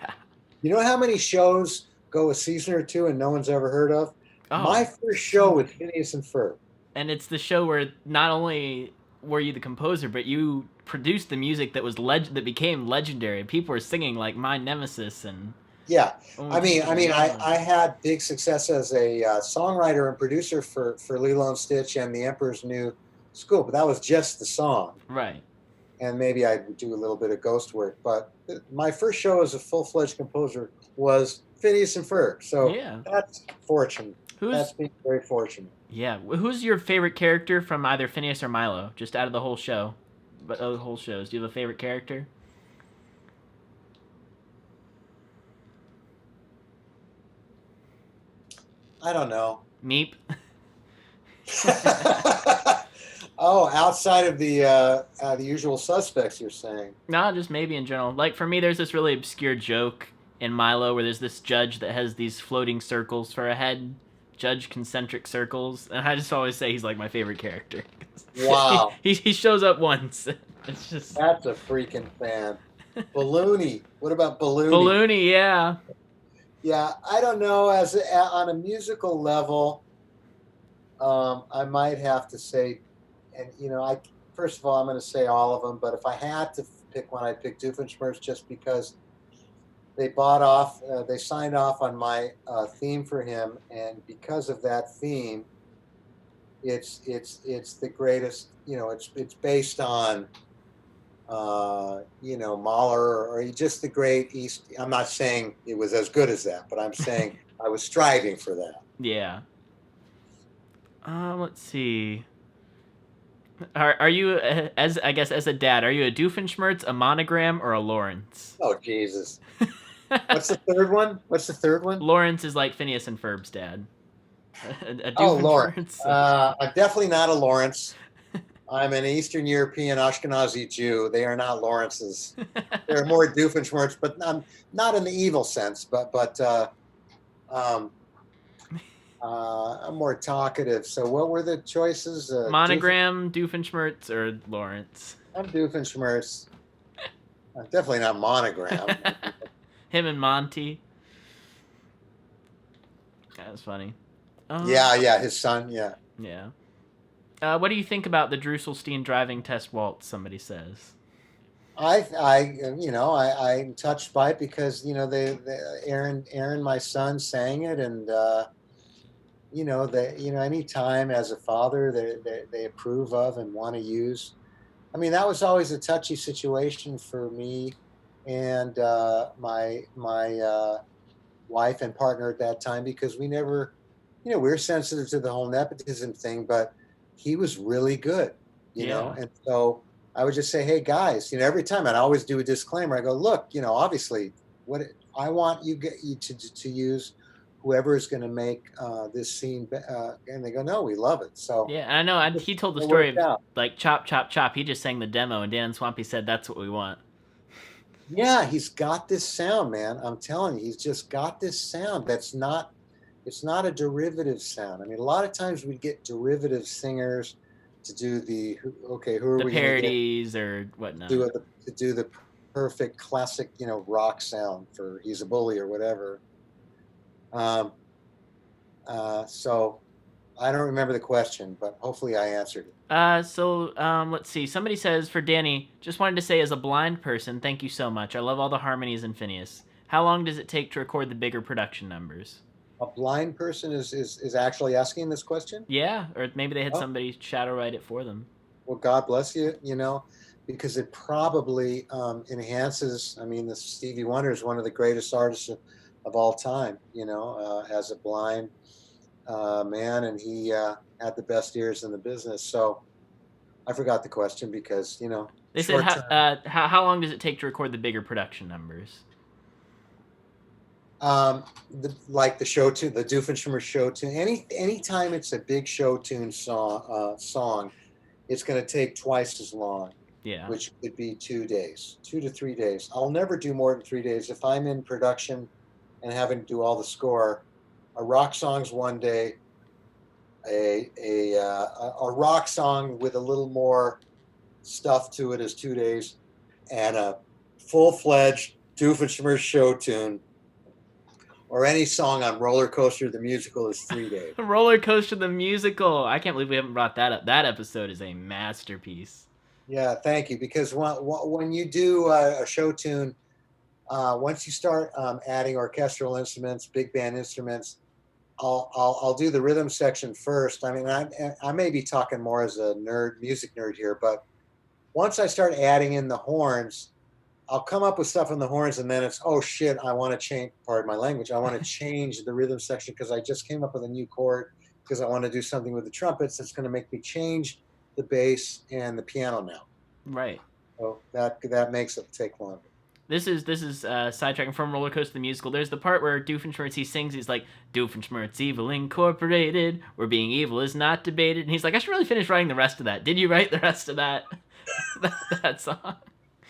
You know how many shows go a season or two and no one's ever heard of? Oh, my first show was Phineas and Ferb. And it's the show where not only were you the composer, but you produced the music that was that became legendary. People were singing like My Nemesis and. Yeah, I had big success as a songwriter and producer for Lilo and Stitch and The Emperor's New School, but that was just the song. Right. And maybe I would do a little bit of ghost work, but my first show as a full-fledged composer was Phineas and Ferb. So that's fortunate. That's being very fortunate. Yeah. Who's your favorite character from either Phineas or Milo? Just out of the whole show. But the whole shows. Do you have a favorite character? I don't know. Meep. Oh, outside of the usual suspects, you're saying? No, just maybe in general. Like for me, there's this really obscure joke in Milo where there's this judge that has these floating circles for a head, judge concentric circles, and I just always say he's like my favorite character. Wow. he shows up once. It's just that's a freaking fan. Balloony. What about Balloony? Balloony, yeah. Yeah, I don't know. On a musical level, I might have to say, and first of all, I'm going to say all of them. But if I had to pick one, I'd pick Doofenshmirtz just because they signed off on my theme for him, and because of that theme, it's the greatest. It's based on. Mahler or just the great East. I'm not saying it was as good as that, but I'm saying I was striving for that. Yeah. Let's see. Are you, as a dad, are you a Doofenshmirtz, a Monogram, or a Lawrence? Oh, Jesus. What's the third one? Lawrence is like Phineas and Ferb's dad. Lawrence. I'm definitely not a Lawrence. I'm an Eastern European Ashkenazi Jew. They are not Lawrences. They're more Doofenshmirtz, but not in the evil sense. But I'm more talkative. So what were the choices? Monogram, Doofenshmirtz, or Lawrence? I'm Doofenshmirtz. I'm definitely not Monogram. Him and Monty. That was funny. Yeah, his son. Yeah. Yeah. What do you think about the Drusselstein driving test waltz? Somebody says. I'm touched by it because Aaron, my son, sang it, and any time as a father they approve of and want to use. I mean, that was always a touchy situation for me and my wife and partner at that time, because we never, we were sensitive to the whole nepotism thing, but he was really good, Yeah. and so I would just say, hey guys, every time I'd always do a disclaimer. I go, look, obviously, what I want you to use whoever is going to make this scene, and they go, no, we love it. So Yeah, and I know he told the it story worked of out. like chop, chop, chop. He just sang the demo, and Dan Swampy said that's what we want. Yeah, he's got this sound, man. I'm telling you, he's just got this sound that's not, it's not a derivative sound. I mean, a lot of times we get derivative singers to do okay, who are The we going to get parodies or whatnot. to do the perfect classic, rock sound for He's a Bully or whatever. Um, so I don't remember the question, but hopefully I answered it. Let's see. Somebody says for Danny, just wanted to say as a blind person, thank you so much. I love all the harmonies in Phineas. How long does it take to record the bigger production numbers? A blind person is actually asking this question? Yeah, or maybe they had Oh. somebody shadow write it for them. Well, God bless you, because it probably enhances. I mean, the Stevie Wonder is one of the greatest artists of all time, as a blind man, and he had the best ears in the business. So I forgot the question because, They said, short term. how long does it take to record the bigger production numbers? Like the show tune, the Doofenshmirtz show tune. Anytime it's a big show tune song, it's going to take twice as long. Yeah. Which could be 2 days, 2 to 3 days. I'll never do more than 3 days. If I'm in production and having to do all the score, a rock song's 1 day, a rock song with a little more stuff to it is 2 days, and a full-fledged Doofenshmirtz show tune or any song on Roller Coaster the Musical is 3 days. Roller Coaster the Musical. I can't believe we haven't brought that up. That episode is a masterpiece. Yeah, thank you. Because when you do a show tune, once you start adding orchestral instruments, big band instruments, I'll do the rhythm section first. I mean, I may be talking more as a music nerd here, but once I start adding in the horns, I'll come up with stuff on the horns, and then it's, oh shit, I want to change. Pardon my language. I want to change the rhythm section because I just came up with a new chord because I want to do something with the trumpets that's going to make me change the bass and the piano now. Right. So that makes it take longer. This is sidetracking from Roller Coaster the Musical. There's the part where Doofenshmirtz, he sings, he's like, Doofenshmirtz Evil Incorporated, where being evil is not debated. And he's like, I should really finish writing the rest of that. Did you write the rest of that that song?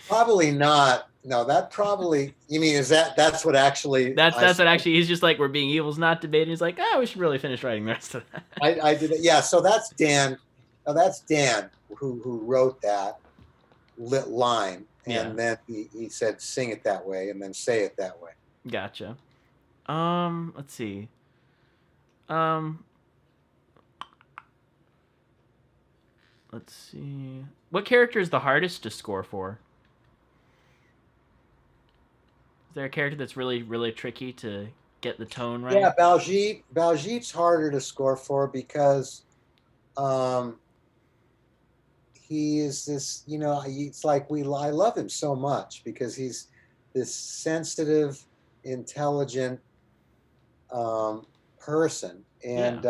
Probably not. No, that probably, you mean, that's what actually... That's what actually, he's just like, where being evil is not debated. He's like, we should really finish writing the rest of that. I did it. Yeah, so that's Dan. Now that's Dan who wrote that line. And then he said, sing it that way, and then say it that way. Gotcha. Let's see. Let's see. What character is the hardest to score for? Is there a character that's really, really tricky to get the tone right? Yeah, Baljeet's harder to score for because he is this, it's like I love him so much because he's this sensitive, intelligent person, and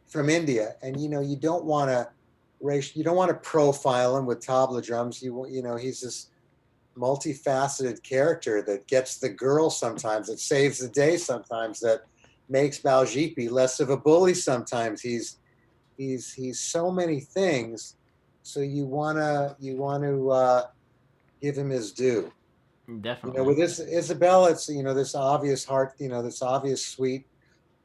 from India, and you don't want to profile him with tabla drums. He's this multifaceted character that gets the girl sometimes, that saves the day sometimes, that makes Baljeet be less of a bully sometimes. He's so many things. So you want to give him his due. Definitely. With this Isabella, it's this obvious heart, this obvious sweet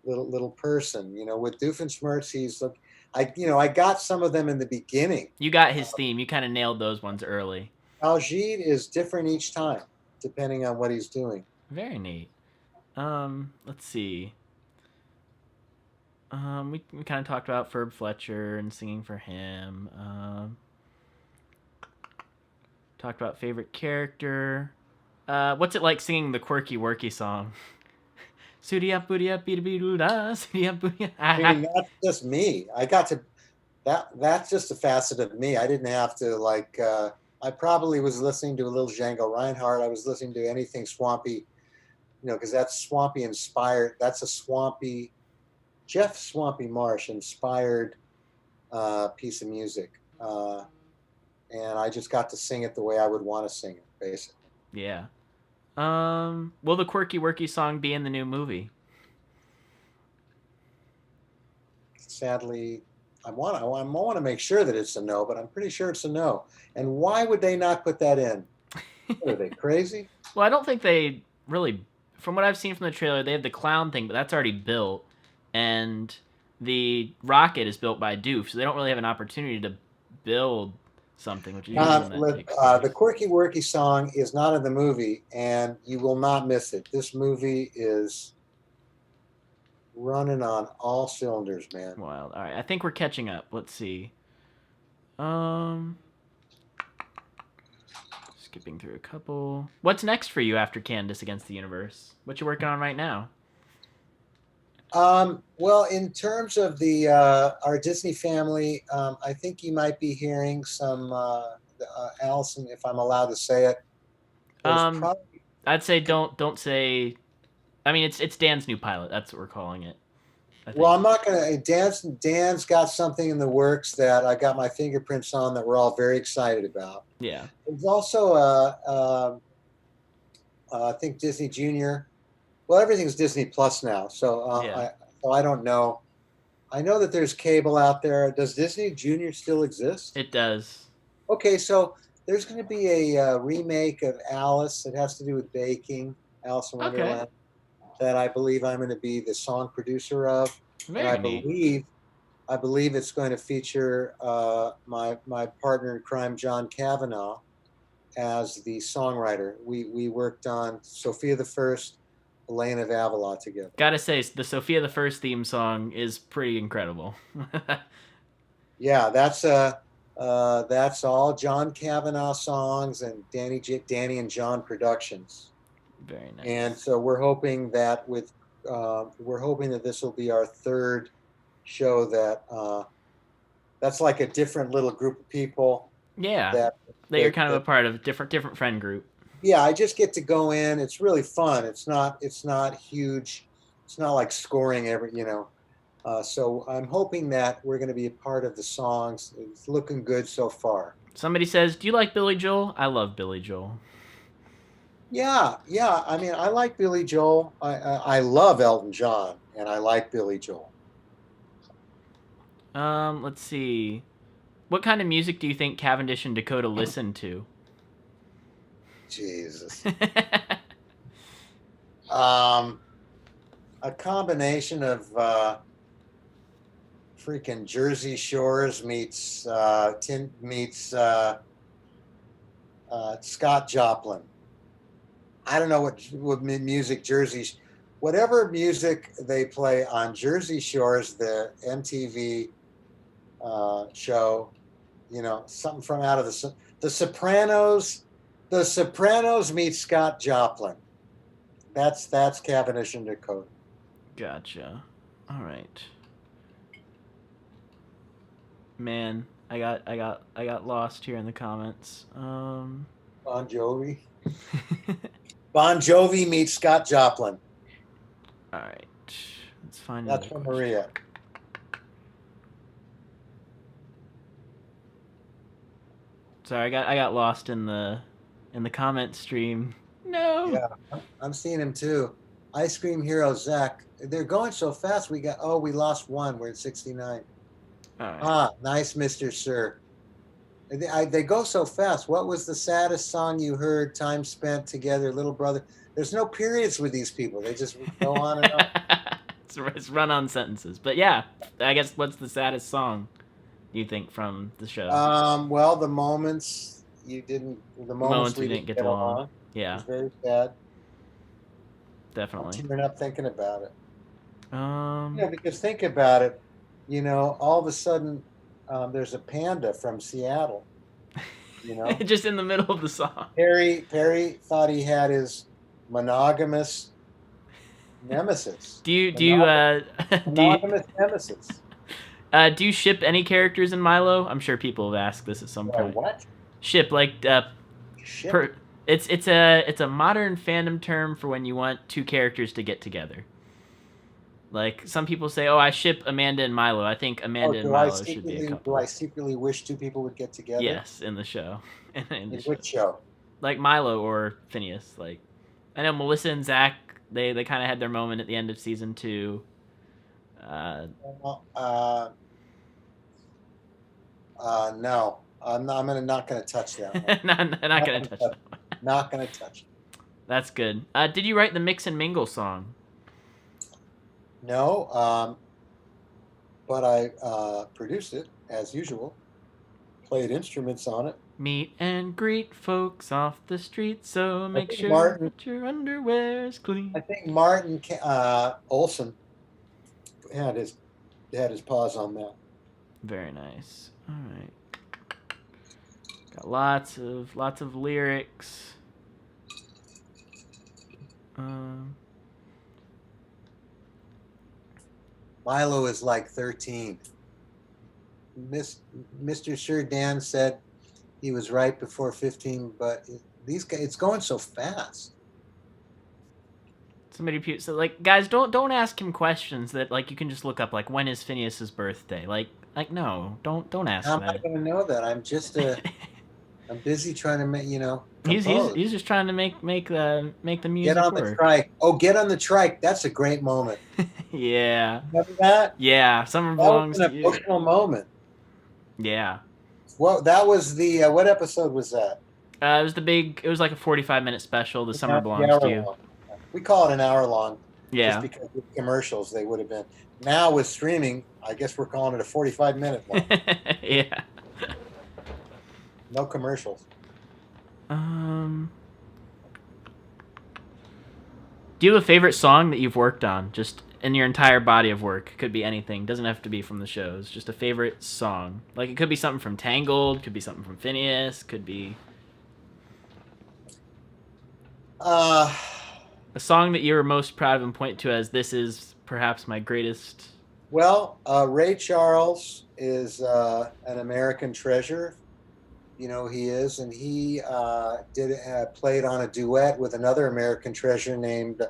little person. With Doofenshmirtz, he's like, I got some of them in the beginning. You got his theme. You kind of nailed those ones early. Baljeet is different each time, depending on what he's doing. Very neat. Let's see. We kind of talked about Ferb Fletcher and singing for him. Talked about favorite character. What's it like singing the Quirky Worky song? I mean, that's just me. I got to. That's just a facet of me. I didn't have to I probably was listening to a little Django Reinhardt. I was listening to anything Swampy, because that's Swampy inspired. That's a Swampy, Jeff Swampy Marsh inspired piece of music. And I just got to sing it the way I would want to sing it, basically. Yeah. Will the Quirky Worky song be in the new movie? Sadly, I want to make sure that it's a no, but I'm pretty sure it's a no. And why would they not put that in? Are they crazy? Well, I don't think they really, from what I've seen from the trailer, they have the clown thing, but that's already built. And the rocket is built by Doof, so they don't really have an opportunity to build something, which is usually when that takes place. The Quirky Worky song is not in the movie, and you will not miss it. This movie is running on all cylinders, man. Wild. All right, I think we're catching up. Let's see. Skipping through a couple. What's next for you after Candace Against the Universe? What you working on right now? Well, in terms of the our Disney family, I think you might be hearing some Allison, if I'm allowed to say it. I'd say don't say. I mean, it's Dan's new pilot. That's what we're calling it. Well, I'm not gonna. Dan's got something in the works that I got my fingerprints on that we're all very excited about. Yeah. There's also I think Disney Junior. Well, everything's Disney Plus now, so Yeah. I don't know. I know that there's cable out there. Does Disney Junior still exist? It does. Okay, so there's going to be a remake of Alice. It has to do with baking, Alice in Wonderland, that I believe I'm going to be the song producer of. Very and I believe it's going to feature my partner in crime, John Kavanaugh, as the songwriter. We worked on Sophia the First, Elaine of Avila together. Gotta say, the Sophia the First theme song is pretty incredible. Yeah, that's all John Kavanaugh songs and Danny and John productions. Very nice. And so we're hoping that this will be our third show that's like a different little group of people. Yeah, that you're kind of a part of, different friend group. Yeah, I just get to go in. It's really fun. It's not huge. It's not like scoring so I'm hoping that we're going to be a part of the songs. It's looking good so far. Somebody says, "Do you like Billy Joel?" I love Billy Joel. Yeah. I mean, I like Billy Joel. I love Elton John, and I like Billy Joel. Let's see. What kind of music do you think Cavendish and Dakota listen to? Jesus. A combination of freaking Jersey Shores meets Scott Joplin. I don't know what music whatever music they play on Jersey Shores, the MTV show, something from out of the Sopranos. The Sopranos meet Scott Joplin. That's Cavendish and Dakota. Gotcha. All right. Man, I got lost here in the comments. Bon Jovi. Bon Jovi meets Scott Joplin. All right. Let's find. That's from Maria. Sorry, I got lost in the comment stream. No. Yeah, I'm seeing him too. Ice Cream Hero Zach. They're going so fast. We lost one. We're at 69. All right. Nice, Mr. Sir. They go so fast. What was the saddest song you heard? Time spent together, little brother. There's no periods with these people. They just go on and on. It's run-on sentences. But yeah, I guess what's the saddest song you think from the show? Well, the moments we didn't get along. Yeah. It was very sad. Definitely. I'm tearing up thinking about it. Yeah, because think about it. All of a sudden, there's a panda from Seattle. Just in the middle of the song. Perry thought he had his monogamous nemesis. Monogamous nemesis. Do you ship any characters in Milo? I'm sure people have asked this at some point. What? Ship, like Ship. it's a modern fandom term for when you want two characters to get together. Like some people say, "Oh, I ship Amanda and Milo." I think Amanda and Milo should be a Do couple. I secretly wish two people would get together? Yes, in the show. in In the which show? Like Milo or Phineas. Like I know Melissa and Zach. They kind of had their moment at the end of season 2. No, I'm not gonna touch that one. not gonna touch that one. Not gonna touch it. That's good. Did you write the Mix and Mingle song? No, but I produced it as usual. Played instruments on it. Meet and greet folks off the street, so make sure that your underwear's clean. I think Martin Olson had his paws on that. Very nice. All right. Got lots of lyrics. Milo is like 13. Mr. Sir Dan said he was right before 15, but these guys, it's going so fast. Somebody so like guys, don't ask him questions that like you can just look up, like when is Phineas's birthday? Like no, don't ask How that. am I going to know that? I'm just I'm busy trying to make he's compose. just trying to make the music Get on work. the trike. Oh, get on the trike. That's a great moment. Yeah. Remember that? Yeah. Summer That belongs was an to you. emotional moment. Yeah. Well, that was the what episode was that? It was like a 45-minute special. The Summer Belongs Hour to You. long. We call it an hour long. Yeah. Just because with commercials they would have been. Now with streaming, I guess we're calling it a 45-minute one. Yeah. No commercials. Do you have a favorite song that you've worked on, just in your entire body of work? Could be anything. Doesn't have to be from the shows. Just a favorite song. Like it could be something from Tangled. Could be something from Phineas. Could be a song that you're most proud of and point to as this is perhaps my greatest. Well, Ray Charles is an American treasure. You know he is, and he played on a duet with another American treasure named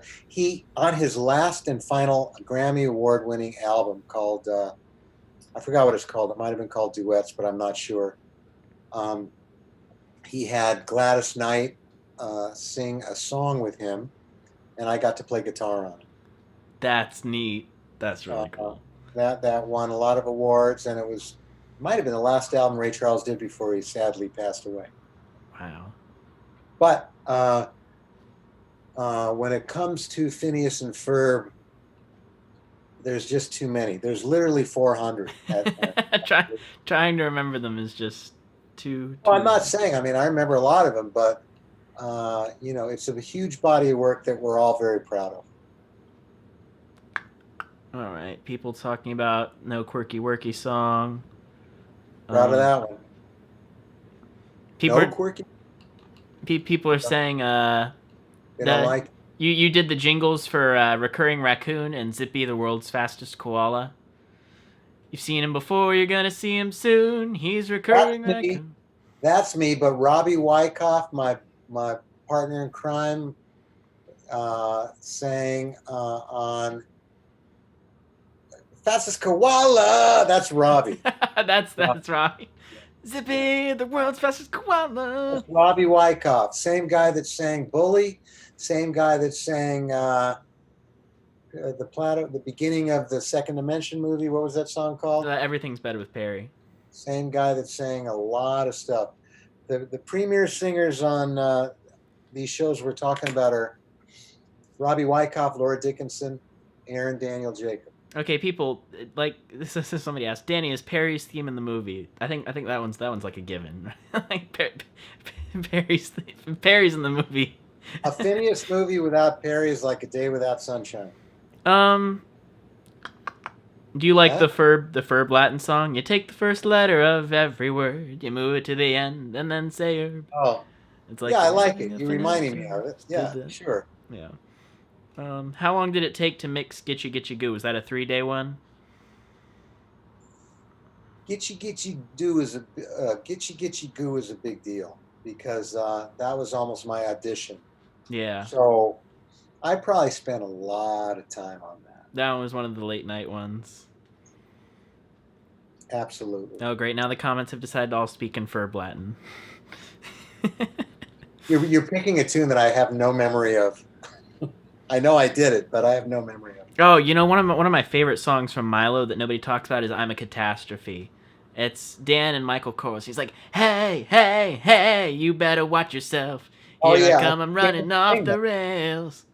on his last and final Grammy Award-winning album called I forgot what it's called. It might have been called Duets, but I'm not sure. He had Gladys Knight sing a song with him, and I got to play guitar on it. That's neat. That's really cool. That won a lot of awards, and it might have been the last album Ray Charles did before he sadly passed away. Wow. But when it comes to Phineas and Ferb, there's just too many. There's literally 400. Trying to remember them is just too. Well, I'm not saying. I mean, I remember a lot of them, but it's a huge body of work that we're all very proud of. All right, people talking about no Quirky Worky song. Proud of that one. People no Quirky. People are saying They don't like it. you did the jingles for Recurring Raccoon and Zippy, the world's fastest koala. You've seen him before, you're gonna see him soon. He's Recurring Raccoon. That's me, but Robbie Wyckoff, my partner in crime, sang on Fastest Koala. That's Robbie. that's Robbie. Zippy, the world's fastest koala. That's Robbie Wyckoff, same guy that sang Bully, same guy that sang the beginning of the Second Dimension movie. What was that song called? Everything's Better with Perry. Same guy that sang a lot of stuff. The premier singers on these shows we're talking about are Robbie Wyckoff, Laura Dickinson, Aaron Daniel Jacob. Okay, people, like this is somebody asked, Danny, is Perry's theme in the movie? I think that one's like a given. Like Perry's in the movie. A Phineas movie without Perry is like a day without sunshine. Do you like the Ferb Latin song? You take the first letter of every word, you move it to the end, and then say herb. Oh, it's like, yeah, I like it. You're reminding me of it. Yeah, sure. Yeah. How long did it take to mix Gitchy Gitchy Goo? Was that a 3-day one? Gitchy Goo is a big deal because that was almost my audition. Yeah. So I probably spent a lot of time on that. That one was one of the late night ones. Absolutely. Oh, great. Now the comments have decided to all speak in Ferb Latin. You're picking a tune that I have no memory of. I know I did it, but I have no memory of it. Oh, you know, one of my favorite songs from Milo that nobody talks about is "I'm a Catastrophe." It's Dan and Michael Kors. He's like, "Hey, hey, hey, you better watch yourself. Here I come, I'm running off the rails."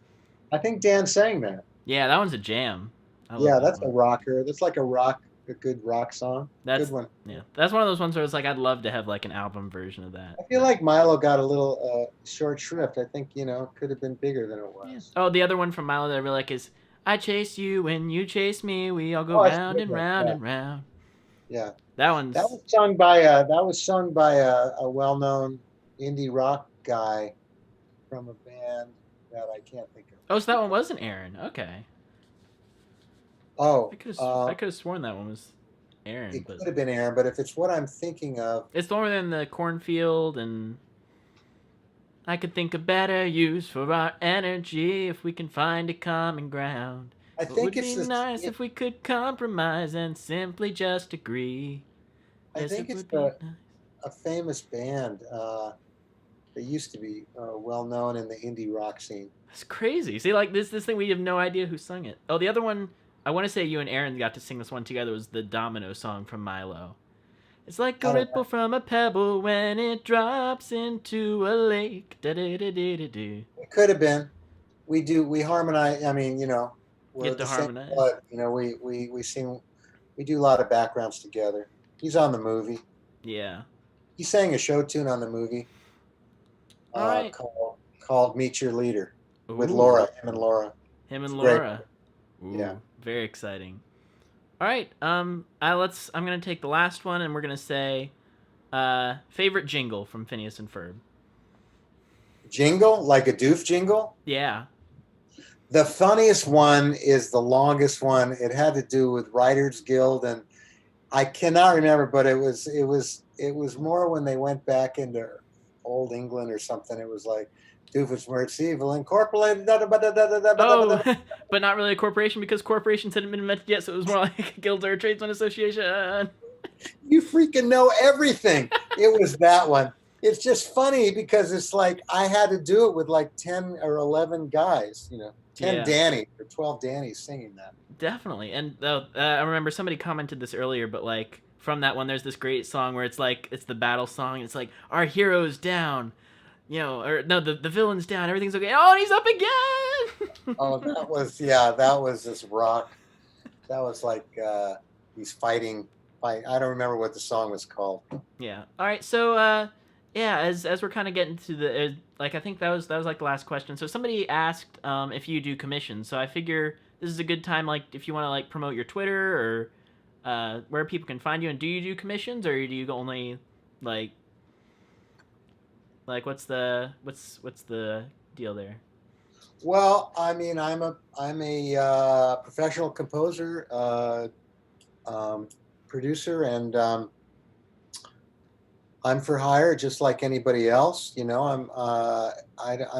I think Dan sang that. Yeah, that one's a jam. I love Yeah, that that's one. a rocker. That's like a good rock song. That's Good one. Yeah, that's one of those ones where it's like I'd love to have like an album version of that. I feel like Milo got a little short shrift. I think, it could have been bigger than it was. Yeah. Oh, the other one from Milo that I really like is "I chase you and you chase me. We all go that's round good and one. round Yeah. and round." Yeah. That one's That was sung by a well-known indie rock guy from a band that I can't think of. Oh, so that one wasn't Aaron. Okay. Oh, I could have sworn that one was Aaron, it but could have been Aaron, but if it's what I'm thinking of, it's the one in the cornfield, and I could think of better use for our energy if we can find a common ground. I It think would it's be the- nice if we could compromise and simply just agree. I Yes, think it it's would be nice. a famous band that used to be well-known in the indie rock scene. That's crazy. See, like this thing, we have no idea who sung it. Oh, the other one, I want to say you and Aaron got to sing this one together, was the Domino song from Milo. It's like a Oh, ripple from a pebble when it drops into a lake. Da-da-da-da-da-da. It could have been. We harmonize. I mean, we're Get to the same harmonize. blood. We sing. We do a lot of backgrounds together. He's on the movie. Yeah. He sang a show tune on the movie All right. called "Meet Your Leader" with Ooh. Laura. Him and Laura. Him and It's great. Laura. Ooh, Yeah. Very exciting. All right. I'm gonna take the last one, and we're gonna say, favorite jingle from Phineas and Ferb. Jingle, like a doof jingle. Yeah. The funniest one is the longest one. It had to do with Writers Guild, and I cannot remember, but it was more when they went back into old England or something. It was like Doofus Mertz Evil Incorporated. Oh, but not really a corporation because corporations hadn't been invented yet, so it was more like a guild or a tradesman association. You freaking know everything. It was that one. It's just funny because it's like I had to do it with like 10 or 11 guys, 10 Yeah. Danny or 12 Dannies singing that. Definitely. And I remember somebody commented this earlier, but like from that one, there's this great song where it's like, it's the battle song. It's like, our hero's down, or no, the villain's down. Everything's okay. Oh, and he's up again. Oh, that was this rock. That was like he's fighting. I don't remember what the song was called. Yeah. All right. So, yeah, as we're kind of getting to the, I think that was like the last question. So somebody asked if you do commissions. So I figure this is a good time, like if you want to like promote your Twitter or where people can find you. And do you do commissions, or do you only like what's the deal there? Well, I mean, I'm a professional composer, producer, and I'm for hire just like anybody else. I'm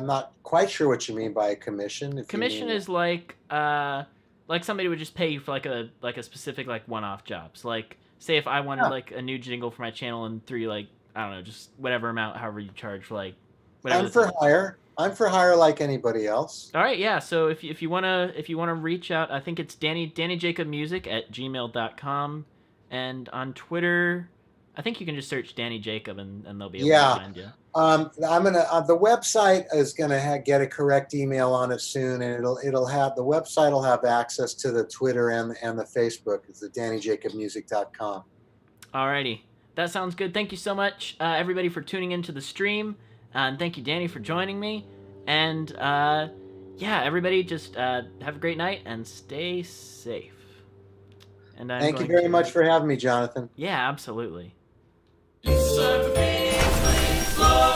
not quite sure what you mean by a commission. Commission is like somebody would just pay you for like a specific like one-off job. So like say if I wanted like a new jingle for my channel and through like I don't know, just whatever amount, however you charge for like whatever. I'm for hire. I'm for hire like anybody else. All right, yeah. So if you wanna reach out, I think it's DannyJacobMusic@gmail.com, and on Twitter, I think you can just search Danny Jacob and they'll be able to find you. I'm gonna the website is gonna get a correct email on it soon, and it'll have the website will have access to the Twitter and the Facebook. It's the DannyJacobMusic.com. Alrighty, that sounds good. Thank you so much, everybody, for tuning into the stream, and thank you, Danny, for joining me. And yeah, everybody, just have a great night and stay safe. And Thank you very much for having me, Jonathan. Yeah, absolutely. It's time for